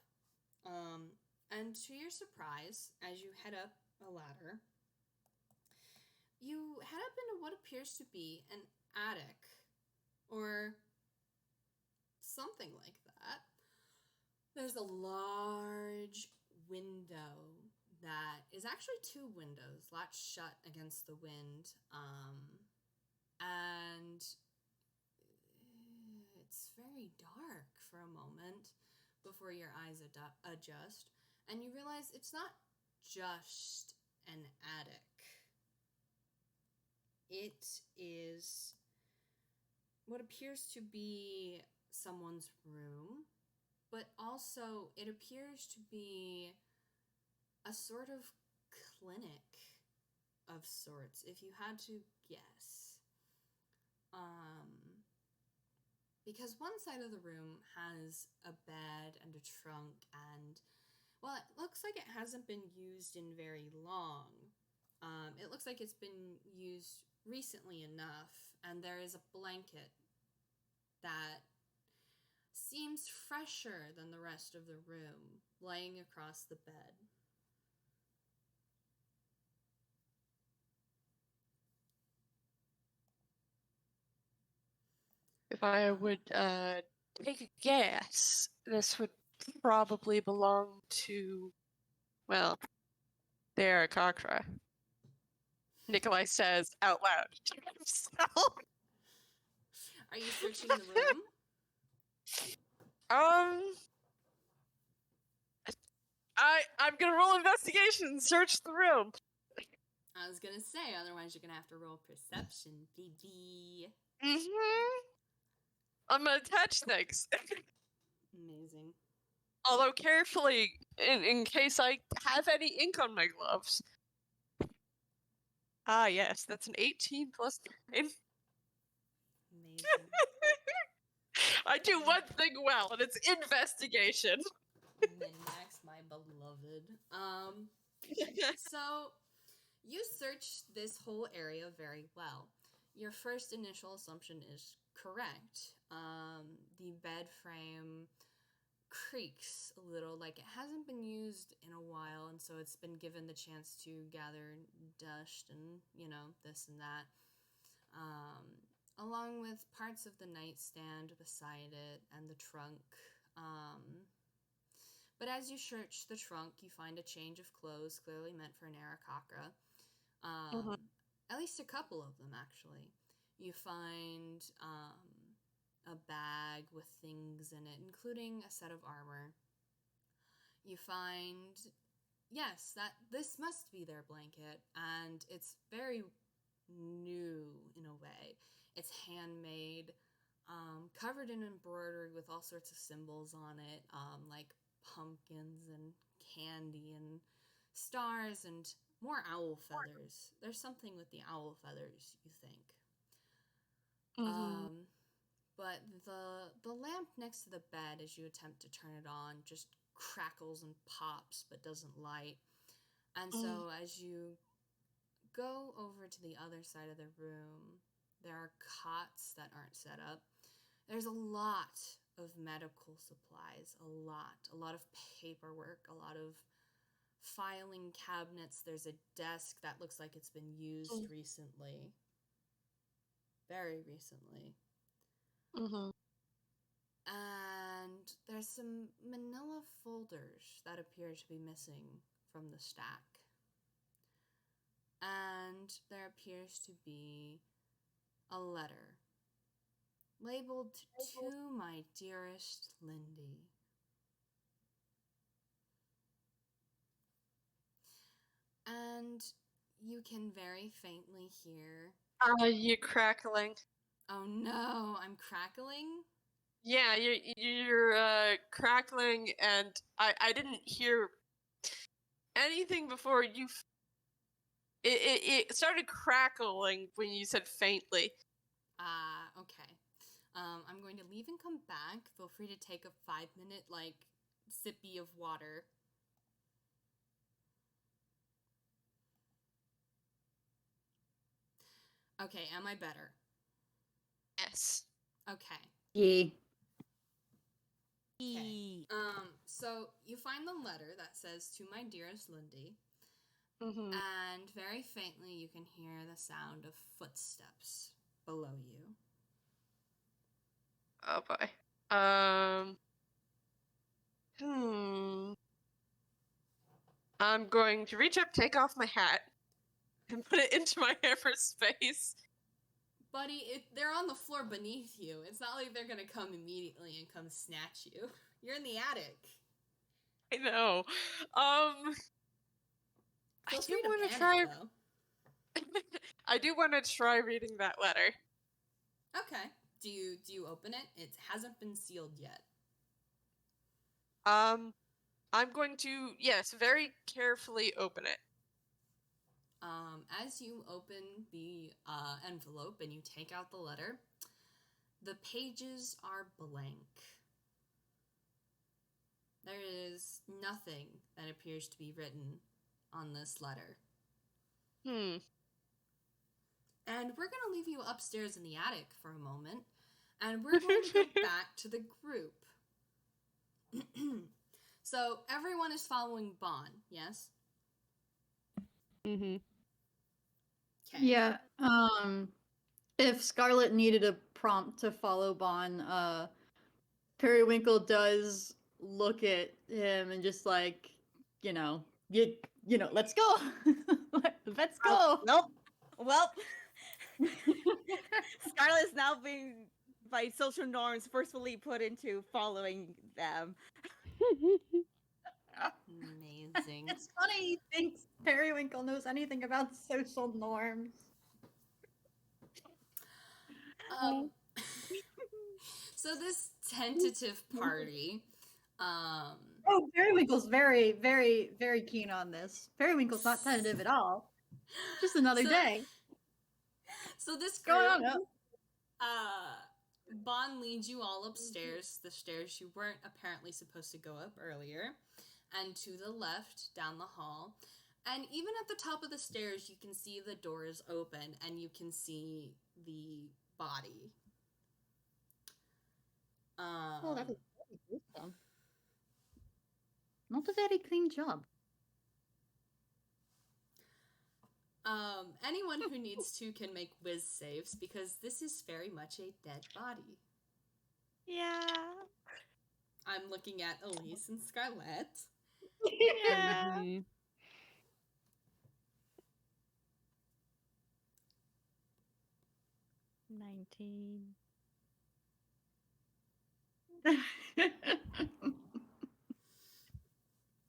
A: And to your surprise, as you head up a ladder, you head up into what appears to be an attic or something like that. There's a large window that is actually 2 windows latched shut against the wind, and it's very dark for a moment before your eyes adjust, and you realize it's not just an attic. It is what appears to be someone's room, but also it appears to be a sort of clinic of sorts, if you had to guess. Because one side of the room has a bed and a trunk and, well, it looks like it hasn't been used in very long. It looks like it's been used recently enough, and there is a blanket that seems fresher than the rest of the room laying across the bed.
E: If I would take a guess, this would probably belong to, well, the Aarakocra. Nikolai says out loud to himself.
A: Are you searching the room?
E: I'm gonna roll investigation and search the room.
A: I was gonna say, otherwise you're gonna have to roll perception, baby.
E: I'm gonna touch things.
A: Amazing.
E: Although carefully, in case I have any ink on my gloves. Ah, yes, that's an 18 plus 9.
A: Amazing.
E: I do one thing well, and it's investigation.
A: Min-max, my beloved. So, you searched this whole area very well. Your first initial assumption is correct. The bed frame creaks a little, like it hasn't been used in a while, and so it's been given the chance to gather dust and, this and that. Along with parts of the nightstand beside it and the trunk. But as you search the trunk, you find a change of clothes clearly meant for an Aarakocra. At least a couple of them, actually. You find a bag with things in it, including a set of armor. You find, yes, that this must be their blanket, and it's very new in a way. It's handmade, covered in embroidery with all sorts of symbols on it, like pumpkins and candy and stars and more owl feathers. There's something with the owl feathers, you think. But the lamp next to the bed, as you attempt to turn it on, just crackles and pops but doesn't light. And so as you go over to the other side of the room, there are cots that aren't set up. There's a lot of medical supplies, a lot of paperwork, a lot of filing cabinets. There's a desk that looks like it's been used recently. Very recently. And there's some manila folders that appear to be missing from the stack. And there appears to be a letter labeled to my dearest Lindy. And you can very faintly hear...
E: You crackling.
A: Oh no, I'm crackling?
E: Yeah, you're crackling, and I didn't hear anything before you... It started crackling when you said faintly.
A: Okay. I'm going to leave and come back. Feel free to take a 5-minute, sippy of water. Okay, am I better?
E: Yes.
A: Okay.
C: Yeah.
A: Okay. So you find the letter that says, "To my dearest Lindy," and very faintly you can hear the sound of footsteps below you.
E: Oh boy. I'm going to reach up, take off my hat, and put it into my hair for space.
A: Buddy, they're on the floor beneath you. It's not like they're gonna come immediately and come snatch you. You're in the attic.
E: I know. I do want to try. I do want to try reading that letter.
A: Okay. Do you open it? It hasn't been sealed yet.
E: I'm going to, yes, very carefully open it.
A: As you open the envelope and you take out the letter, the pages are blank. There is nothing that appears to be written on this letter. And we're going to leave you upstairs in the attic for a moment, and we're going to go back to the group. So everyone is following Bon, yes?
B: Mm-hmm.
A: Okay.
C: Yeah. If Scarlett needed a prompt to follow Bon, Periwinkle does look at him and just like, you know, let's go. Let's go.
D: Well, Scarlett is now being, by social norms, forcefully put into following them.
A: Amazing.
C: It's funny he thinks Periwinkle knows anything about social norms.
A: So this tentative party,
C: Oh, Periwinkle's very, very, very keen on this. Periwinkle's not tentative at all. Just another
A: So-
C: day.
A: so this
C: Go
A: group,
C: on up.
A: Bon leads you all upstairs, the stairs you weren't apparently supposed to go up earlier, and to the left down the hall. And even at the top of the stairs, you can see the doors open and you can see the body.
C: Oh, that was very gruesome. Not a very clean job.
A: Anyone who needs to can make whiz saves because this is very much a dead body.
D: Yeah.
A: I'm looking at Elise and Scarlett.
D: Yeah.
B: Mhm.
D: 19.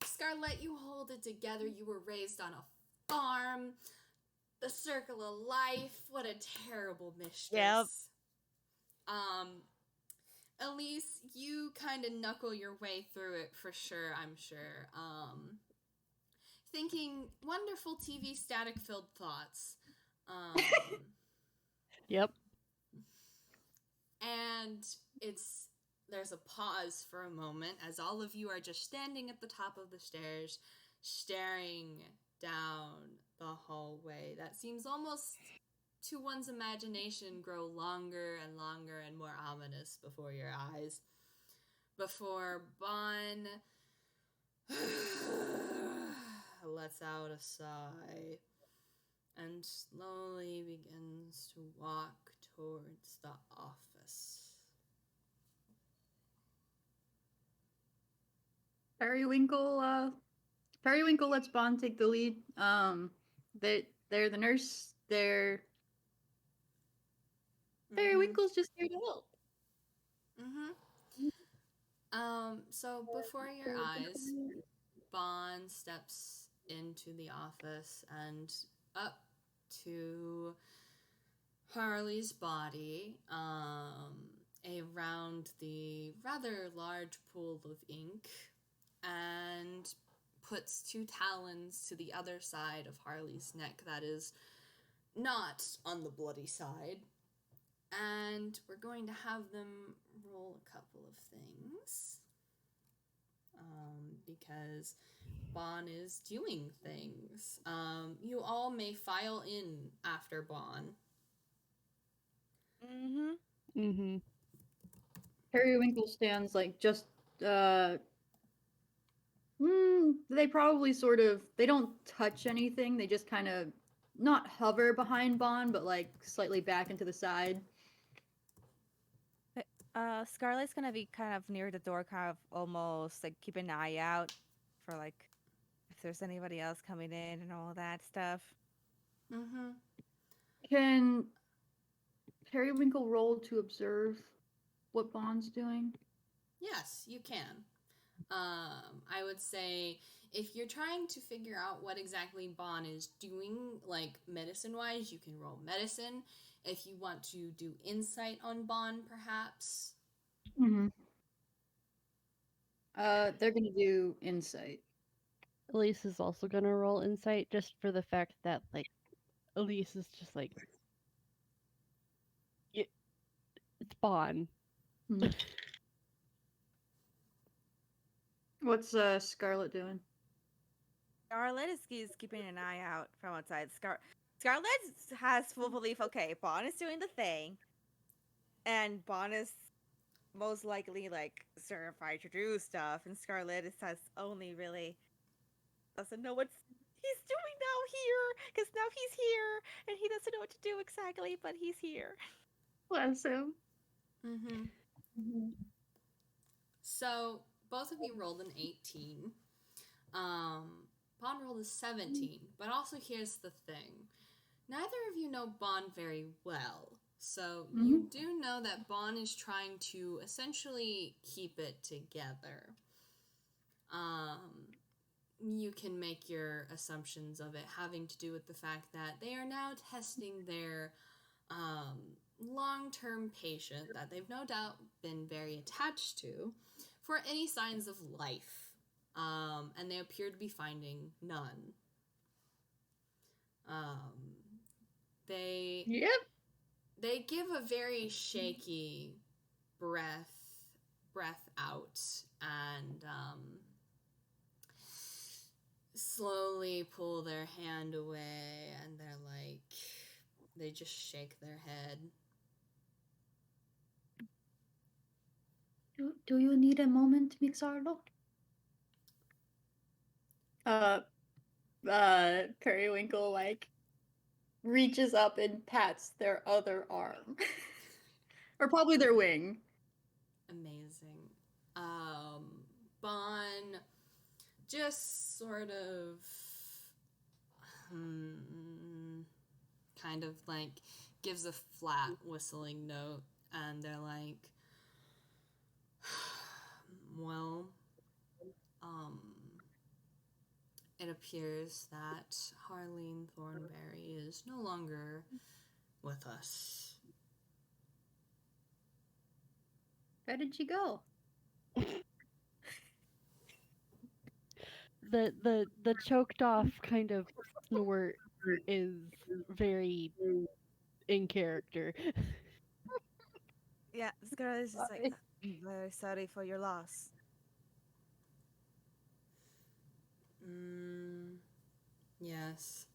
A: Scarlett, you hold it together. You were raised on a farm. The circle of life. What a terrible mistress. Elise, you kind of knuckle your way through it for sure, I'm sure. Thinking wonderful TV static-filled thoughts.
B: Yep.
A: And there's a pause for a moment as all of you are just standing at the top of the stairs, staring down the hallway that seems almost to one's imagination grow longer and longer and more ominous before your eyes. Before Bon lets out a sigh and slowly begins to walk towards the office.
C: Periwinkle lets Bond take the lead. They're the nurse. Periwinkle's just here to help.
A: So before your eyes, Bond steps into the office and up to Harley's body, around the rather large pool of ink, and puts two talons to the other side of Harley's neck that is not on the bloody side. And we're going to have them roll a couple of things. Because Bon is doing things. You all may file in after Bon.
D: Mm-hmm.
B: Mhm.
C: Periwinkle stands like just they probably they don't touch anything. They just kind of not hover behind Bond, but like slightly back into the side.
D: Scarlett's gonna be kind of near the door, kind of almost like keep an eye out for like if there's anybody else coming in and all that stuff.
A: Mm-hmm.
C: Can Periwinkle roll to observe what Bond's doing?
A: Yes, you can. I would say if you're trying to figure out what exactly Bon is doing, like medicine-wise, you can roll medicine. If you want to do insight on Bon, perhaps.
C: Mm-hmm. They're gonna do insight.
B: Elise is also gonna roll insight just for the fact that like Elise is just like it's Bon.
C: Mhm. What's Scarlett doing?
D: Scarlett is keeping an eye out from outside. Scarlett has full belief. Okay, Bon is doing the thing, and Bon is most likely like certified to do stuff, and Scarlett has only really doesn't know what he's doing now here because now he's here and he doesn't know what to do exactly, but he's here.
C: Bless him.
A: So both of you rolled an 18. Bond rolled a 17. But also here's the thing. Neither of you know Bond very well. So you do know that Bond is trying to essentially keep it together. You can make your assumptions of it having to do with the fact that they are now testing their long-term patient that they've no doubt been very attached to for any signs of life. And they appear to be finding none. They give a very shaky breath out and slowly pull their hand away, and they're like, they just shake their head.
C: Do you need a moment, Miss Arlo? Periwinkle like reaches up and pats their other arm. Or probably their wing.
A: Amazing. Bon just sort of kind of like gives a flat whistling note, and they're like, well, it appears that Harleen Thornbury is no longer with us.
C: Where did she go?
B: The choked off kind of snort is very in character.
D: Yeah, Scarlett is just like, I'm very sorry for your loss.
A: Yes.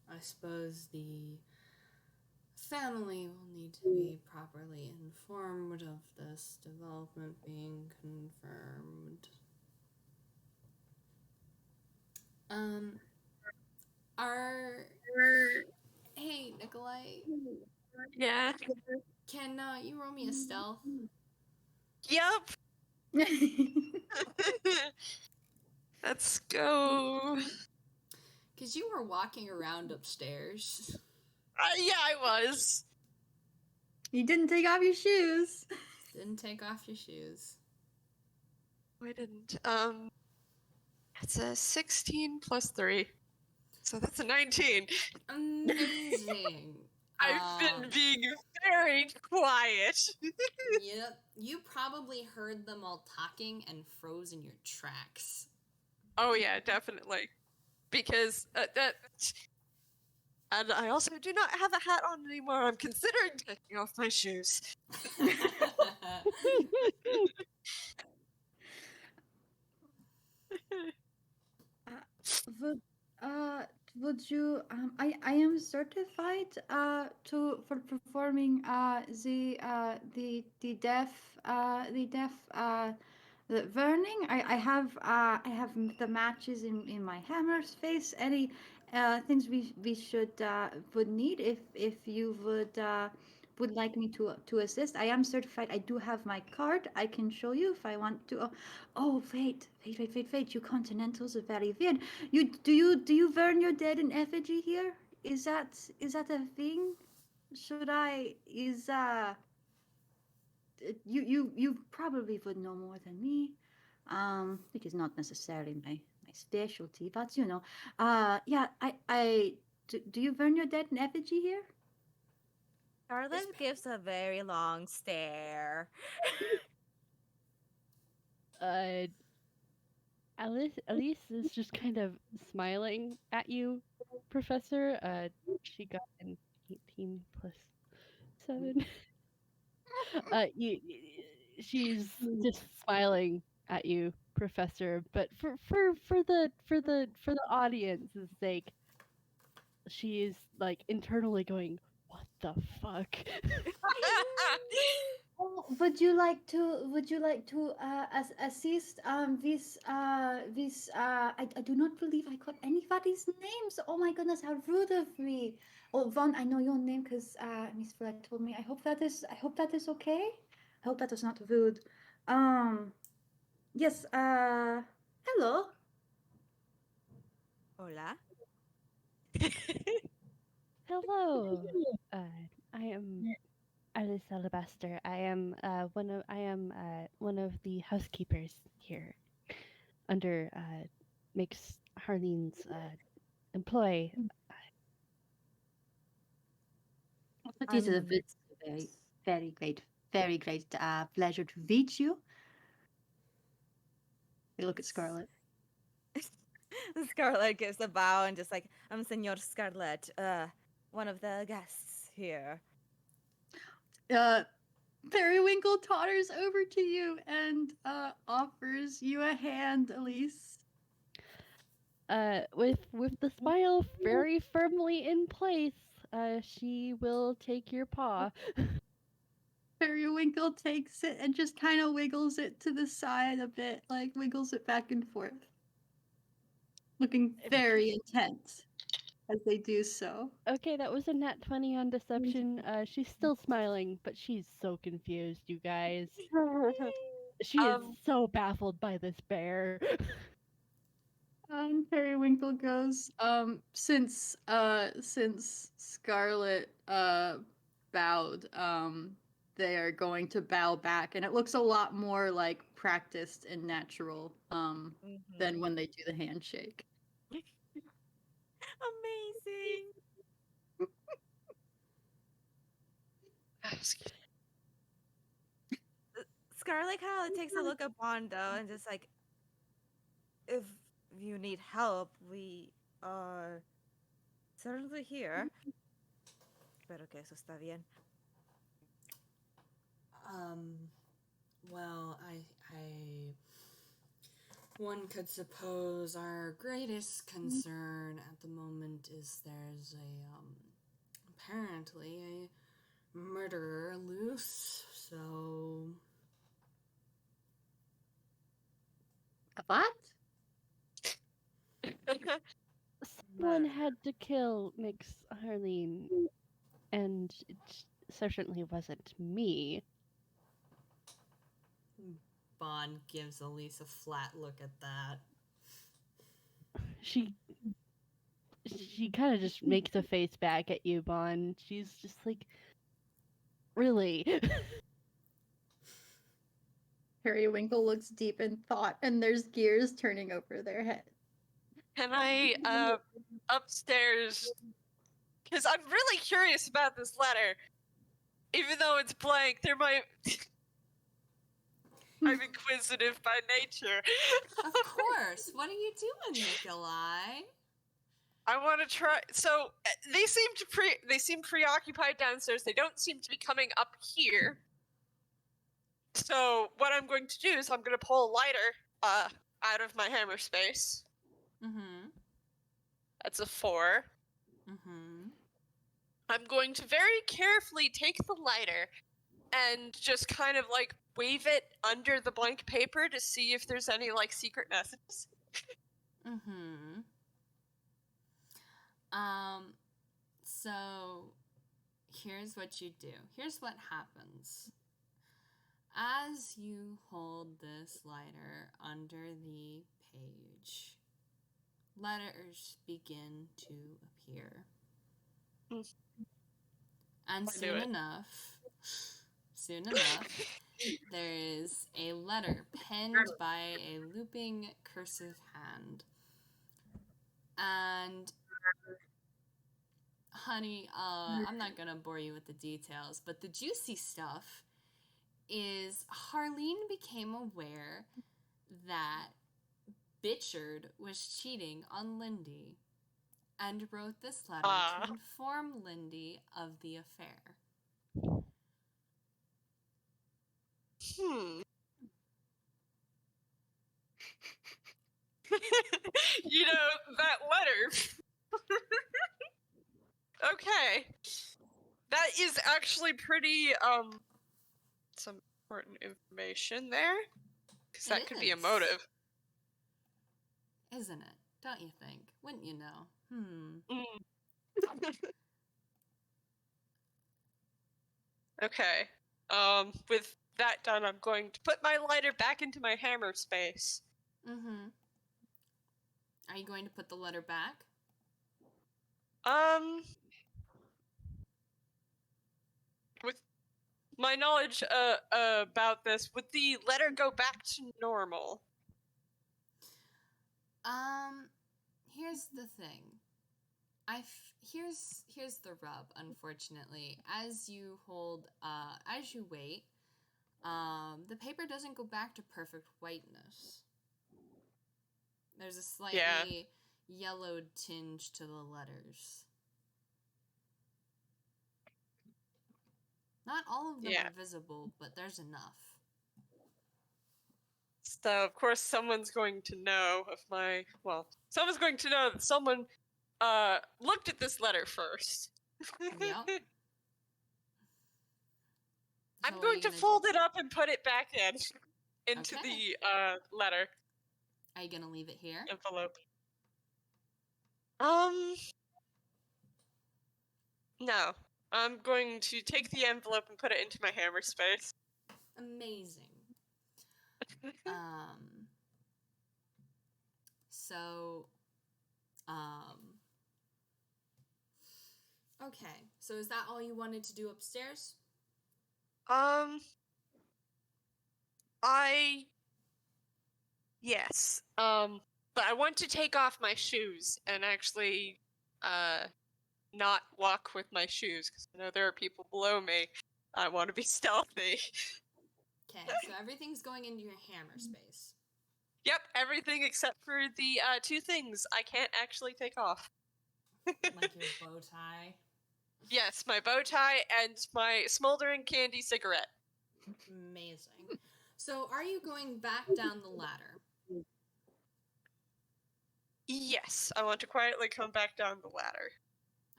A: I suppose the family will need to be properly informed of this development being confirmed. Hey, Nikolai,
E: Yeah.
A: can you roll me a stealth?
E: Yup. Let's go.
A: Because you were walking around upstairs.
E: Yeah, I was.
C: You didn't take off your shoes.
A: Didn't take off your shoes.
E: I didn't. It's a 16 plus 3. So that's a 19.
A: Amazing.
E: I've been being very quiet.
A: Yep. You probably heard them all talking and froze in your tracks.
E: Oh yeah, definitely. Because and I also do not have a hat on anymore. I'm considering taking off my shoes.
C: Would you I am certified for performing the burning. I have the matches in my hammer's face. Any things we should would need if you would like me to assist. I am certified. I do have my card. I can show you if I want to. Oh wait! You continentals are very weird. Do you burn your dead in effigy here? Is that a thing? Should I you probably would know more than me. It is not necessarily my specialty, but you know, yeah, I do you burn your dead in effigy here?
D: Scarlett gives a very long stare.
B: Alice is just kind of smiling at you, Professor. She got an 18 plus 7. She's just smiling at you, Professor. But for the audience's sake, she is like internally going, "What the fuck?"
C: Oh, would you like to assist this I do not believe I got anybody's names. Oh my goodness, how rude of me. Oh, Von, I know your name because Miss Flat told me. I hope that is okay. I hope that is not rude. Yes, hello.
D: Hola.
B: Hello. Uh, I am Alice Alabaster. I am one of the housekeepers here under makes Harlene's employ.
C: This is a
D: I'm
C: very, very great pleasure to meet you. I look at Scarlett.
D: Scarlett gives a bow and just like, I'm Senor Scarlett, one of the guests here.
C: Periwinkle totters over to you and offers you a hand, Elise.
B: With the smile very firmly in place, she will take your paw.
C: Periwinkle takes it and just kind of wiggles it to the side a bit, like wiggles it back and forth, looking very intent as they do so.
B: Okay, that was a nat 20 on deception. She's still smiling, but she's so confused, you guys. She is so baffled by this bear.
C: Periwinkle goes, since Scarlett bowed, they are going to bow back, and it looks a lot more like practiced and natural than when they do the handshake.
D: Amazing. Scarlett kind of takes a look at Bondo and just like, if you need help, we are certainly here. Espero que eso está bien.
A: Well, one could suppose our greatest concern at the moment is there's apparently a murderer loose, so...
C: A what?
B: Someone had to kill Mix Harleen, and it certainly wasn't me.
A: Bond gives Elise a flat look at that.
B: She kind of just makes a face back at you, Bon. She's just like, really?
C: Periwinkle looks deep in thought, and there's gears turning over their head.
E: Can I upstairs? Because I'm really curious about this letter. Even though it's blank, there might. I'm inquisitive by nature.
A: Of course. What are you doing, Nikolai?
E: I want to try. So they seem preoccupied downstairs. They don't seem to be coming up here. So what I'm going to do is I'm going to pull a lighter out of my hammer space.
A: Mm-hmm.
E: That's a 4.
A: Mm-hmm.
E: I'm going to very carefully take the lighter and just kind of like wave it under the blank paper to see if there's any like secret messages.
A: Mm-hmm. So here's what you do. Here's what happens. As you hold this lighter under the page, letters begin to appear. And soon enough, there is a letter penned by a looping cursive hand. And honey, I'm not gonna bore you with the details, but the juicy stuff is Harleen became aware that Bitchard was cheating on Lindy and wrote this letter to inform Lindy of the affair.
E: You know, that letter. Okay. That is actually pretty some important information there. Because
A: It
E: that could be a
A: is.
E: motive.
A: Isn't it? Don't you think? Wouldn't you know?
E: Okay. With that done, I'm going to put my lighter back into my hammer space.
A: Mm-hmm. Are you going to put the letter back?
E: With my knowledge about this, would the letter go back to normal?
A: Here's the thing. Here's the rub, unfortunately. As you wait, the paper doesn't go back to perfect whiteness. There's a slightly yellowed tinge to the letters. Not all of them are visible, but there's enough.
E: So, of course, someone's going to know someone's going to know that someone looked at this letter first.
A: Yep.
E: I'm going to fold it up and put it back into
A: Okay.
E: the letter.
A: Are you gonna leave it here?
E: Envelope. No. I'm going to take the envelope and put it into my hammer space.
A: Amazing. Okay. So is that all you wanted to do upstairs?
E: Yes. But I want to take off my shoes and actually, not walk with my shoes, because I know there are people below me. I want to be stealthy.
A: Okay, so everything's going into your hammer space.
E: Yep, everything except for the two things I can't actually take off.
A: Like your bow tie?
E: Yes, my bow tie and my smoldering candy cigarette.
A: Amazing. So are you going back down the ladder?
E: Yes, I want to quietly come back down the ladder.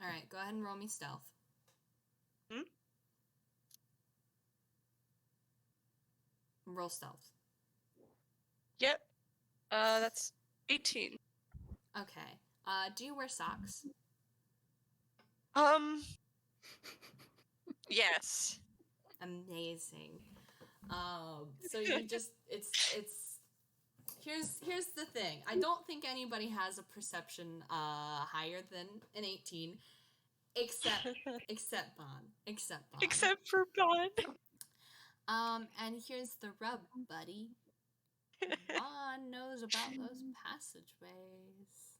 A: Alright, go ahead and roll me stealth. Roll stealth.
E: Yep. That's 18.
A: Okay. Do you wear socks?
E: Yes.
A: Amazing. So you just here's the thing. I don't think anybody has a perception higher than an 18 except Bon.
E: Except for Bon.
A: And here's the rub, buddy. Bon knows about those passageways.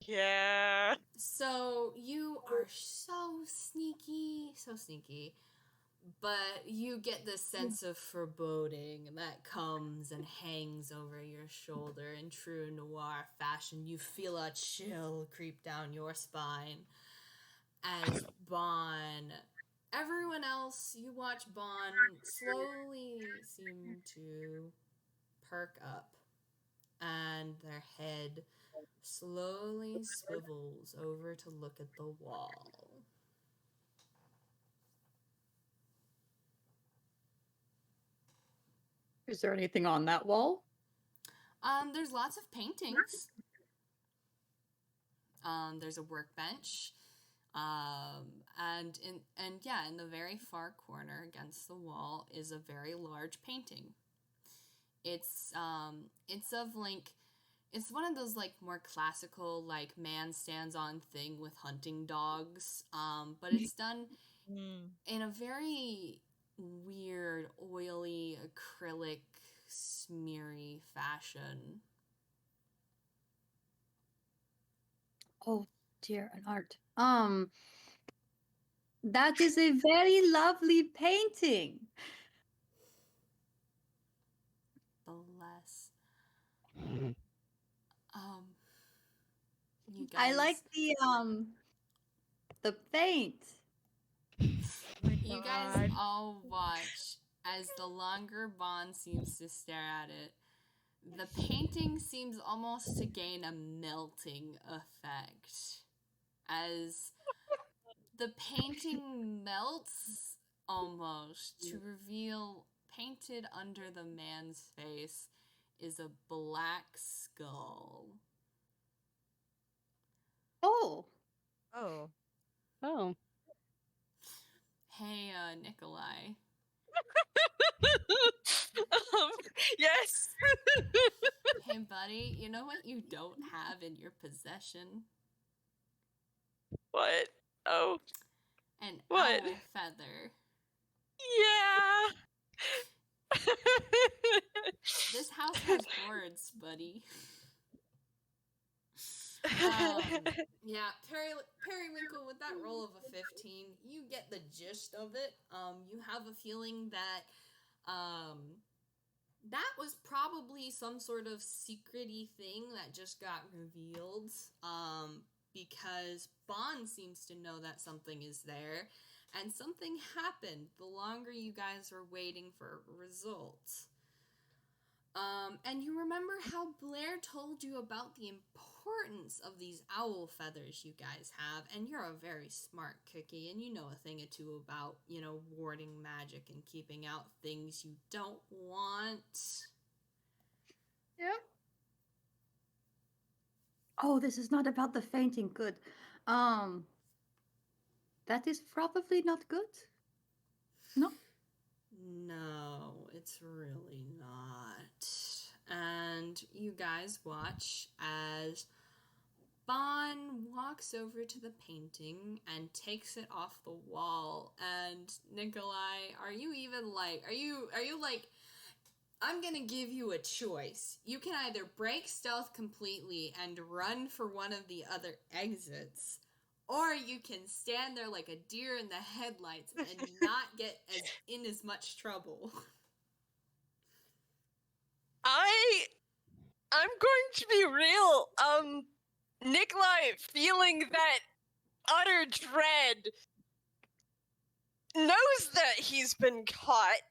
E: Yeah.
A: So you are so sneaky, but you get this sense of foreboding that comes and hangs over your shoulder in true Noir fashion. You feel a chill creep down your spine as Bon, everyone else, you watch Bon slowly seem to perk up, and their head slowly swivels over to look at the wall.
C: Is there anything on that wall?
A: There's lots of paintings. There's a workbench. And in the very far corner against the wall is a very large painting. It's of like, it's one of those like more classical like man stands on thing with hunting dogs. But it's done in a very weird, oily, acrylic, smeary fashion.
C: Oh dear, an art. That is a very lovely painting.
A: Bless. You guys.
C: I like the paint.
A: You guys all watch as the longer Bond seems to stare at it, the painting seems almost to gain a melting effect. As the painting melts, almost to reveal painted under the man's face is a black skull.
C: Oh.
D: Oh.
B: Oh.
A: Hey, Nikolai.
E: Yes.
A: Hey, buddy, you know what you don't have in your possession?
E: What? Oh.
A: An
E: What?
A: owl feather.
E: Yeah.
A: This house has words, buddy. Yeah, Periwinkle, with that roll of a 15, you get the gist of it. You have a feeling that that was probably some sort of secret-y thing that just got revealed. Because Bond seems to know that something is there, and something happened the longer you guys were waiting for results. And you remember how Blair told you about the importance of these owl feathers you guys have, and you're a very smart cookie, and you know a thing or two about, warding magic and keeping out things you don't want.
C: Yeah. Oh, this is not about the fainting. Good. That is probably not good. No.
A: No, it's really not. And you guys watch as Bon walks over to the painting and takes it off the wall. And Nikolai, are you like, I'm gonna give you a choice. You can either break stealth completely and run for one of the other exits, or you can stand there like a deer in the headlights and not get in as much trouble.
E: I'm going to be real. Nikolai, feeling that utter dread, knows that he's been caught,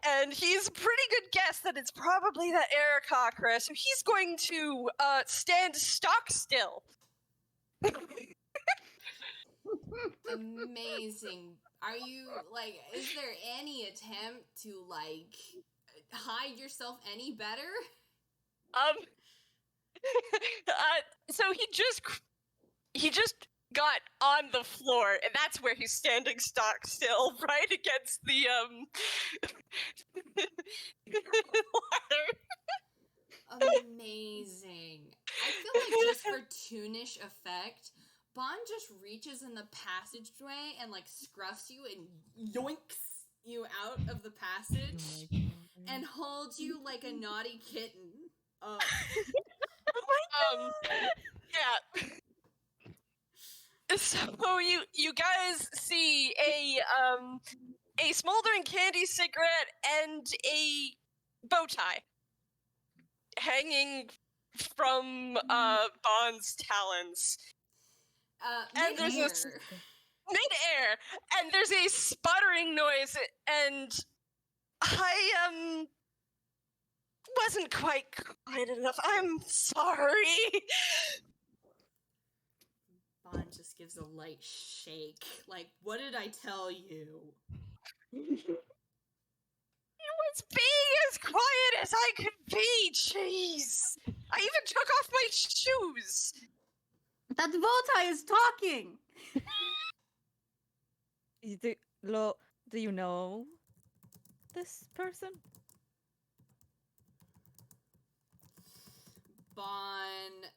E: and he's a pretty good guess that it's probably that Aarakocra, so he's going to stand stock still.
A: Amazing. Are you, is there any attempt to, hide yourself any better?
E: So he just got on the floor, and that's where he's standing stock still, right against the ladder.
A: Amazing. I feel like just for Toonish effect, Bond just reaches in the passageway and scruffs you and yoinks you out of the passage and holds you like a naughty kitten.
E: Yeah. So you guys see a smoldering candy cigarette and a bow tie hanging from Bond's talons. And there's mid-air, and there's a sputtering noise, and I wasn't quite quiet enough. I'm sorry.
A: Bond just gives a light shake. What did I tell you?
E: It was being as quiet as I could be, jeez. I even took off my shoes.
C: That Voltai is talking.
D: Do you know this person?
A: Bond,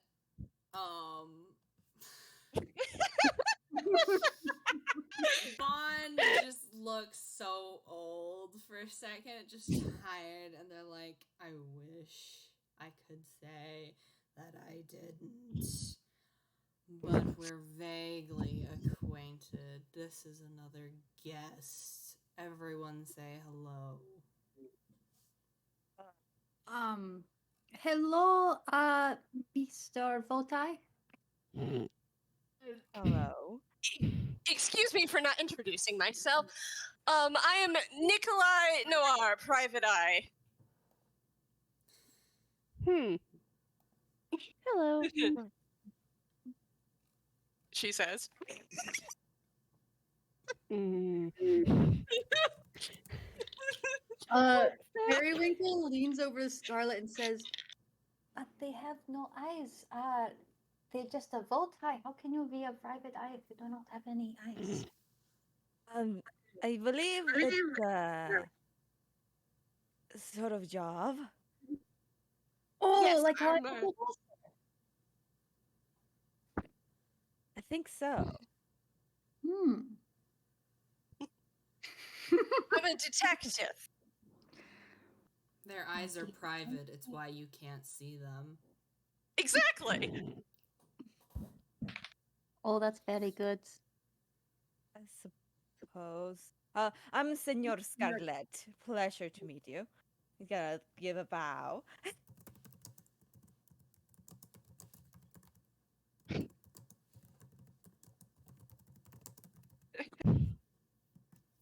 A: Bond just looks so old for a second, just tired, and they're like, I wish I could say that I didn't. But we're vaguely acquainted. This is another guest. Everyone say hello.
C: Hello, Mr. Voltai.
D: Hello.
E: Excuse me for not introducing myself. I am Nikolai Noir, Private Eye.
B: Hello.
E: She says.
B: Mm.
C: Periwinkle leans over to Scarlett and says,
F: But they have no eyes. They're just a vault eye. How can you be a private eye if you do not have any eyes?
D: I believe it's a sort of job.
C: "Oh,
E: Yes,
C: like how I
E: I'm,
C: told us."
D: I think so.
C: Hmm.
E: I'm a detective.
A: Their eyes are private. It's why you can't see them.
E: Exactly.
F: Oh, that's very good.
D: I suppose. I'm Senor Scarlett. Pleasure to meet you. You gotta give a bow.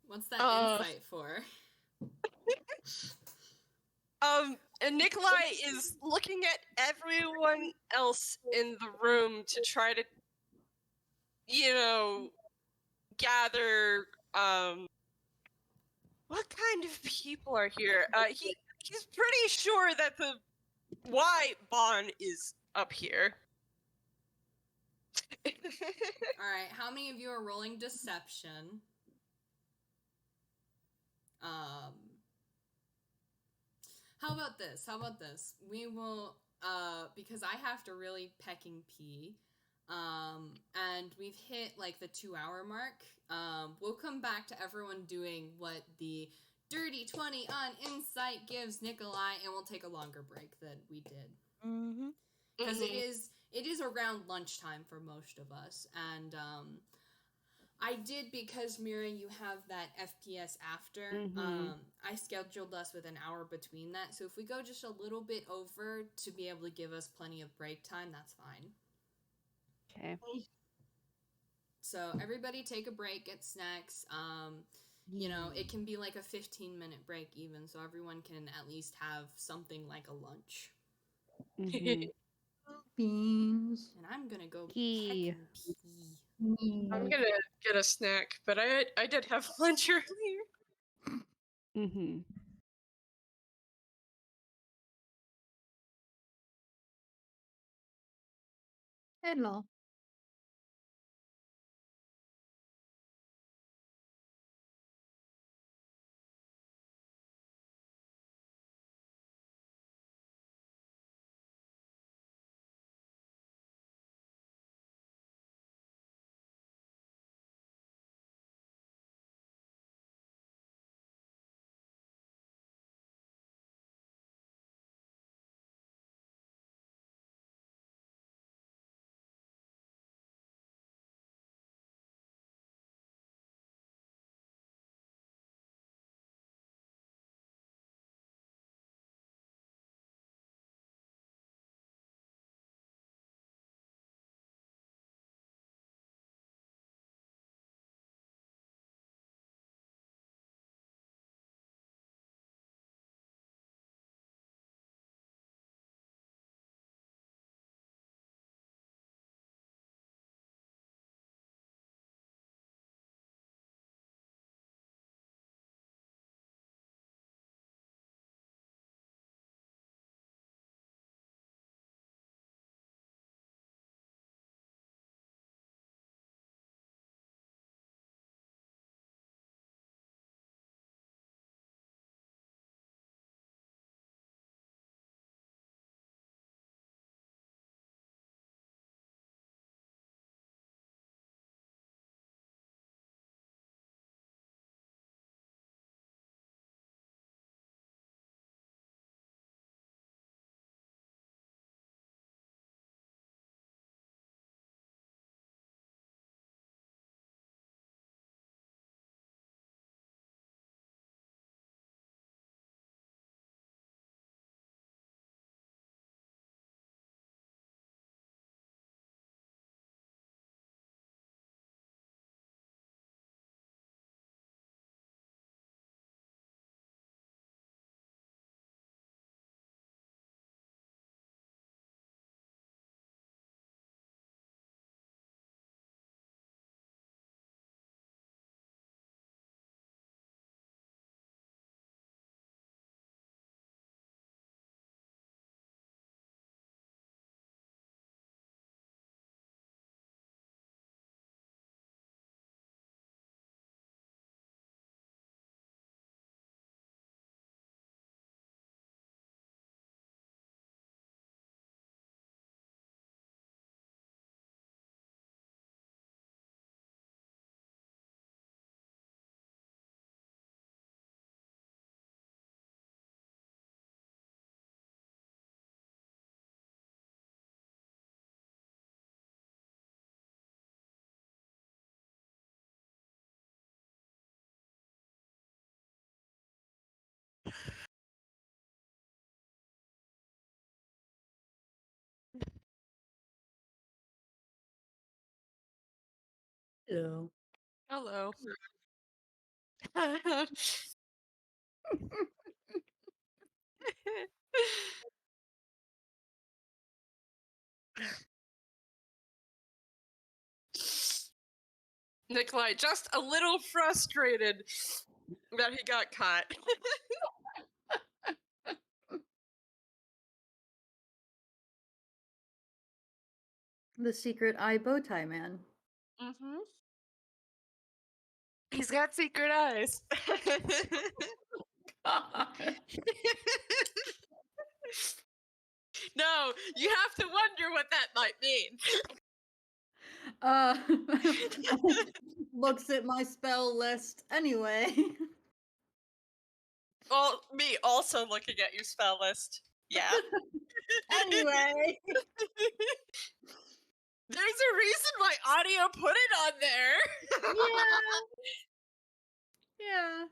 A: What's that insight for?
E: And Nikolai is looking at everyone else in the room to try to, gather, what kind of people are here? He's pretty sure that the Y Bond is up here.
A: All right, how many of you are rolling deception? How about this? We will, because I have to really peck and pee, and we've hit like the 2-hour mark. We'll come back to everyone doing what the dirty 20 on insight gives Nikolai, and we'll take a longer break than we did.
D: Mm-hmm.
A: Because it is around lunchtime for most of us, and I did, because Mira, you have that FPS after. I scheduled us with an hour between that, so if we go just a little bit over to be able to give us plenty of break time, that's fine.
B: Okay.
A: So everybody take a break, get snacks. It can be like a 15-minute break even, so everyone can at least have something like a lunch.
B: Mhm.
C: Beans.
A: And I'm gonna go
B: Pee.
A: peck and pee.
E: I'm gonna get a snack, but I did have lunch earlier.
B: Mhm.
C: Hello. Hello.
E: Hello. Nikolai just a little frustrated that he got caught.
C: The secret eye bow tie man.
E: Mm-hmm. He's got secret eyes. No, you have to wonder what that might mean.
C: Looks at my spell list anyway.
E: Well, me also looking at your spell list. Yeah.
C: Anyway.
E: There's a reason why audio put it on there.
C: Yeah.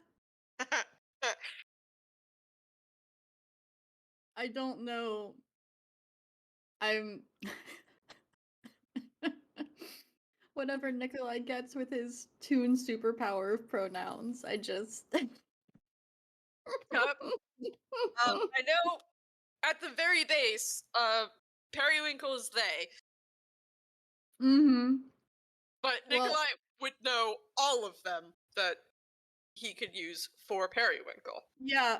C: I don't know. I'm whatever Nikolai gets with his Toon superpower of pronouns. I just
E: Yep. I know at the very base, Periwinkle is they.
C: Mm-hmm.
E: But
C: Well-
E: Nikolai would know all of them that he could use for Periwinkle.
C: Yeah.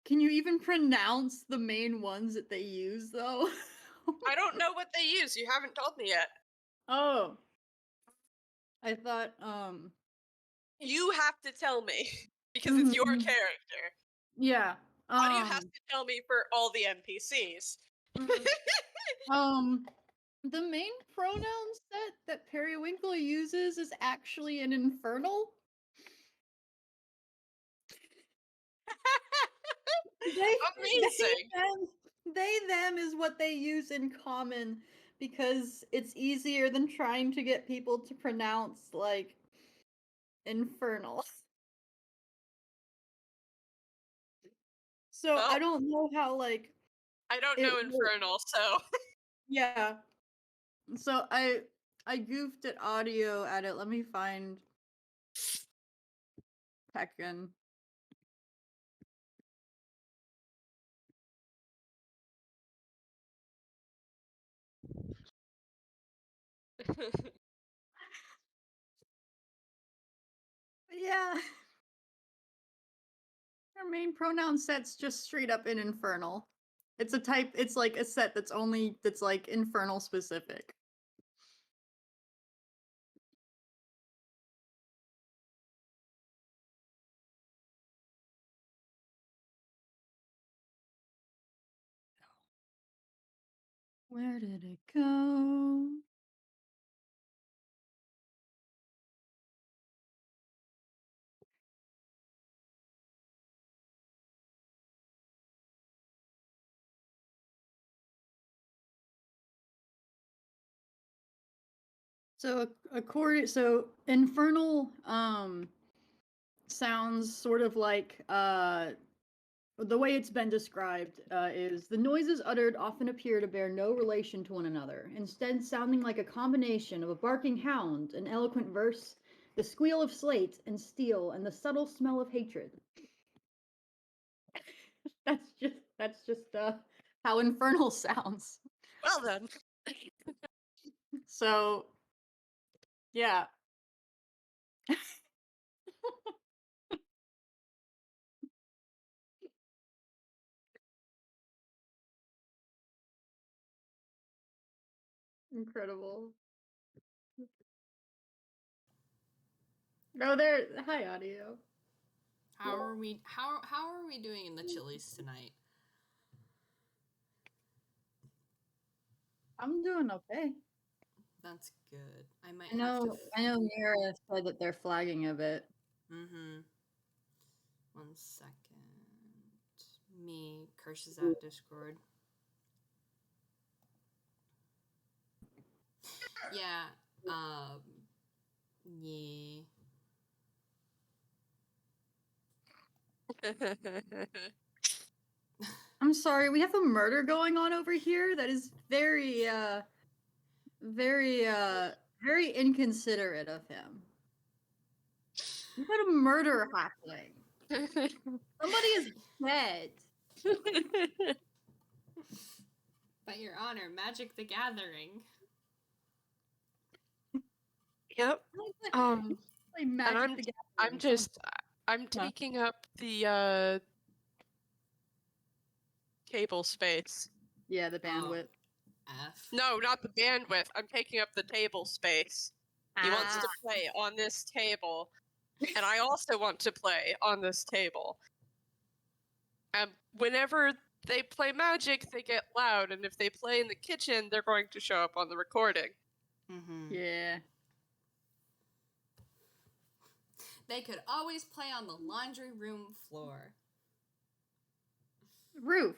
C: Can you even pronounce the main ones that they use though?
E: I don't know what they use. You haven't told me yet.
C: Oh. I thought
E: You have to tell me because it's your
C: Mhm.
E: character.
C: Yeah.
E: Audio has to tell me for all the NPCs.
C: The main pronoun set that Periwinkle uses is actually an infernal.
E: Amazing.
C: They, them is what they use in common because it's easier than trying to get people to pronounce like infernal. So
E: Well,
C: I don't know how like
E: I don't
C: it
E: know
C: works.
E: Infernal, so
C: Yeah. So I goofed at audio at it. Let me find Tekken. Yeah. Our main pronoun set's just straight up in infernal. It's a type, it's like a set that's like infernal specific. Where did it go? So infernal sounds sort of like the way it's been described is the noises uttered often appear to bear no relation to one another, instead sounding like a combination of a barking hound, an eloquent verse, the squeal of slate and steel, and the subtle smell of hatred. that's just how infernal sounds.
E: well then.
C: So yeah. Incredible. No, there. Hi, audio.
A: How are we doing in the chilies tonight?
C: I'm doing okay.
A: That's good. I might
C: I know Mira said that they're flagging a bit.
A: Mm-hmm. 1 second. Me curses out Discord. Yeah. Yeah.
C: I'm sorry, we have a murder going on over here that is very very inconsiderate of him. You got a murder happening. Somebody is dead.
A: But Your Honor, Magic the Gathering.
E: Yep.
C: Like Magic
E: I'm-
C: the Gathering.
E: I'm taking up the table space.
C: Yeah, the bandwidth.
A: F.
E: No, not the bandwidth. I'm taking up the table space. He wants to play on this table, and I also want to play on this table. And whenever they play Magic, they get loud, and if they play in the kitchen, they're going to show up on the recording.
A: Mm-hmm.
C: Yeah.
A: They could always play on the laundry room floor.
C: Roof.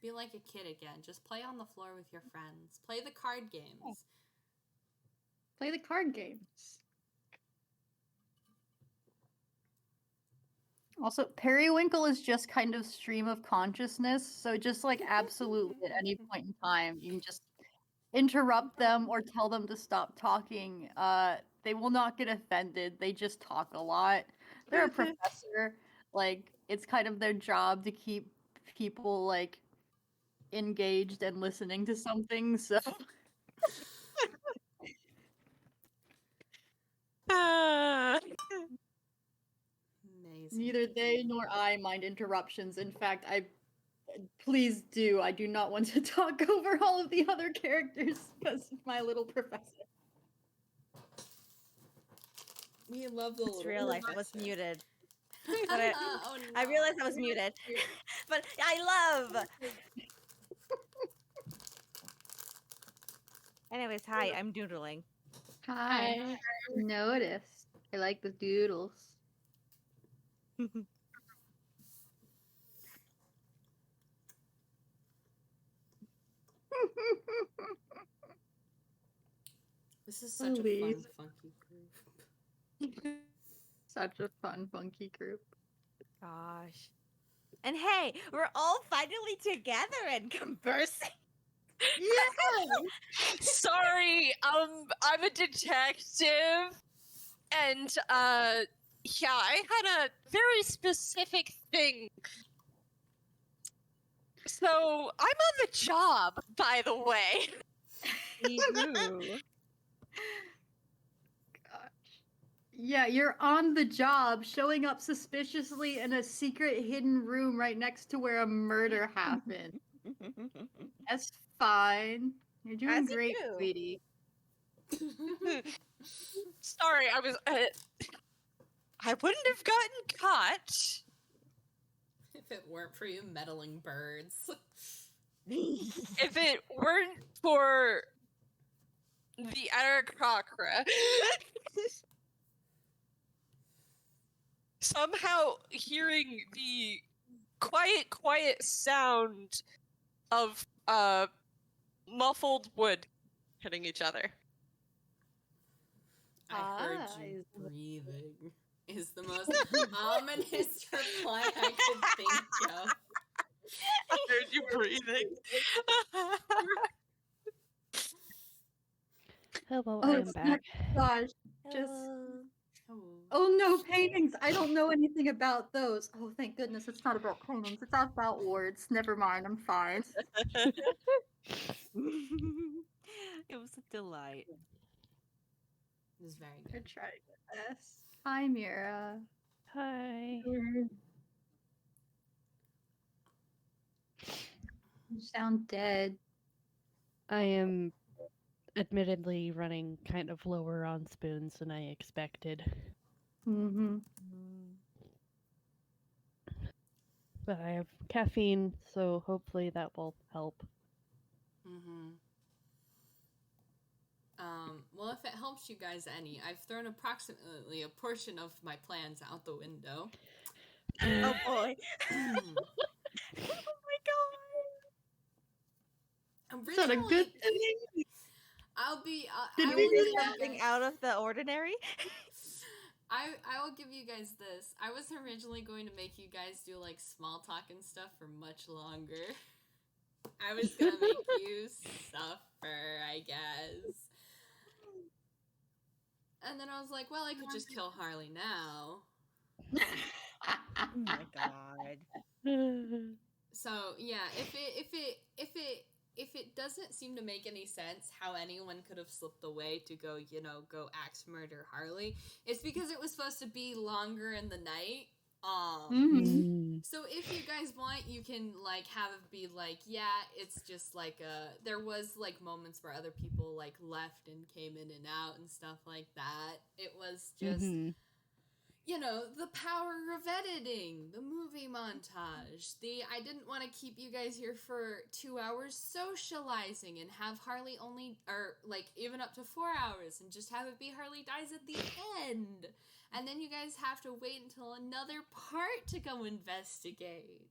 A: Be like a kid again. Just play on the floor with your friends. Play the card games.
C: Play the card games. Also, Periwinkle is just kind of stream of consciousness, so just like absolutely at any point in time, you can just interrupt them or tell them to stop talking. They will not get offended. They just talk a lot. They're a professor. Like, it's kind of their job to keep people like engaged and listening to something, so
A: Amazing.
C: neither they nor I mind interruptions. In fact, please do. I do not want to talk over all of the other characters because of my little professor.
A: We love the
D: It's
A: little
D: real life. I was
A: professor.
D: muted.
A: But
D: Oh, I realized I was muted. But I love. Anyways, hi, I'm doodling.
C: Hi. Noticed. I like the doodles.
A: This is such a fun, funky group.
C: Such a fun, funky group.
D: Gosh. And hey, we're all finally together and conversing.
C: Yeah!
E: Sorry, I'm a detective, and yeah, I had a very specific thing. So I'm on the job, by the way.
C: Yeah, you're on the job, showing up suspiciously in a secret hidden room right next to where a murder happened. That's fine. You're doing
D: As you
C: great,
D: do.
C: sweetie.
E: Sorry, I was. I wouldn't have gotten caught.
A: If it weren't for you meddling birds.
E: If it weren't for the Arakakra. Somehow hearing the quiet sound of muffled wood hitting each other.
A: I heard you breathing. Is the most ominous reply I could think of.
E: I heard you breathing.
B: Hello,
C: Oh,
B: I am
C: it's
B: back.
C: Gosh, just. Oh no, paintings! I don't know anything about those. Oh, thank goodness, it's not about paintings. It's about words. Never mind, I'm fine.
D: It was a delight.
A: It was very
C: I
A: good.
C: tried my best. Hi, Mira.
B: Hi.
C: You sound dead.
B: I am admittedly running kind of lower on spoons than I expected.
C: Mm-hmm.
B: But I have caffeine, so hopefully that will help.
A: Mm-hmm. Well, if it helps you guys any, I've thrown approximately a portion of my plans out the window.
D: Oh boy. Oh my god.
C: Is that a good thing?
A: I'll be.
C: Did
A: I
C: we
A: will
C: do
A: give you
D: Something
A: guys-
D: out of the ordinary?
A: I will give you guys this. I was originally going to make you guys do like small talk and stuff for much longer. I was gonna make you suffer, I guess. And then I was like, well, I could just kill Harley now.
D: Oh my god.
A: So yeah, if it doesn't seem to make any sense how anyone could have slipped away to go, go axe murder Harley, it's because it was supposed to be longer in the night. So if you guys want, you can like have it be like, yeah, it's just like there was like moments where other people like left and came in and out and stuff like that. It was just the power of editing, the movie montage, I didn't want to keep you guys here for 2 hours socializing and have Harley or like even up to 4 hours and just have it be Harley dies at the end. And then you guys have to wait until another part to go investigate.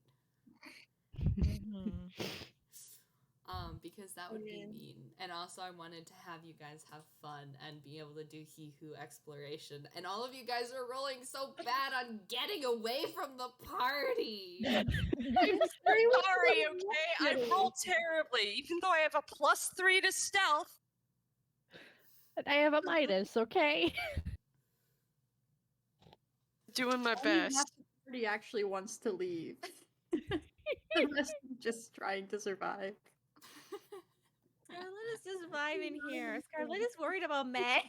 A: Because that would be mean. And also I wanted to have you guys have fun and be able to do He Who exploration. And all of you guys are rolling so bad on getting away from the party.
E: I'm sorry, okay? I roll terribly, even though I have a +3 to stealth.
B: And I have a minus, okay?
E: Doing my best.
C: He actually wants to leave. The rest are just trying to survive.
D: Scarlett is just vibing here. Scarlett is worried about Meg.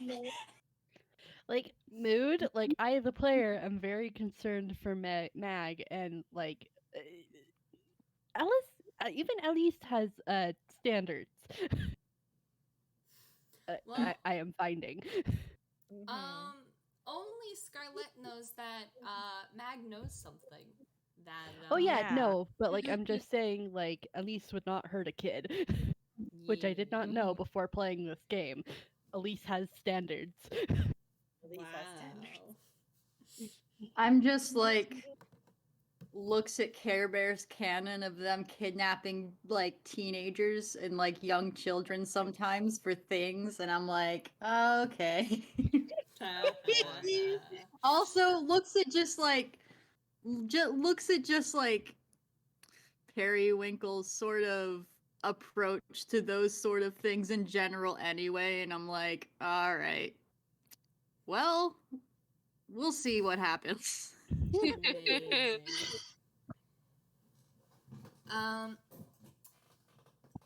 B: Like, mood, like, I, the player, am very concerned for Mag, and, like, Alice, even Elise has, standards.
A: Well,
B: I am finding.
A: only Scarlett knows that, Mag knows something. That,
B: Oh yeah,
D: Yeah.
B: no, but like I'm just saying, like Elise would not hurt a kid, which I did not know before playing this game. Elise has standards.
A: Wow.
C: I'm just like looks at Care Bear's canon of them kidnapping like teenagers and like young children sometimes for things, and I'm like, okay. Also looks at just like Periwinkle's sort of approach to those sort of things in general anyway, and I'm like, all right, well, we'll see what happens.
A: Amazing.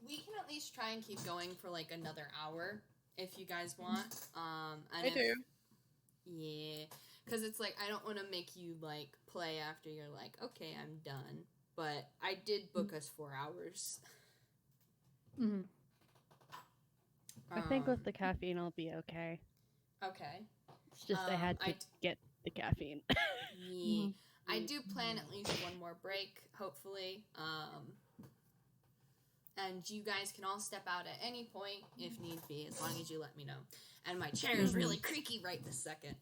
A: We can at least try and keep going for like another hour if you guys want. And
E: I do.
A: Yeah, because it's like I don't want to make you like play after you're like, okay, I'm done. But I did book us 4 hours.
B: I think with the caffeine I'll be okay.
A: Okay.
B: It's just I had to get the caffeine.
A: Yeah. I do plan at least one more break, hopefully. And you guys can all step out at any point if need be, as long as you let me know. And my chair is really creaky right this second.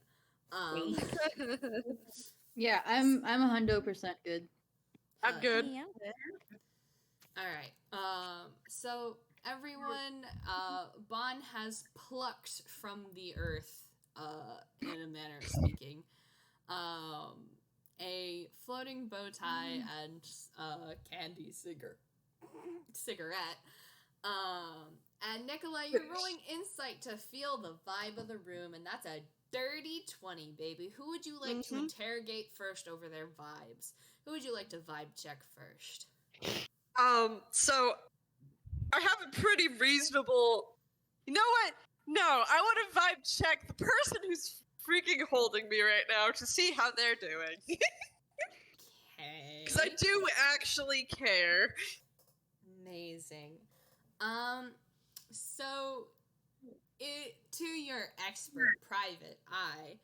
C: Yeah, I'm 100% good.
E: I'm good.
D: Yeah.
A: All right. So everyone, Bon has plucked from the earth, in a manner of speaking, a floating bow tie and candy cigarette. And Nikolai, you're rolling insight to feel the vibe of the room, and that's a dirty 20, baby. Who would you like to interrogate first over their vibes? Who would you like to vibe check first?
E: So I have a pretty reasonable. You know what? No, I want to vibe check the person who's freaking holding me right now to see how they're doing.
A: Okay.
E: Because I do actually care.
A: Amazing. So, to your expert private eye,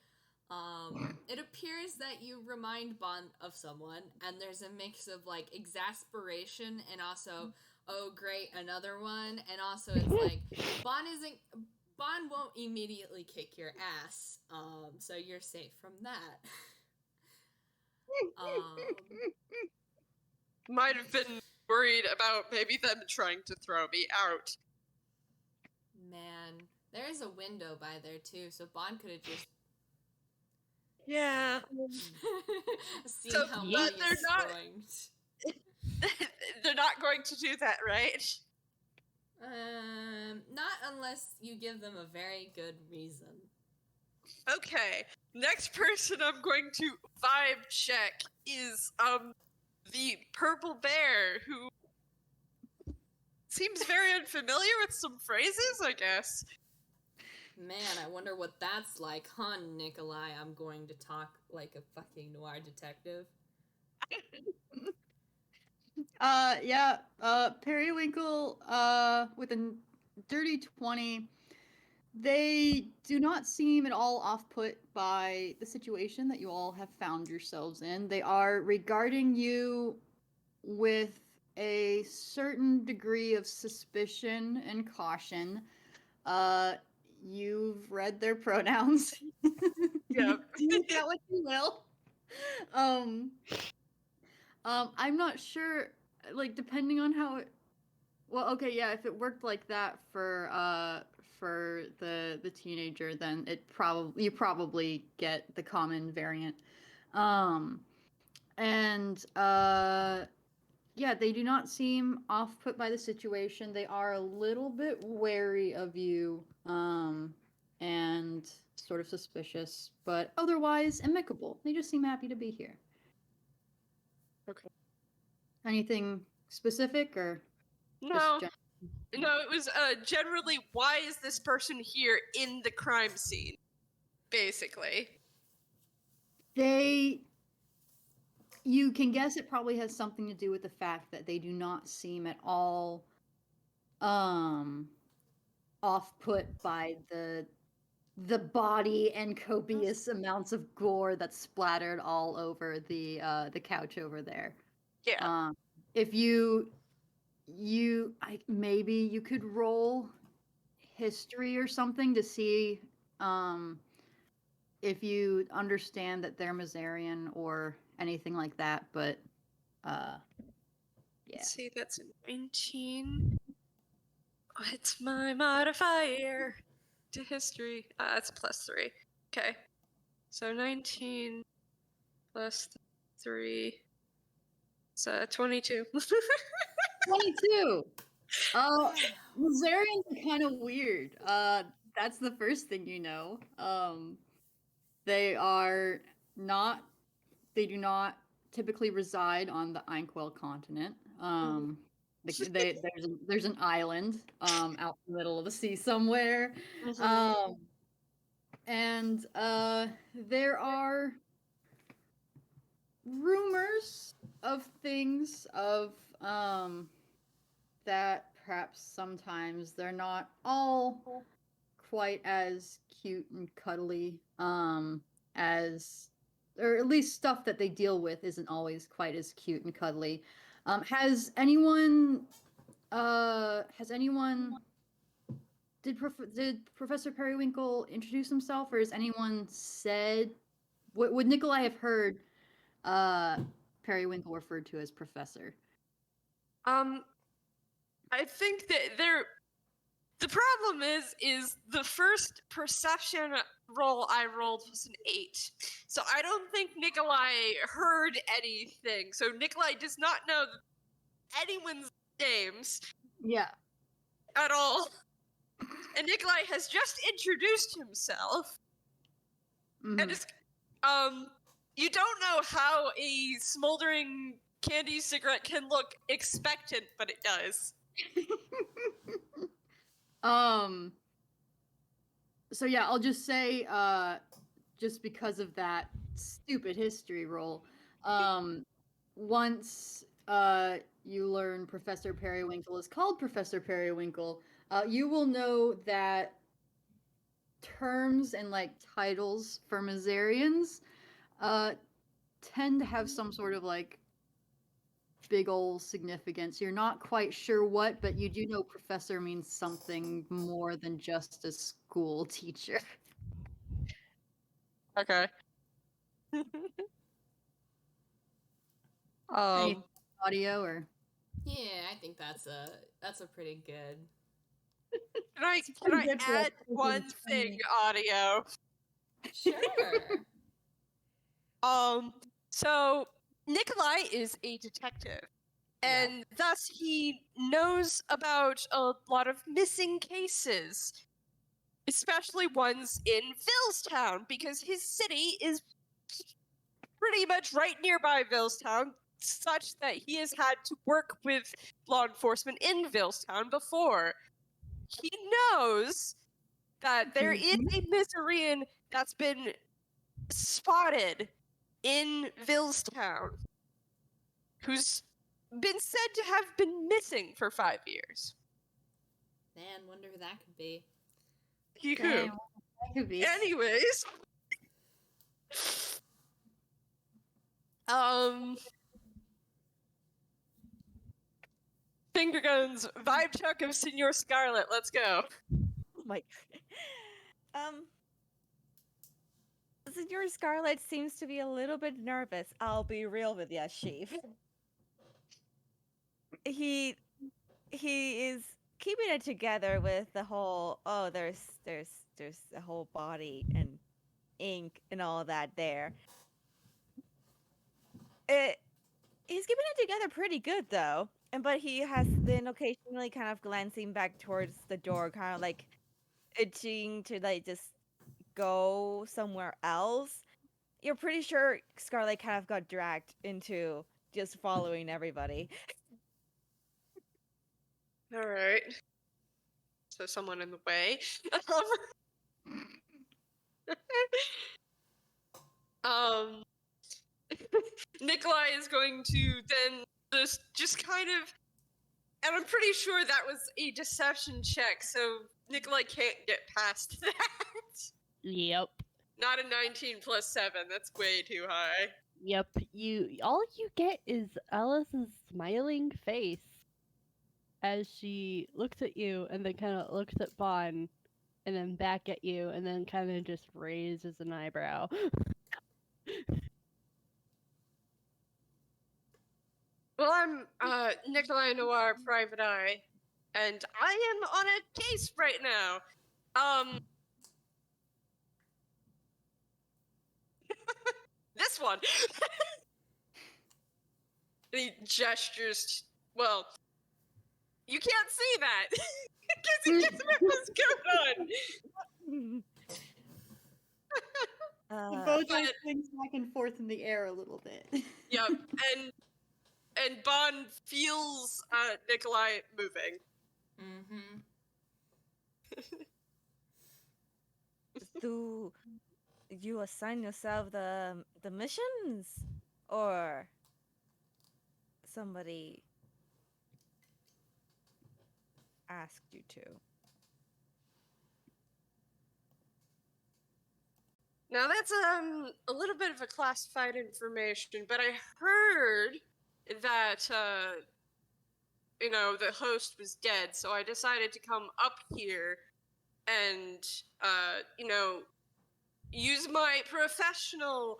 A: it appears that you remind Bon of someone, and there's a mix of like exasperation and also, oh great, another one, and also it's like Bon won't immediately kick your ass, so you're safe from that.
E: Might have been worried about maybe them trying to throw me out.
A: Man, there's a window by there too, so Bon could have just
E: Yeah.
A: seen
E: So,
A: how
E: but
A: money
E: they're
A: is
E: not-
A: going.
E: They're not going to do that, right?
A: Not unless you give them a very good reason.
E: Okay, next person I'm going to vibe check is the purple bear, who seems very unfamiliar with some phrases, I guess.
A: Man, I wonder what that's like, huh, Nikolai? I'm going to talk like a fucking noir detective.
C: Periwinkle, with a dirty 20, they do not seem at all off-put by the situation that you all have found yourselves in. They are regarding you with a certain degree of suspicion and caution. You've read their pronouns.
E: Yep.
C: Do with that what you will. I'm not sure, like, depending on how it. Well, okay, yeah, if it worked like that for the teenager, then you probably get the common variant. And yeah, they do not seem off put by the situation. They are a little bit wary of you, and sort of suspicious, but otherwise amicable. They just seem happy to be here.
E: Okay.
C: Anything specific or
E: No.
C: just
E: No, it was generally, why is this person here in the crime scene? Basically.
C: You can guess it probably has something to do with the fact that they do not seem at all off put by the body and copious amounts of gore that's splattered all over the couch over there.
E: Yeah.
C: If maybe you could roll history or something to see if you understand that they're Mazarian or anything like that, but yeah.
E: Let's see, that's a 19. What's my modifier to history? That's +3. Okay. So 19 plus 3. So 22.
C: 22. Mazarians are kind of weird. That's the first thing you know. They do not typically reside on the Inkwell continent. There's an island out in the middle of the sea somewhere. And there are rumors of things that perhaps sometimes they're not all quite as cute and cuddly as, or at least stuff that they deal with isn't always quite as cute and cuddly. Has anyone did Professor Periwinkle introduce himself, or has anyone said, would Nikolai have heard Periwinkle referred to as Professor?
E: I think that the problem is the first perception roll I rolled was an 8. So I don't think Nikolai heard anything. So Nikolai does not know anyone's names.
C: Yeah.
E: At all. And Nikolai has just introduced himself.
C: Mm-hmm.
E: And it's, you don't know how a smoldering candy cigarette can look expectant, but it does.
C: So yeah, I'll just say, just because of that stupid history roll, once you learn Professor Periwinkle is called Professor Periwinkle, you will know that terms and like titles for Mazarians tend to have some sort of like big ol' significance. You're not quite sure what, but you do know professor means something more than just a school teacher.
E: Okay.
C: Audio or
A: Yeah, I think that's a pretty good.
E: Can I add one thing, audio?
A: Sure.
E: So Nikolai is a detective, And thus he knows about a lot of missing cases, especially ones in Villestown, because his city is pretty much right nearby Villestown, such that he has had to work with law enforcement in Villestown before. He knows that there is a Missourian that's been spotted in Villestown who's been said to have been missing for 5 years.
A: Man, wonder who that could be.
C: Damn, that could be.
E: Anyways, finger guns, vibe check of Senor Scarlett. Let's go.
D: Oh my. Senor Scarlett seems to be a little bit nervous. I'll be real with ya, Chief. He is keeping it together with the whole. Oh, there's a whole body and ink and all that there. He's keeping it together pretty good though, but he has been occasionally kind of glancing back towards the door, kind of like itching to like just go somewhere else. You're pretty sure Scarlett kind of got dragged into just following everybody.
E: All right. So someone in the way. Nikolai is going to then just kind of, and I'm pretty sure that was a deception check, so Nikolai can't get past that.
B: Yep.
E: Not a 19 plus 7, that's way too high.
B: Yep. All you get is Alice's smiling face as she looks at you and then kind of looks at Bon and then back at you and then kind of just raises an eyebrow.
E: Well, I'm Nikolai Noir, Private Eye, and I am on a case right now. This one. And he gestures. Well, you can't see that because he just put his coat on.
C: The boat swings back and forth in the air a little bit.
E: Yep, and Bon feels Nikolai moving.
A: Mm-hmm.
D: Do you assign yourself the missions, or somebody asked you to?
E: Now that's a little bit of a classified information, but I heard that the host was dead, so I decided to come up here and use my professional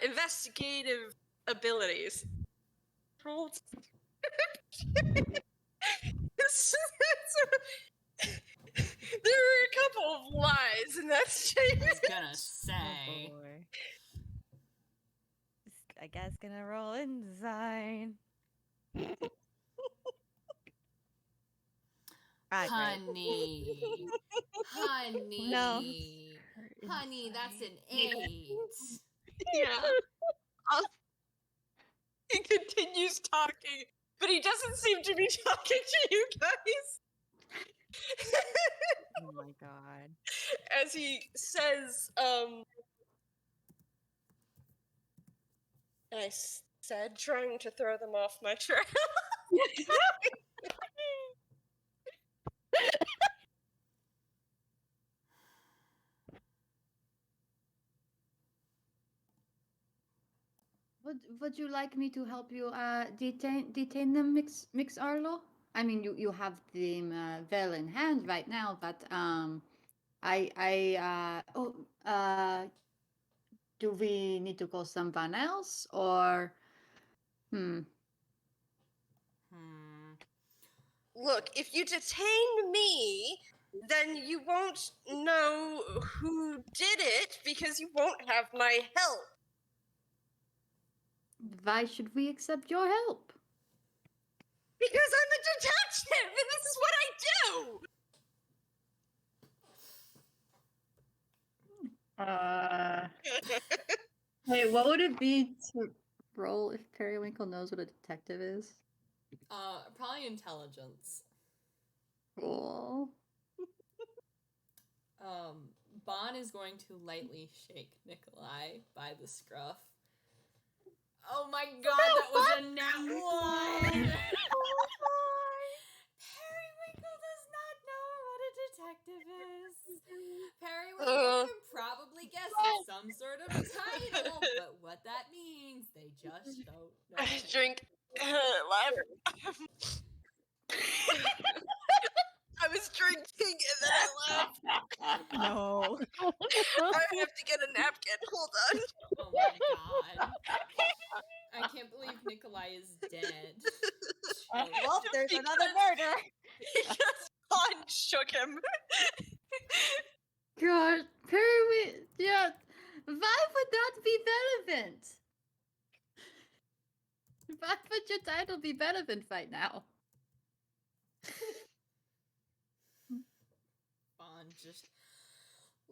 E: investigative abilities. There were a couple of lies in that statement.
A: I was gonna say.
D: Oh boy. I guess gonna roll in design.
A: Honey. Honey.
D: No.
A: Honey, that's an 8.
E: Yeah. He continues talking, but he doesn't seem to be talking to you guys.
D: Oh my god.
E: As he says, I said trying to throw them off my trail.
C: Would you like me to help you detain them, Mix Arlo? I mean, you have them well in hand right now, but do we need to call someone else or
E: Look, if you detain me, then you won't know who did it because you won't have my help.
C: Why should we accept your help?
E: Because I'm a detective, and this is what I do!
C: Wait, what would it be to roll if Periwinkle knows what a detective is?
A: Probably intelligence.
C: Cool.
A: Bon is going to lightly shake Nikolai by the scruff. Oh my god, that was a nat 1! Periwinkle does not know what a detective is. Periwinkle can probably guess it's some sort of title, but what that means, they just don't know.
E: I drink live. I was drinking and then I laughed.
D: No.
E: I have to get a napkin. Hold on.
A: Oh my god. I can't believe Nikolai is dead.
D: Well, there's another murder.
E: Because Han shook him.
C: God, yeah. Why would that be relevant? Why would your title be relevant right now?
A: Bon just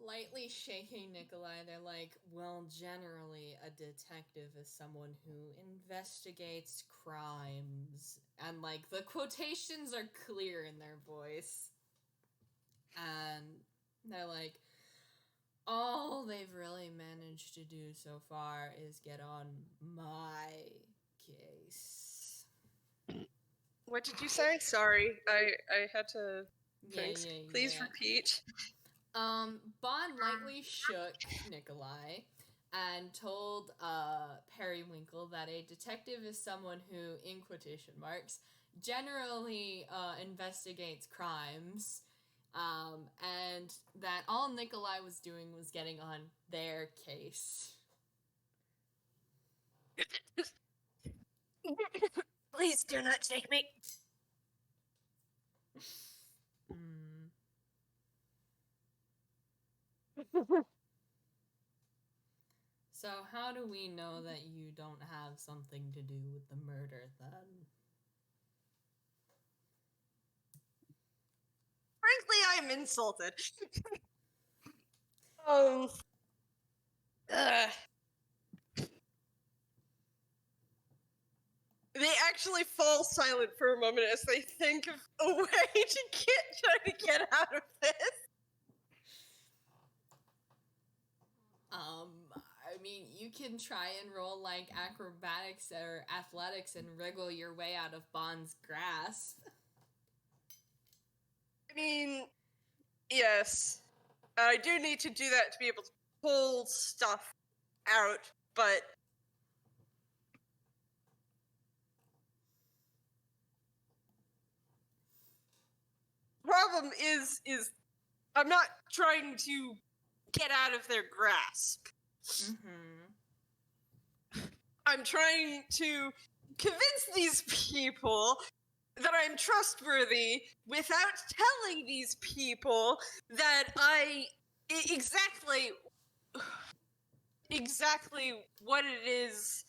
A: lightly shaking Nikolai. They're like, well, generally, a detective is someone who investigates crimes. And, like, the quotations are clear in their voice. And they're like, all they've really managed to do so far is get on my case.
E: What did you say? Sorry, I had to think.
A: Yeah.
E: Please repeat.
A: Bon lightly shook Nikolai and told Periwinkle that a detective is someone who, in quotation marks, generally investigates crimes, and that all Nikolai was doing was getting on their case.
E: Please do not take me.
A: So how do we know that you don't have something to do with the murder, then?
E: Frankly, I am insulted. They actually fall silent for a moment as they think of a way to try to get out of this.
A: I mean, you can try and roll, like, acrobatics or athletics and wriggle your way out of Bon's grasp.
E: I mean, yes. I do need to do that to be able to pull stuff out, but... problem is I'm not trying to get out of their grasp. I'm trying to convince these people that I'm trustworthy without telling these people that exactly what it is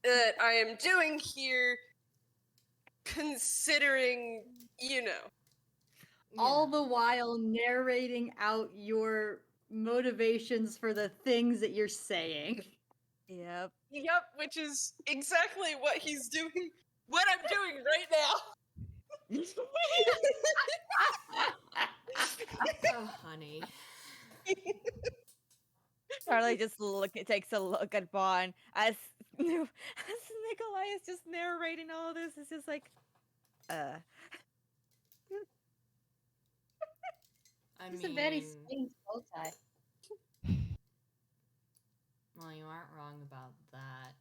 E: that I am doing here, considering,
C: All the while narrating out your motivations for the things that you're saying.
D: Yep.
E: Yep, which is exactly what he's doing, what I'm doing right now.
A: Oh, honey.
D: Charlie just takes a look at Bon as Nikolai is just narrating all this. It's just like,
F: It's a very strange bow tie.
A: Well, you aren't wrong about that.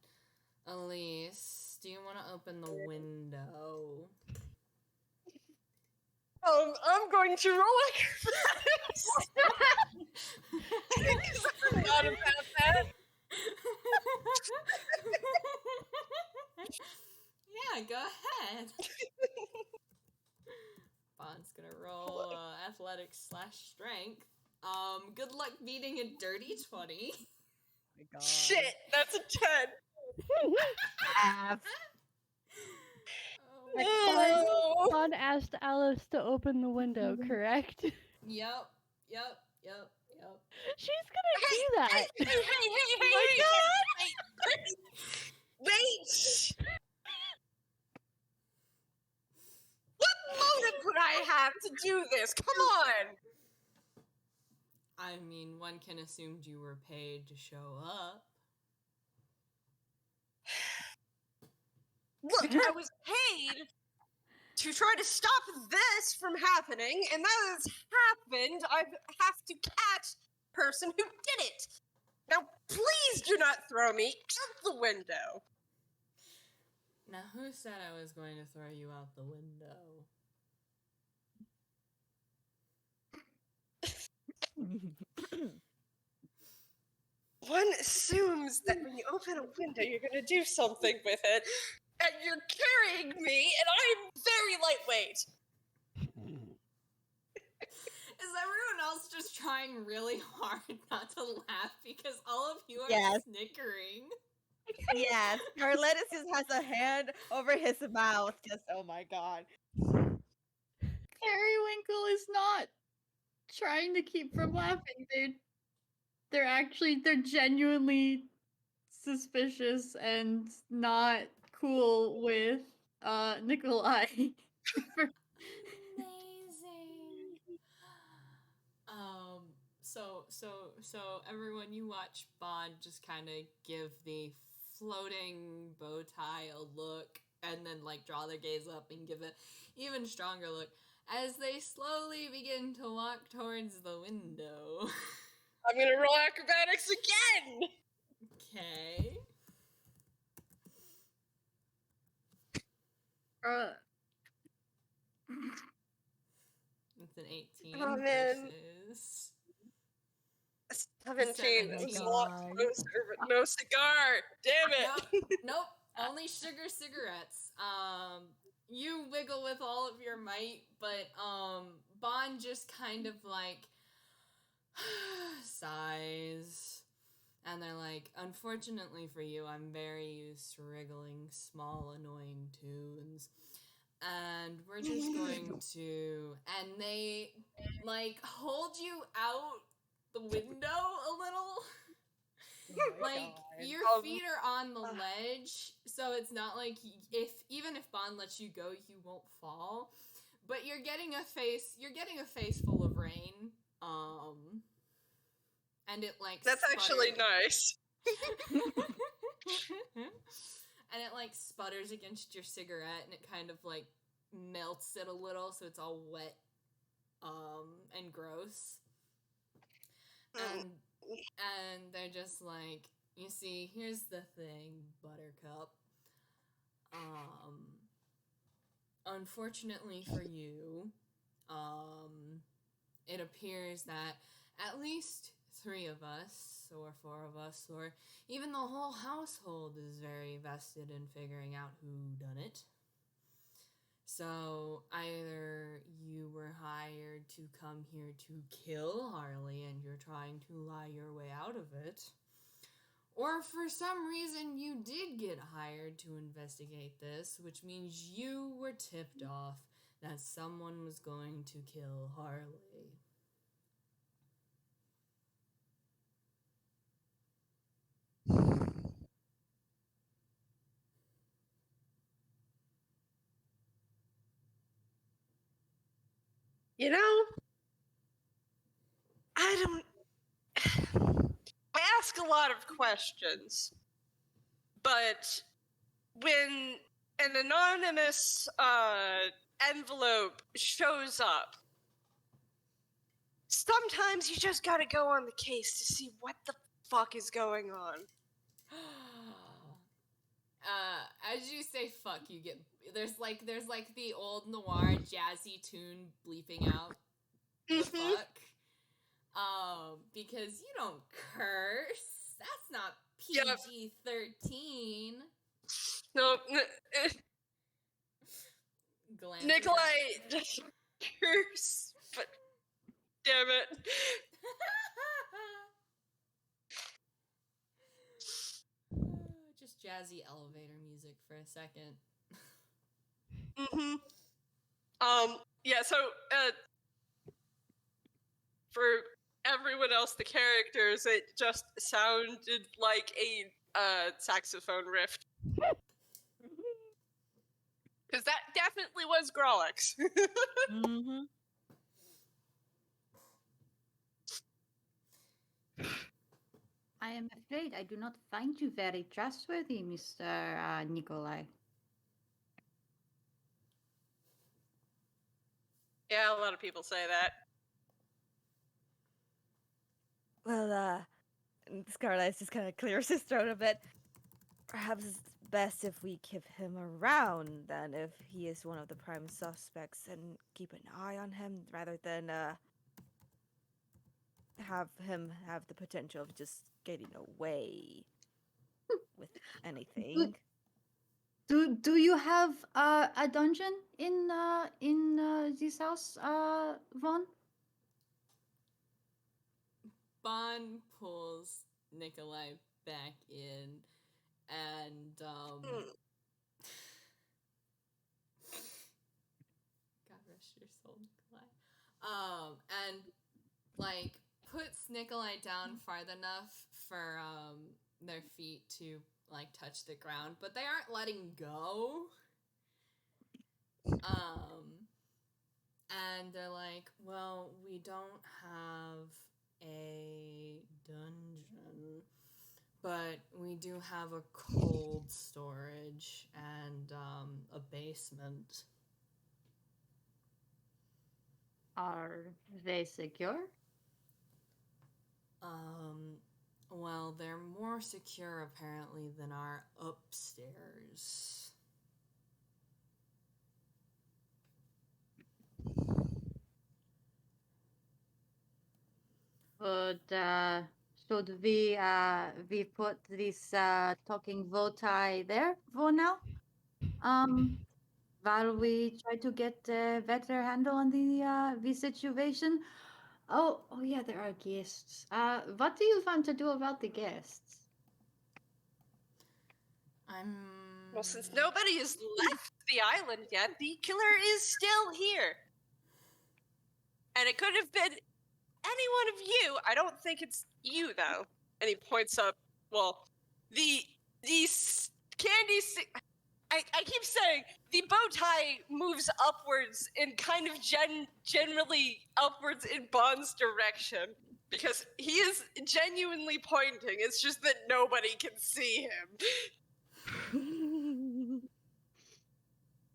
A: Elise, do you want to open the window?
E: I'm going to roll acrobatics. Because I forgot about that.
A: Yeah, go ahead. Bond's gonna roll athletics/strength. Good luck beating a dirty 20.
D: oh my God.
E: Shit, that's a 10.
D: F.
A: Oh
E: Oh.
B: Bond asked Alice to open the window, correct?
A: Yep.
B: She's gonna do that.
E: Hey, wait! What motive would I have to do this? Come on!
A: I mean, one can assume you were paid to show up.
E: Look, I was paid to try to stop this from happening, and that has happened. I have to catch the person who did it. Now, please do not throw me out the window.
A: Now, who said I was going to throw you out the window?
E: One assumes that when you open a window, you're going to do something with it, and you're carrying me, and I'm very lightweight.
A: Is everyone else just trying really hard not to laugh because all of you are
D: Yes.
A: snickering?
D: Yes, Scarlett just has a hand over his mouth. Just, oh my god.
C: Periwinkle is not trying to keep from laughing. They're genuinely suspicious and not cool with Nikolai.
A: Amazing. So everyone, you watch Bond just kind of give the floating bow tie a look, and then like draw their gaze up and give it even stronger look as they slowly begin to walk towards the window.
E: I'm going to roll acrobatics again.
A: Okay. It's an 18
E: Oh, man.
A: versus
E: 17 is a lot
A: 17.
E: closer, but no cigar. Damn it.
A: Nope. Only sugar cigarettes. You wiggle with all of your might, but Bond just kind of like sighs. And they're like, unfortunately for you, I'm very used to wriggling small, annoying tunes. And we're just going to... And they, like, hold you out the window a little. Like, your feet are on the ledge, so it's not like even if Bond lets you go, you won't fall. But you're getting a face full of rain. And it like
E: That's actually nice.
A: And it like sputters against your cigarette, and it kind of like melts it a little, so it's all wet and gross. And they're just like, you see, here's the thing, Buttercup. Unfortunately for you, it appears that at least 3 of us, or 4 of us, or even the whole household is very vested in figuring out who done it. So either you were hired to come here to kill Harley and you're trying to lie your way out of it, or for some reason you did get hired to investigate this, which means you were tipped off that someone was going to kill Harley.
E: You know, I ask a lot of questions, but when an anonymous envelope shows up, sometimes you just gotta go on the case to see what the fuck is going on.
A: As you say fuck, you get there's like the old Noir jazzy tune bleeping out the fuck. Because you don't curse. That's not PG-13.
E: No,
A: Glances
E: Nikolai just curse, but damn it.
A: Just jazzy elevator music for a second.
E: Mm-hmm. Yeah, so, for everyone else, the characters, it just sounded like a, saxophone riff. Because that definitely was Grolix.
D: Mm-hmm.
C: I am afraid I do not find you very trustworthy, Mr. Nikolai.
E: Yeah, a lot of people say that.
D: Well, Scarlett just kind of clears his throat a bit. Perhaps it's best if we keep him around then, if he is one of the prime suspects, and keep an eye on him rather than have him have the potential of just getting away with anything.
C: Do you have a dungeon in this house, Vaughn?
A: Bond pulls Nikolai back in and
E: Hmm.
A: God rest your soul, Nikolai. And like puts Nikolai down far enough for their feet to like touch the ground, but they aren't letting go. And they're like, well, we don't have a dungeon, but we do have a cold storage and a basement.
C: Are they secure?
A: Well, they're more secure apparently than our upstairs.
C: But should we put this talking bow tie there for now? While we try to get a better handle on the situation. Oh yeah, there are guests. What do you want to do about the guests?
E: Well, since nobody has left the island yet, the killer is still here. And it could have been any one of you. I don't think it's you, though. And he points up. Well, the candy. I keep saying the bow tie moves upwards in kind of generally upwards in Bond's direction because he is genuinely pointing. It's just that nobody can see him.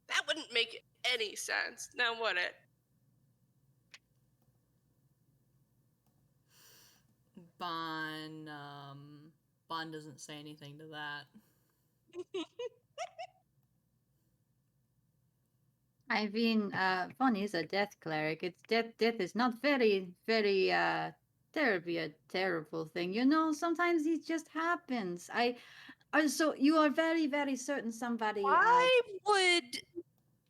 E: That wouldn't make any sense. Now would it?
A: Bond doesn't say anything to that.
C: I mean, Vaughn is a death cleric. It's death is not very terribly a terrible thing. You know, sometimes it just happens. So you are very certain somebody
E: Why would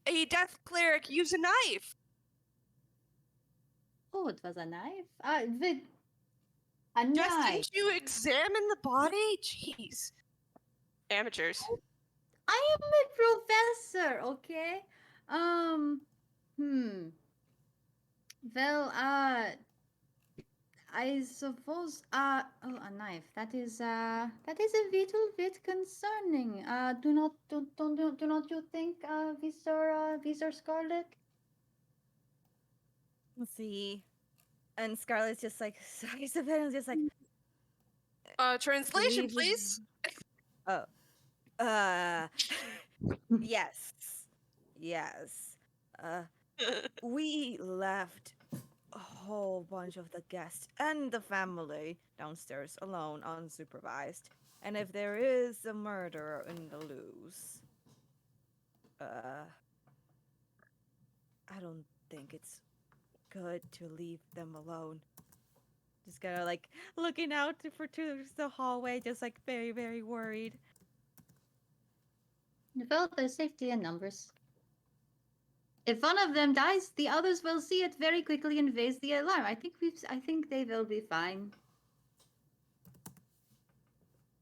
E: a death cleric use a knife?
C: oh, it was a knife? A
E: Just
C: knife.
E: didn't you examine the body? Jeez. Amateurs.
C: I am a professor, okay? Hmm. Well, I suppose, oh, a knife. That is a little bit concerning. Do not you think, Visor Scarlett?
D: Let's see. And Scarlett's just like sighs a bit and just like,
E: Translation,
D: "Believe
E: please.
D: oh, uh, yes, yes. We left a whole bunch of the guests and the family downstairs alone, unsupervised. And if there is a murderer in the loose, I don't think it's good to leave them alone. Just kind of like looking out to the hallway, just like very worried.
C: Well, there's safety in numbers. If one of them dies, the others will see it very quickly and raise the alarm. I think they will be fine.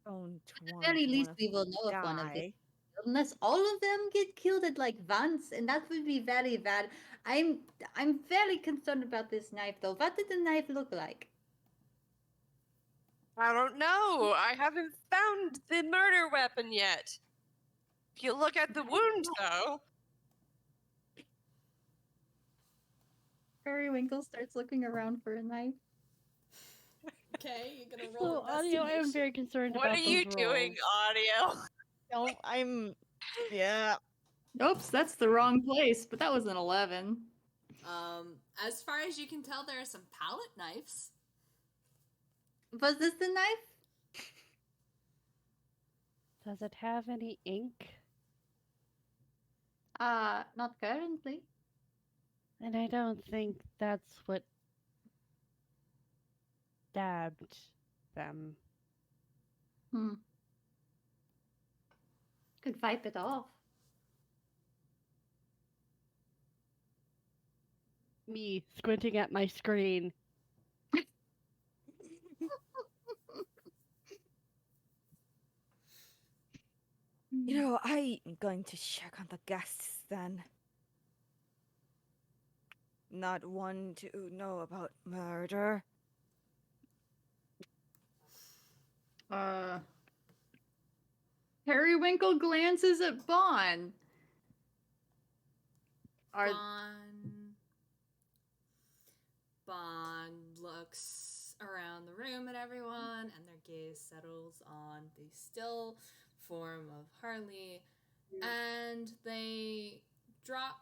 D: Don't
C: At the
D: want
C: very
D: one
C: least,
D: of
C: we will
D: them
C: know if one of them
D: die.
C: is unless all of them get killed at like once, and that would be very bad. I'm very concerned about this knife though. What did the knife look like?
E: I don't know. I haven't found the murder weapon yet. If you look at the wound, though.
C: Periwinkle starts looking around for a knife.
A: Okay, you're gonna roll
B: So, Audio, I am very concerned
E: What
B: about
E: are you
B: those
E: doing,
B: rolls.
E: Audio?
D: No, yeah.
C: Oops, that's the wrong place, but that was an 11.
A: As far as you can tell, there are some palette knives.
C: Was this the knife?
B: Does it have any ink?
C: Not currently.
B: And I don't think that's what stabbed them.
C: Could wipe it off.
B: Me squinting at my screen.
D: You know, I'm going to check on the guests then. Not one to know about murder.
C: Periwinkle glances at Bon.
A: Bond looks around the room at everyone, and their gaze settles on the still form of Harley, and they drop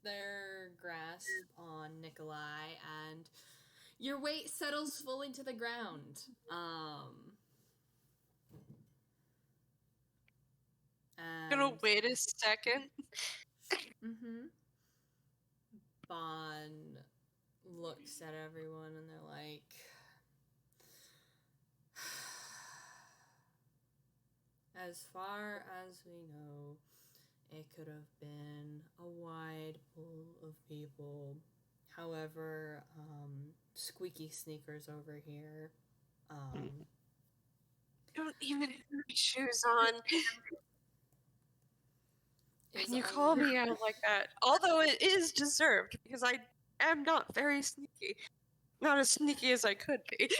A: their grasp on Nikolai, and your weight settles fully to the ground.
E: I'm gonna wait a second.
A: Bon looks at everyone and they're like, as far as we know, it could have been a wide pool of people. However, Squeaky Sneakers over here.
E: Don't even have shoes on. And you call me out like that. Although it is deserved, because I am not very sneaky. Not as sneaky as I could be.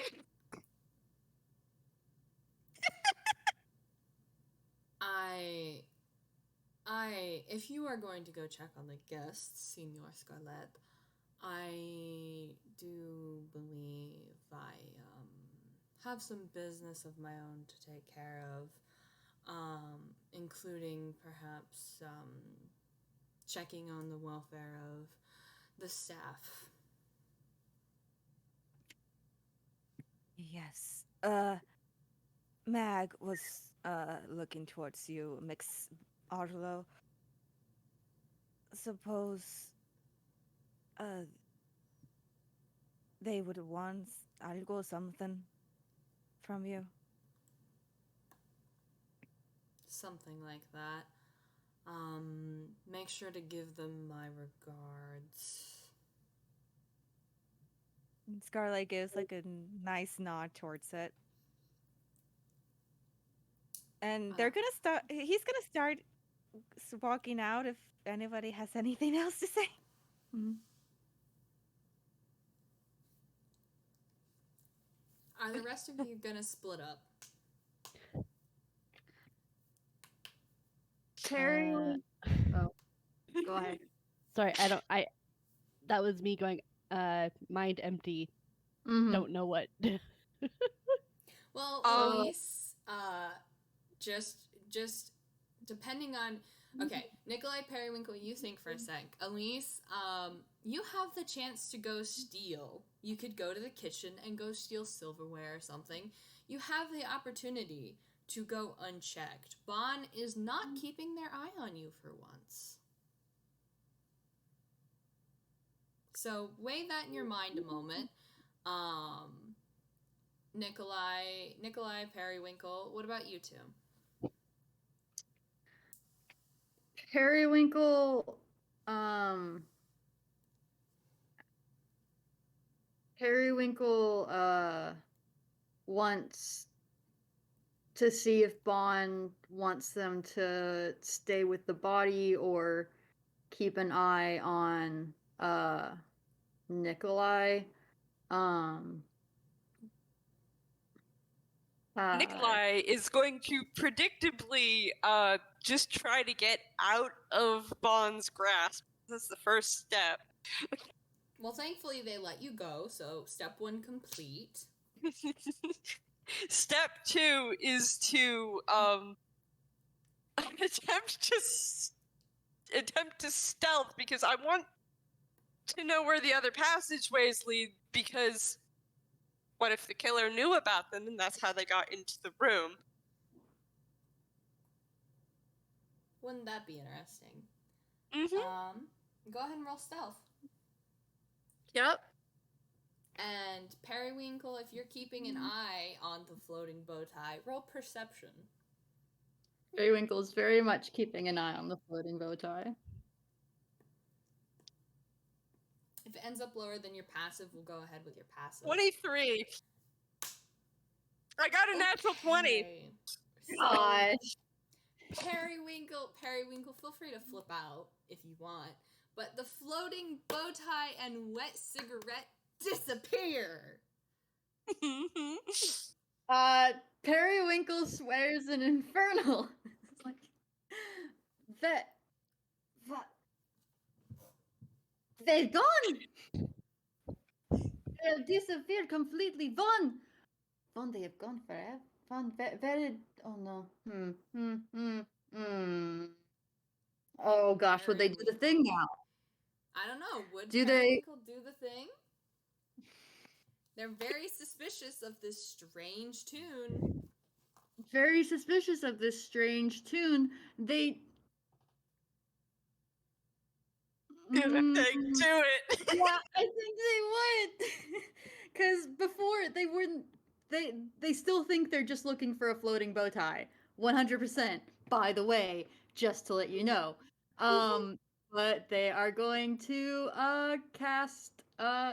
A: If you are going to go check on the guests, Senor Scarlett, I do believe I have some business of my own to take care of, including perhaps checking on the welfare of the staff.
D: Yes. Mag was looking towards you, Mix Arlo. Suppose they would want algo something from you.
A: Something like that. Make sure to give them my regards.
D: Scarlett gives like a nice nod towards it. And they're gonna start. He's gonna start walking out if anybody has anything else to say.
A: Are the rest of you gonna split up?
C: Terry. Oh, go ahead.
B: Sorry, that was me going, mind empty. Don't know what.
A: Well, Elise, just depending on. Okay, Nikolai Periwinkle, you think for a sec. Elise, you have the chance to go steal. You could go to the kitchen and go steal silverware or something. You have the opportunity to go unchecked. Bon is not keeping their eye on you for once. So weigh that in your mind a moment. Nikolai Periwinkle, what about you two?
C: Periwinkle, wants to see if Bond wants them to stay with the body or keep an eye on Nikolai.
E: Nikolai is going to predictably just try to get out of Bond's grasp. That's the first step.
A: Well, thankfully they let you go, so step 1 complete.
E: Step 2 is to attempt to stealth, because I want to know where the other passageways lead, because what if the killer knew about them and that's how they got into the room?
A: Wouldn't that be interesting?
E: Mm-hmm.
A: Go ahead and roll stealth.
E: Yep.
A: And Periwinkle, if you're keeping an eye on the floating bow tie, roll perception.
C: Periwinkle is very much keeping an eye on the floating bow tie.
A: If it ends up lower than your passive, we'll go ahead with your passive.
E: 23. I got a natural 20.
C: Gosh.
A: Periwinkle, feel free to flip out if you want, but the floating bow tie and wet cigarette disappear.
C: Periwinkle swears an infernal. It's like they're gone. They have disappeared completely. Vaughn, they have gone forever. Vaughn, very. Oh no. Oh gosh, would they do the thing now?
A: I don't know. Would
C: Do
A: Periwinkle do the thing? They're very suspicious of this strange Toon.
C: Very suspicious of this strange Toon. They.
E: Do it.
C: Yeah, I think they would. Because before they wouldn't. They still think they're just looking for a floating bow tie. 100%. By the way, just to let you know. But they are going to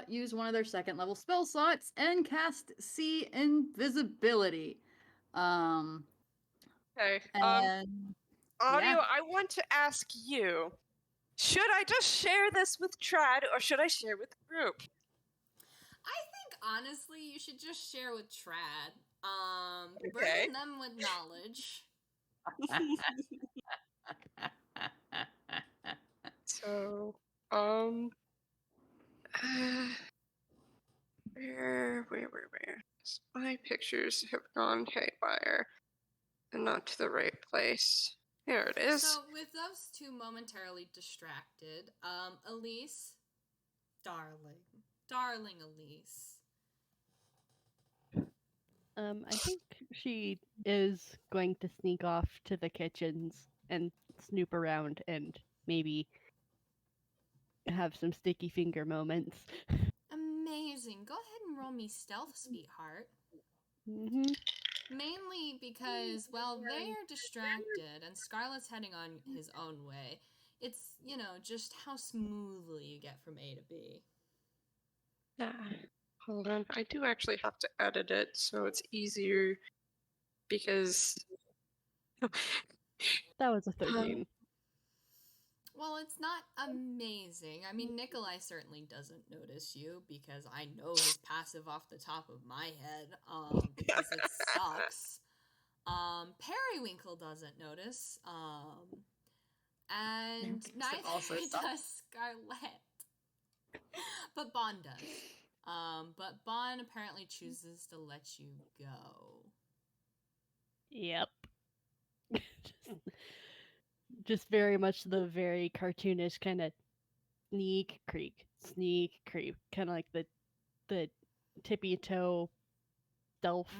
C: use one of their 2nd level spell slots and cast See Invisibility.
E: Okay.
C: And
E: Audio,
C: yeah.
E: I want to ask you, should I just share this with Trad or should I share with the group?
A: I think honestly you should just share with Trad.
E: Okay.
A: Burden them with knowledge.
E: So, where? My pictures have gone haywire and not to the right place. There it is.
A: So with those two momentarily distracted, Elise, darling Elise.
B: I think she is going to sneak off to the kitchens and snoop around and maybe have some sticky finger moments.
A: Amazing. Go ahead and roll me stealth, sweetheart.
B: Mm-hmm.
A: Mainly because while they're distracted and Scarlett's heading on his own way, it's, just how smoothly you get from A to B.
E: Hold on. I do actually have to edit it so it's easier because...
B: That was a 13.
A: Well, it's not amazing. I mean, Nikolai certainly doesn't notice you because I know his passive off the top of my head because it sucks. Periwinkle doesn't notice. And neither does Scarlett. But Bond does. But Bond apparently chooses to let you go.
B: Yep. Just very much the very cartoonish kind of sneak creep, kind of like the tippy toe stealth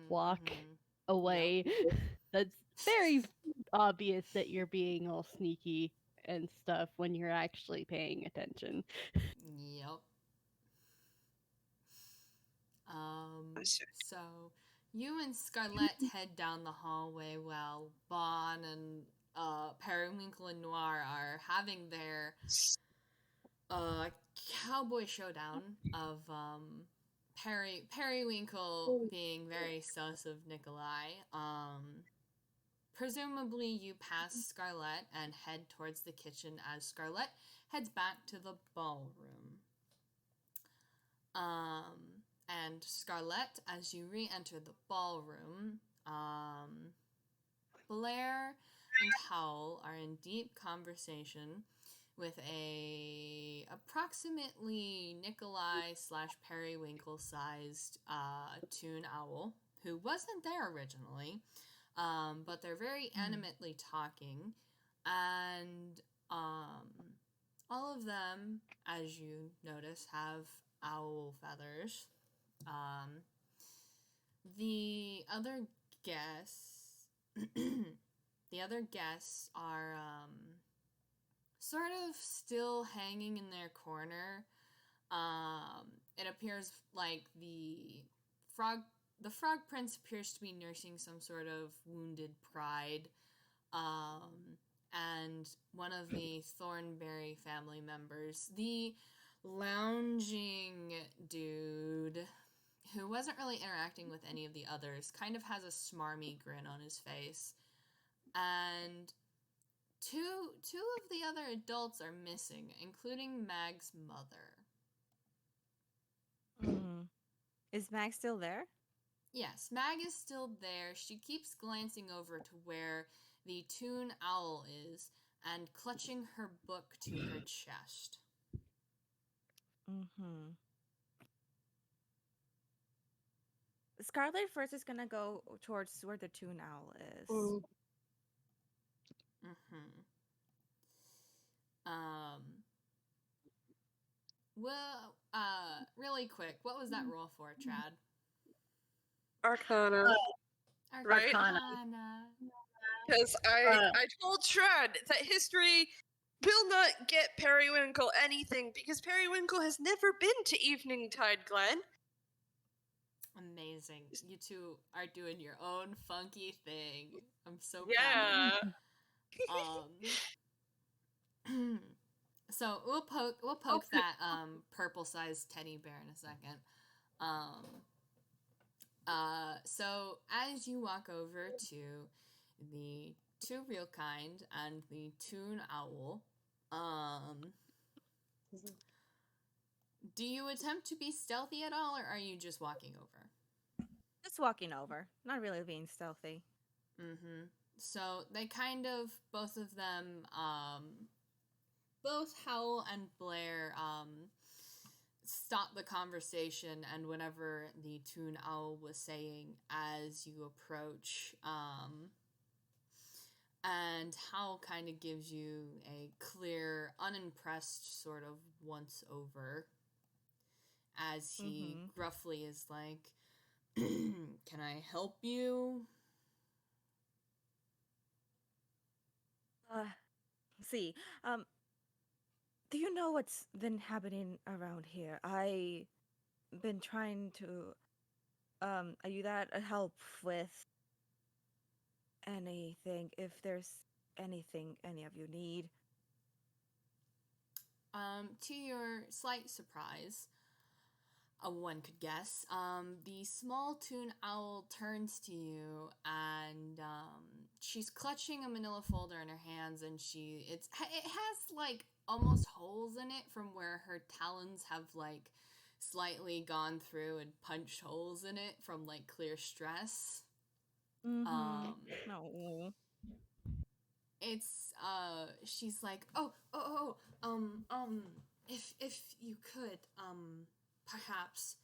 B: walk away. Yep. That's very obvious that you're being all sneaky and stuff when you're actually paying attention.
A: Yep. So you and Scarlett head down the hallway while Bon and Periwinkle and Noir are having their cowboy showdown of Periwinkle being very sus of Nikolai, presumably you pass Scarlett and head towards the kitchen as Scarlett heads back to the ballroom. And Scarlett, as you re-enter the ballroom, Blair and Howl are in deep conversation with a approximately Nikolai / Periwinkle sized Toon owl who wasn't there originally, but they're very animately talking, and all of them, as you notice, have owl feathers. The other guests, are sort of still hanging in their corner. It appears like the frog prince appears to be nursing some sort of wounded pride. And one of the Thornbury family members, the lounging dude who wasn't really interacting with any of the others, kind of has a smarmy grin on his face. And two of the other adults are missing, including Mag's mother.
D: Is Mag still there?
A: Yes, Mag is still there. She keeps glancing over to where the Toon owl is and clutching her book to her chest.
D: Scarlett first is gonna go towards where the Toon owl is.
A: Well, really quick, what was that roll for, Trad?
E: Arcana. Right?
A: Arcana.
E: Because I told Trad that history will not get Periwinkle anything because Periwinkle has never been to Eveningtide Glen.
A: Amazing. You two are doing your own funky thing. I'm so
E: proud.
A: So we'll poke that purple-sized teddy bear in a second. So as you walk over to the two Reelkind and the Toon owl, do you attempt to be stealthy at all, or are you just walking over?
D: Just walking over, not really being stealthy.
A: So they kind of, both of them, both Howl and Blair, stop the conversation, and whatever the Toon owl was saying as you approach, and Howl kind of gives you a clear, unimpressed sort of once-over, as he gruffly is like, can I help you?
D: See, do you know what's been happening around here? I been trying to, are you that help with anything, if there's anything any of you need?
A: To your slight surprise, one could guess, the small Toon owl turns to you, and she's clutching a manila folder in her hands, and it has like almost holes in it from where her talons have like slightly gone through and punched holes in it from like clear stress.
D: No.
A: It's she's like, if you could, perhaps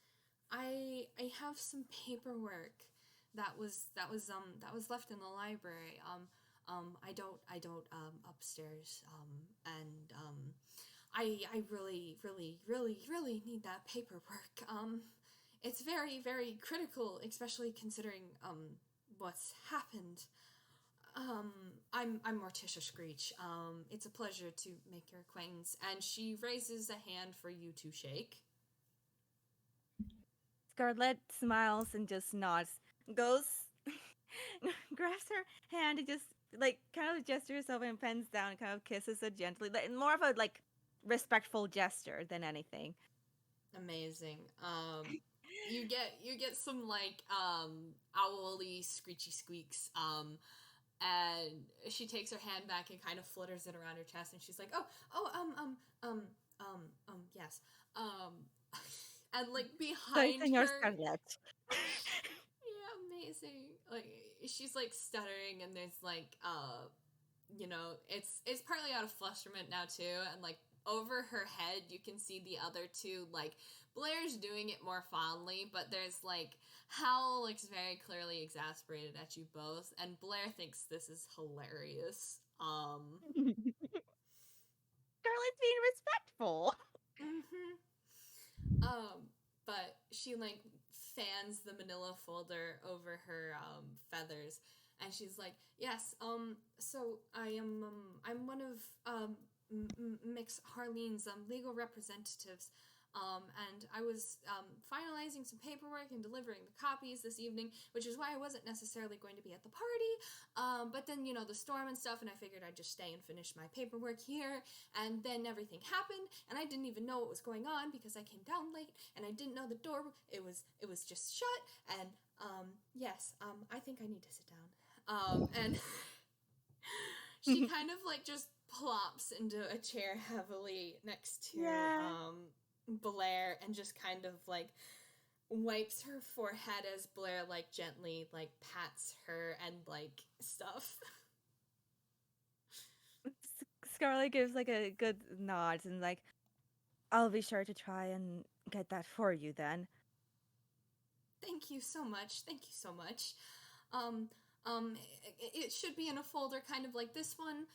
A: I have some paperwork that was left in the library. I don't upstairs, and I really need that paperwork. It's very, very critical, especially considering what's happened. I'm Morticia Screech. It's a pleasure to make your acquaintance. And she raises a hand for you to shake.
D: Scarlett smiles and just nods. Goes, grabs her hand and just like kind of gestures over and bends down and kind of kisses it gently. Like, more of a like respectful gesture than anything.
A: Amazing. you get some like owly screechy squeaks. And she takes her hand back and kind of flutters it around her chest, and she's like, yes. And like
D: Soy
A: behind
D: Senor
A: her,
D: Scarlett.
A: yeah, amazing. Like she's like stuttering, and there's like it's partly out of flusterment now too, and like over her head you can see the other two, like Blair's doing it more fondly, but there's like Hal looks very clearly exasperated at you both, and Blair thinks this is hilarious.
D: Scarlett's being respectful.
A: Mhm. But she like fans the manila folder over her feathers, and she's like, "Yes, so I'm one of Mix Harlene's legal representatives. And I was finalizing some paperwork and delivering the copies this evening, which is why I wasn't necessarily going to be at the party. But then, the storm and stuff, and I figured I'd just stay and finish my paperwork here. And then everything happened, and I didn't even know what was going on because I came down late, and I didn't know the door, it was just shut. And, yes, I think I need to sit down. And she kind of, like, just plops into a chair heavily next to, Blair, and just kind of like wipes her forehead as Blair like gently like pats her and like stuff.
D: Scarlett gives like a good nod and like, I'll be sure to try and get that for you then.
A: Thank you so much. Thank you so much. It should be in a folder kind of like this one,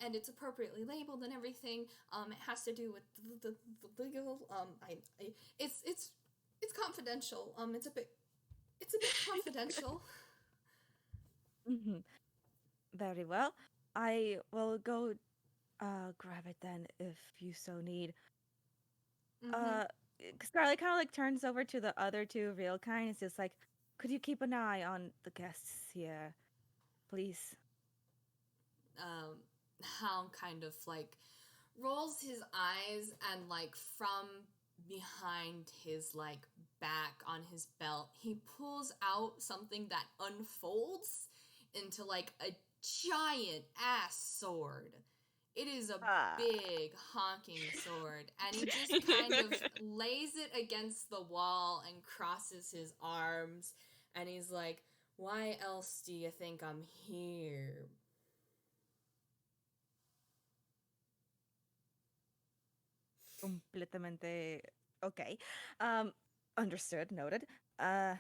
A: and it's appropriately labeled and everything. It has to do with the legal. It's confidential. It's a bit confidential.
D: Very well. I will go grab it then if you so need.
A: Mm-hmm.
D: Scarlett kind of like turns over to the other two Reelkind. It's just like, could you keep an eye on the guests here, please?
A: Hal kind of like rolls his eyes, and like from behind his like back on his belt, he pulls out something that unfolds into like a giant ass sword. It is a big honking sword, and he just kind of lays it against the wall and crosses his arms, and he's like, "Why else do you think I'm here?"
D: Completamente okay. Understood, noted. Kind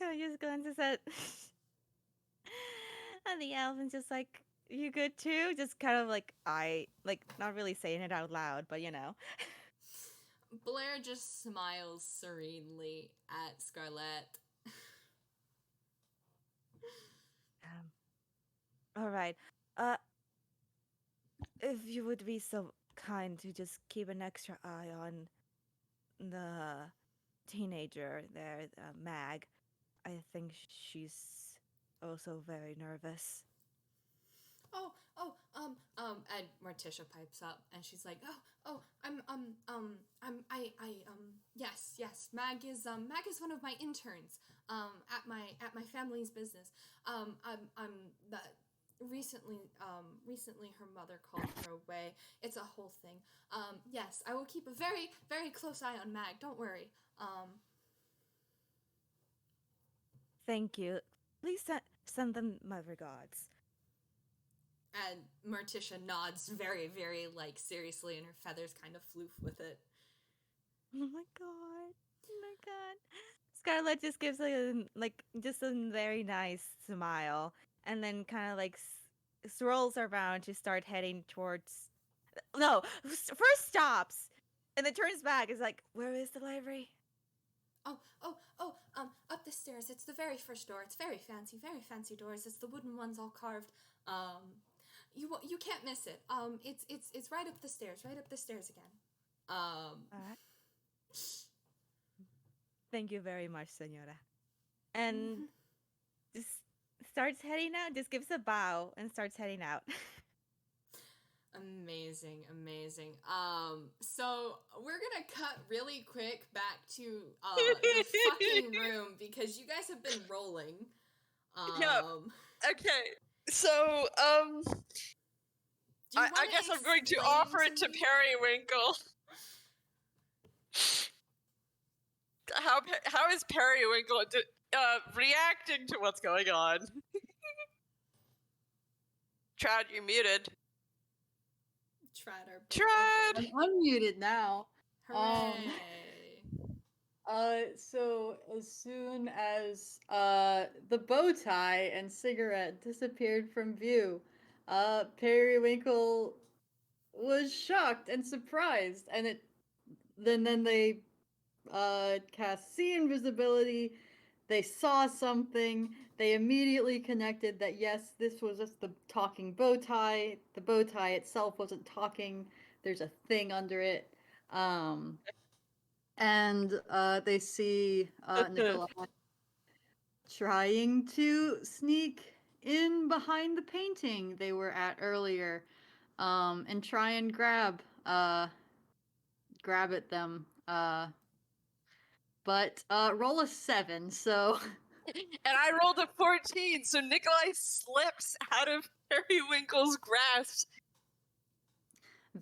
D: of just glances at and the elf and just like, you good too? Just kind of like not really saying it out loud, but
A: Blair just smiles serenely at Scarlett.
D: All right. If you would be so kind to just keep an extra eye on the teenager there, Mag. I think she's also very nervous.
A: And Morticia pipes up, and she's like, yes, Mag is one of my interns, at my family's business. Recently her mother called her away. It's a whole thing. Yes, I will keep a very, very close eye on Mag. Don't worry.
D: Thank you. Please send them my regards.
A: And Morticia nods very, very, like, seriously, and her feathers kind of floof with it.
D: Oh my god. Oh my god. Scarlett just gives just a very nice smile and then kind of like swirls around to start heading towards. No, first stops and then turns back. Is like, where is the library?
A: Up the stairs. It's the very first door. It's very fancy doors. It's the wooden ones all carved. You can't miss it. It's right up the stairs again.
D: All right. Thank you very much, Senora. And just starts heading out. Just gives a bow and starts heading out.
A: Amazing, amazing. So we're gonna cut really quick back to the fucking room because you guys have been rolling.
E: Yeah. Okay. So,
A: do you
E: I guess
A: wanna
E: I'm going to
A: explain
E: offer it to
A: me-
E: Periwinkle. How is Periwinkle reacting to what's going on? Trad, you muted.
A: Trad our
E: Trad!
C: I'm unmuted now.
A: Hooray!
C: So as soon as the bow tie and cigarette disappeared from view, Periwinkle was shocked and surprised, and then they cast see invisibility. They saw something. They immediately connected that yes, this was just the talking bow tie. The bow tie itself wasn't talking. There's a thing under it. And they see Nikolai trying to sneak in behind the painting they were at earlier, and try and grab at them. But roll a 7, so
E: And I rolled a 14, so Nikolai slips out of Periwinkle's grasp.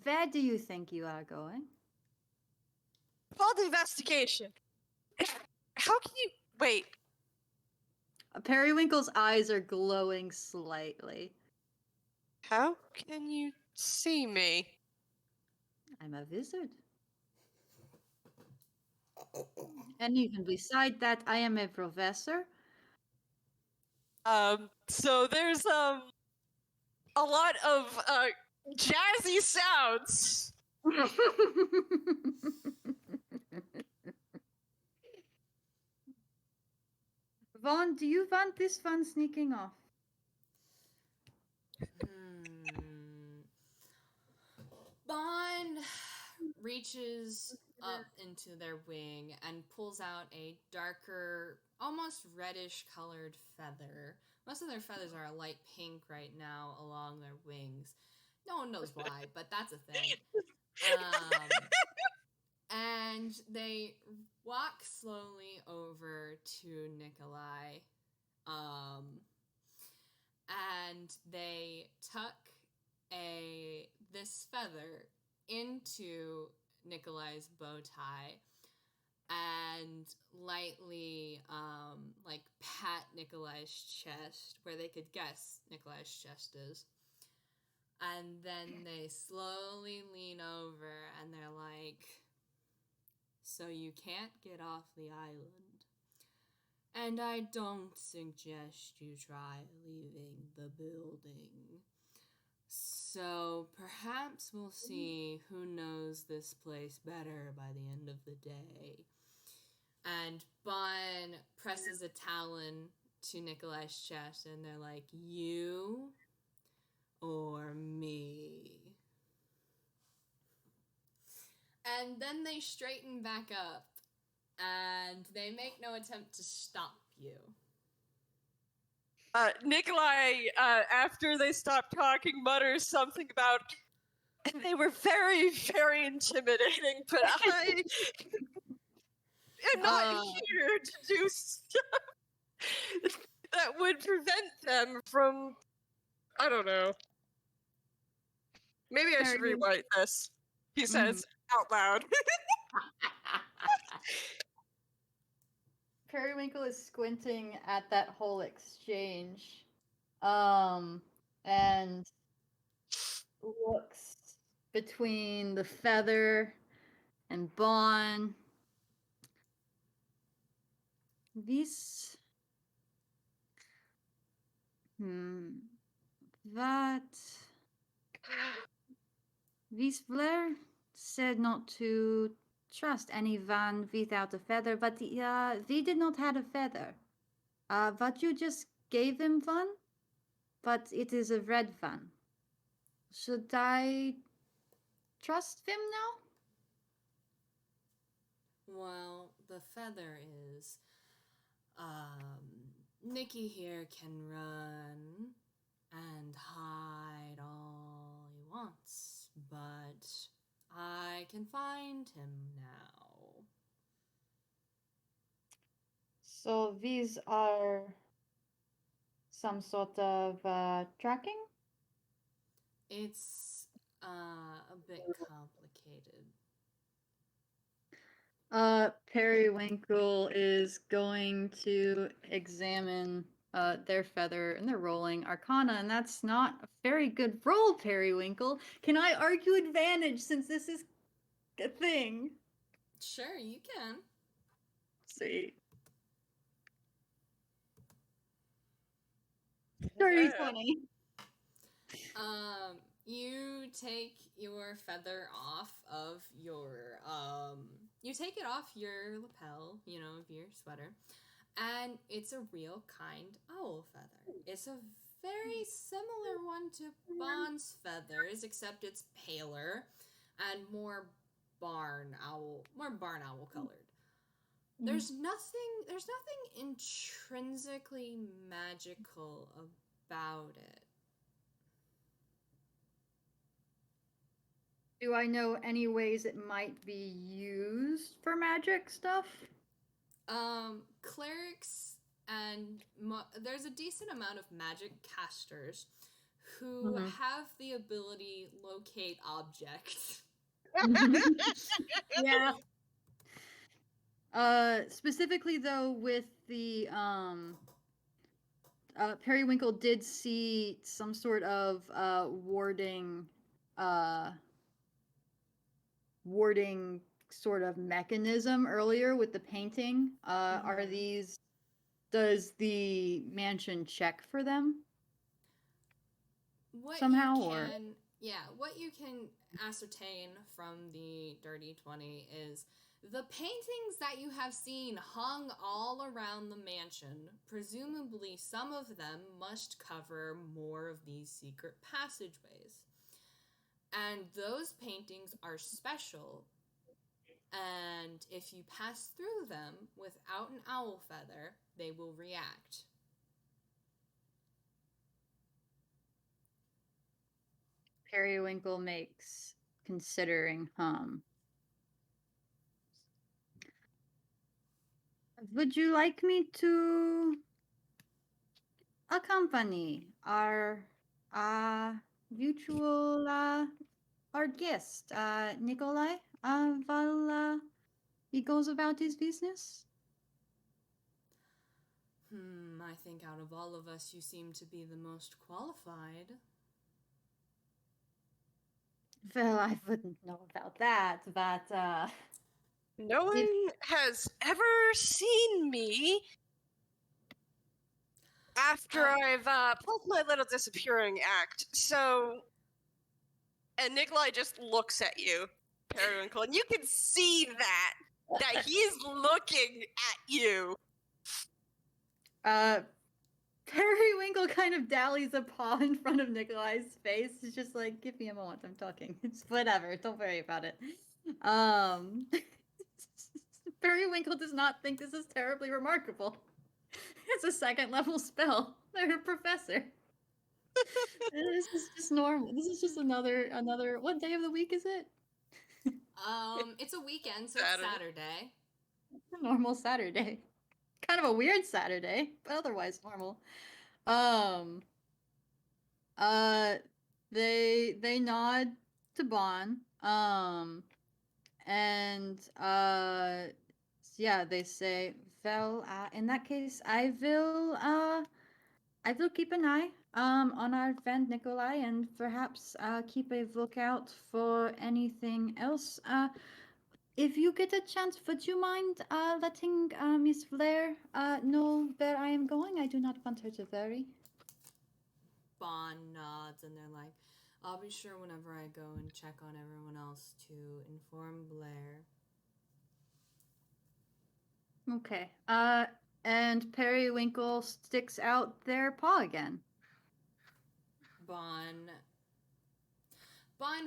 C: where do you think you are going?
E: Fault investigation. How can you wait?
C: Periwinkle's eyes are glowing slightly.
E: How can you see me?
C: I'm a wizard. And even beside that, I am a professor.
E: So there's a lot of jazzy sounds.
C: Vaughn, do you want this one sneaking off?
A: Bond reaches up into their wing and pulls out a darker, almost reddish colored feather. Most of their feathers are a light pink right now along their wings. No one knows why, but that's a thing. And they walk slowly over to Nikolai. And they tuck this feather into Nikolai's bow tie and lightly pat Nikolai's chest where they could guess Nikolai's chest is. And then they slowly lean over and they're like, so you can't get off the island. And I don't suggest you try leaving the building. So perhaps we'll see who knows this place better by the end of the day. And Bon presses a talon to Nikolai's chest and they're like, you or me? And then they straighten back up and they make no attempt to stop you.
E: Nikolai, after they stop talking, mutters something about they were very, very intimidating, but I am not here to do stuff that would prevent them from, I don't know. Maybe I should rewrite this, he says out loud.
C: Periwinkle is squinting at that whole exchange, and looks between the feather and Bon. This, that, this Blair said not to trust anyone without a feather, but we did not have a feather. But you just gave him one, but it is a red one. Should I trust him now?
A: Well, the feather is, Nicky here can run and hide all he wants. can find him now.
C: So these are some sort of tracking?
A: It's a bit complicated.
C: Periwinkle is going to examine their feather, and they're rolling Arcana, and that's not a very good roll, Periwinkle. Can I argue advantage since this is a thing?
A: Sure, you can.
C: Sweet. Dirty 20.
A: You take your feather off of your you take it off your lapel, you know, of your sweater, and it's a Reelkind owl feather. It's a very similar one to Bond's feathers, except it's paler and more barn owl colored. There's nothing intrinsically magical about it.
C: Do I know any ways it might be used for magic stuff?
A: Clerics and there's a decent amount of magic casters who have the ability locate objects.
C: Yeah. Specifically though, with the Periwinkle did see some sort of warding sort of mechanism earlier with the painting. Are these? Does the mansion check for them?
A: What
C: somehow,
A: what you can ascertain from the Dirty 20 is the paintings that you have seen hung all around the mansion. Presumably, some of them must cover more of these secret passageways. And those paintings are special. And if you pass through them without an owl feather, they will react.
C: Periwinkle makes considering hum. Would you like me to accompany our mutual our guest, Nikolai, while he goes about his business?
A: I think out of all of us, you seem to be the most qualified.
C: Well, I wouldn't know about that, but
E: No one has ever seen me after I've pulled my little disappearing act. So, and Nikolai just looks at you, Periwinkle, and you can see that he's looking at you.
C: Periwinkle kind of dallies a paw in front of Nikolai's face. It's just like, give me a moment, I'm talking. It's whatever, don't worry about it. Periwinkle does not think this is terribly remarkable. It's a second level spell. They're a professor. This is just normal. This is just another. What day of the week is it?
A: It's a weekend, so it's Saturday.
C: It's a normal Saturday. Kind of a weird Saturday, but otherwise normal. They nod to Bon. And yeah, they say, well, in that case, I will keep an eye on our friend Nikolai, and perhaps keep a lookout for anything else. If you get a chance, would you mind letting Miss Blair know where I am going? I do not want her to worry.
A: Bond nods, and they're like, I'll be sure whenever I go and check on everyone else to inform Blair.
C: Okay. And Periwinkle sticks out their paw again.
A: Bond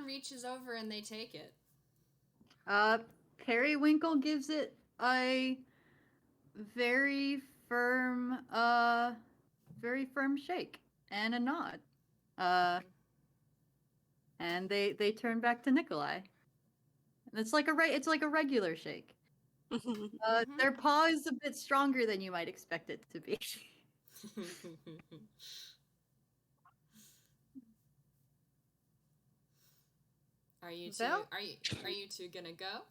A: reaches over and they take it.
C: Periwinkle gives it a very firm shake and a nod. And they turn back to Nikolai. It's like a regular shake. Their paw is a bit stronger than you might expect it to be.
A: Are you two?
D: Vel?
A: Are you two gonna go?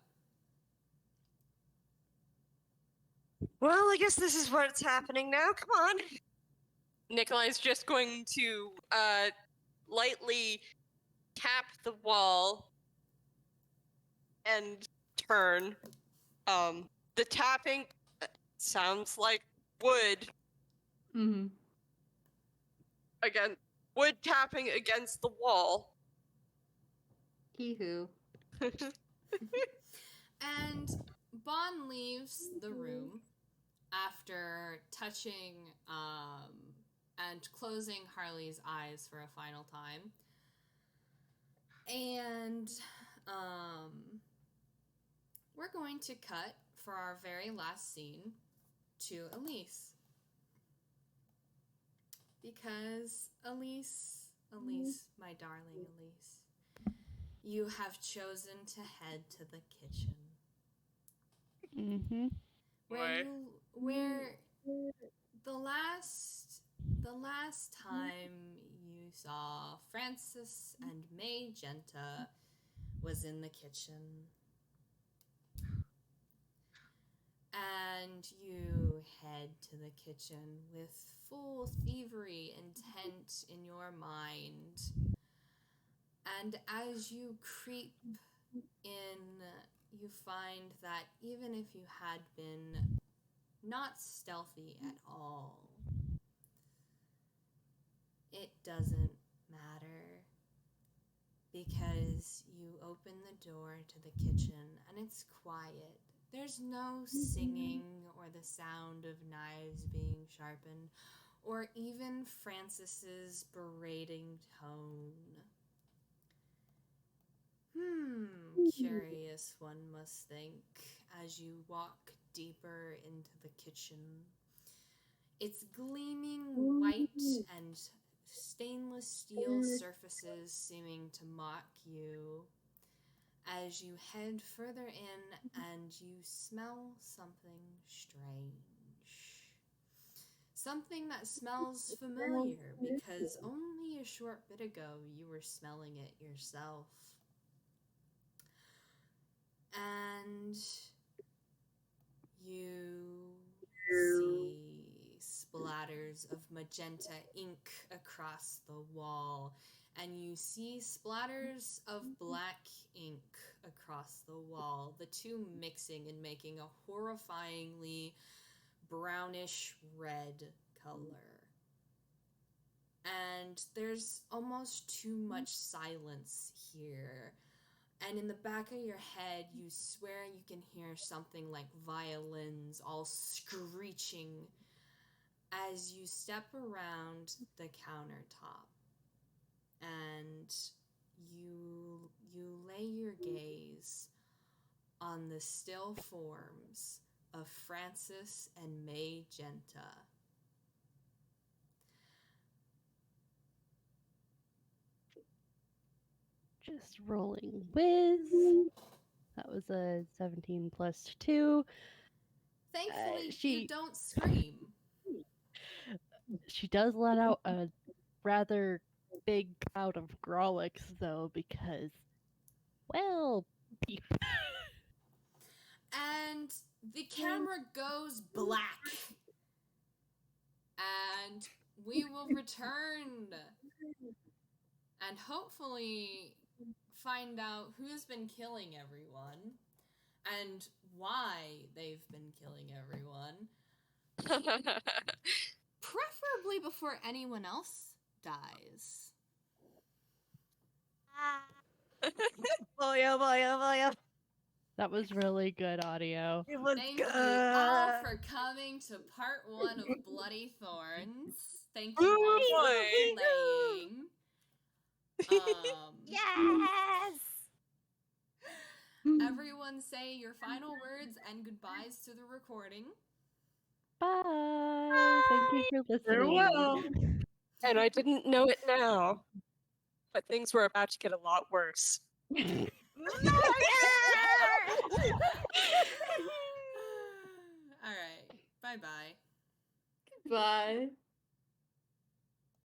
E: Well, I guess this is what's happening now. Come on. Nikolai's just going to lightly tap the wall and turn. The tapping sounds like wood.
C: Mm-hmm.
E: Again, wood tapping against the wall.
C: Hee-hoo.
A: And Bon leaves the room after touching and closing Harley's eyes for a final time. And we're going to cut for our very last scene to Elise. Because Elise, my darling Elise, you have chosen to head to the kitchen.
B: Mm-hmm.
A: Where the last time you saw Francis and Magenta was in the kitchen. And you head to the kitchen with full thievery intent in your mind. And as you creep in, you find that even if you had been not stealthy at all, it doesn't matter. Because you open the door to the kitchen and it's quiet. There's no singing or the sound of knives being sharpened or even Francis's berating tone. Curious, one must think, as you walk deeper into the kitchen. Its gleaming white and stainless steel surfaces seeming to mock you as you head further in and you smell something strange. Something that smells familiar because only a short bit ago you were smelling it yourself. And you see splatters of magenta ink across the wall, and you see splatters of black ink across the wall, the two mixing and making a horrifyingly brownish red color. And there's almost too much silence here. And in the back of your head, you swear you can hear something like violins all screeching as you step around the countertop. And you lay your gaze on the still forms of Francis and Magenta.
B: Just rolling whiz. That was a 17 plus 2.
A: Thankfully,
B: She
A: you don't scream.
B: She does let out a rather big cloud of Grolix, though, because, well, beep.
A: And the camera goes black. And we will return and hopefully find out who's been killing everyone and why they've been killing everyone. Preferably before anyone else dies.
D: Boy, oh boy, oh boy, oh.
B: That was really good audio.
D: It was
A: Thank
D: good.
A: you all for coming to part 1 of Bloody Thorns. Thank you all for playing.
D: Yes!
A: Everyone say your final words and goodbyes to the recording.
B: Bye! Thank you for listening.
E: Farewell. And I didn't know it now, but things were about to get a lot worse.
A: All right. Bye-bye.
C: Bye.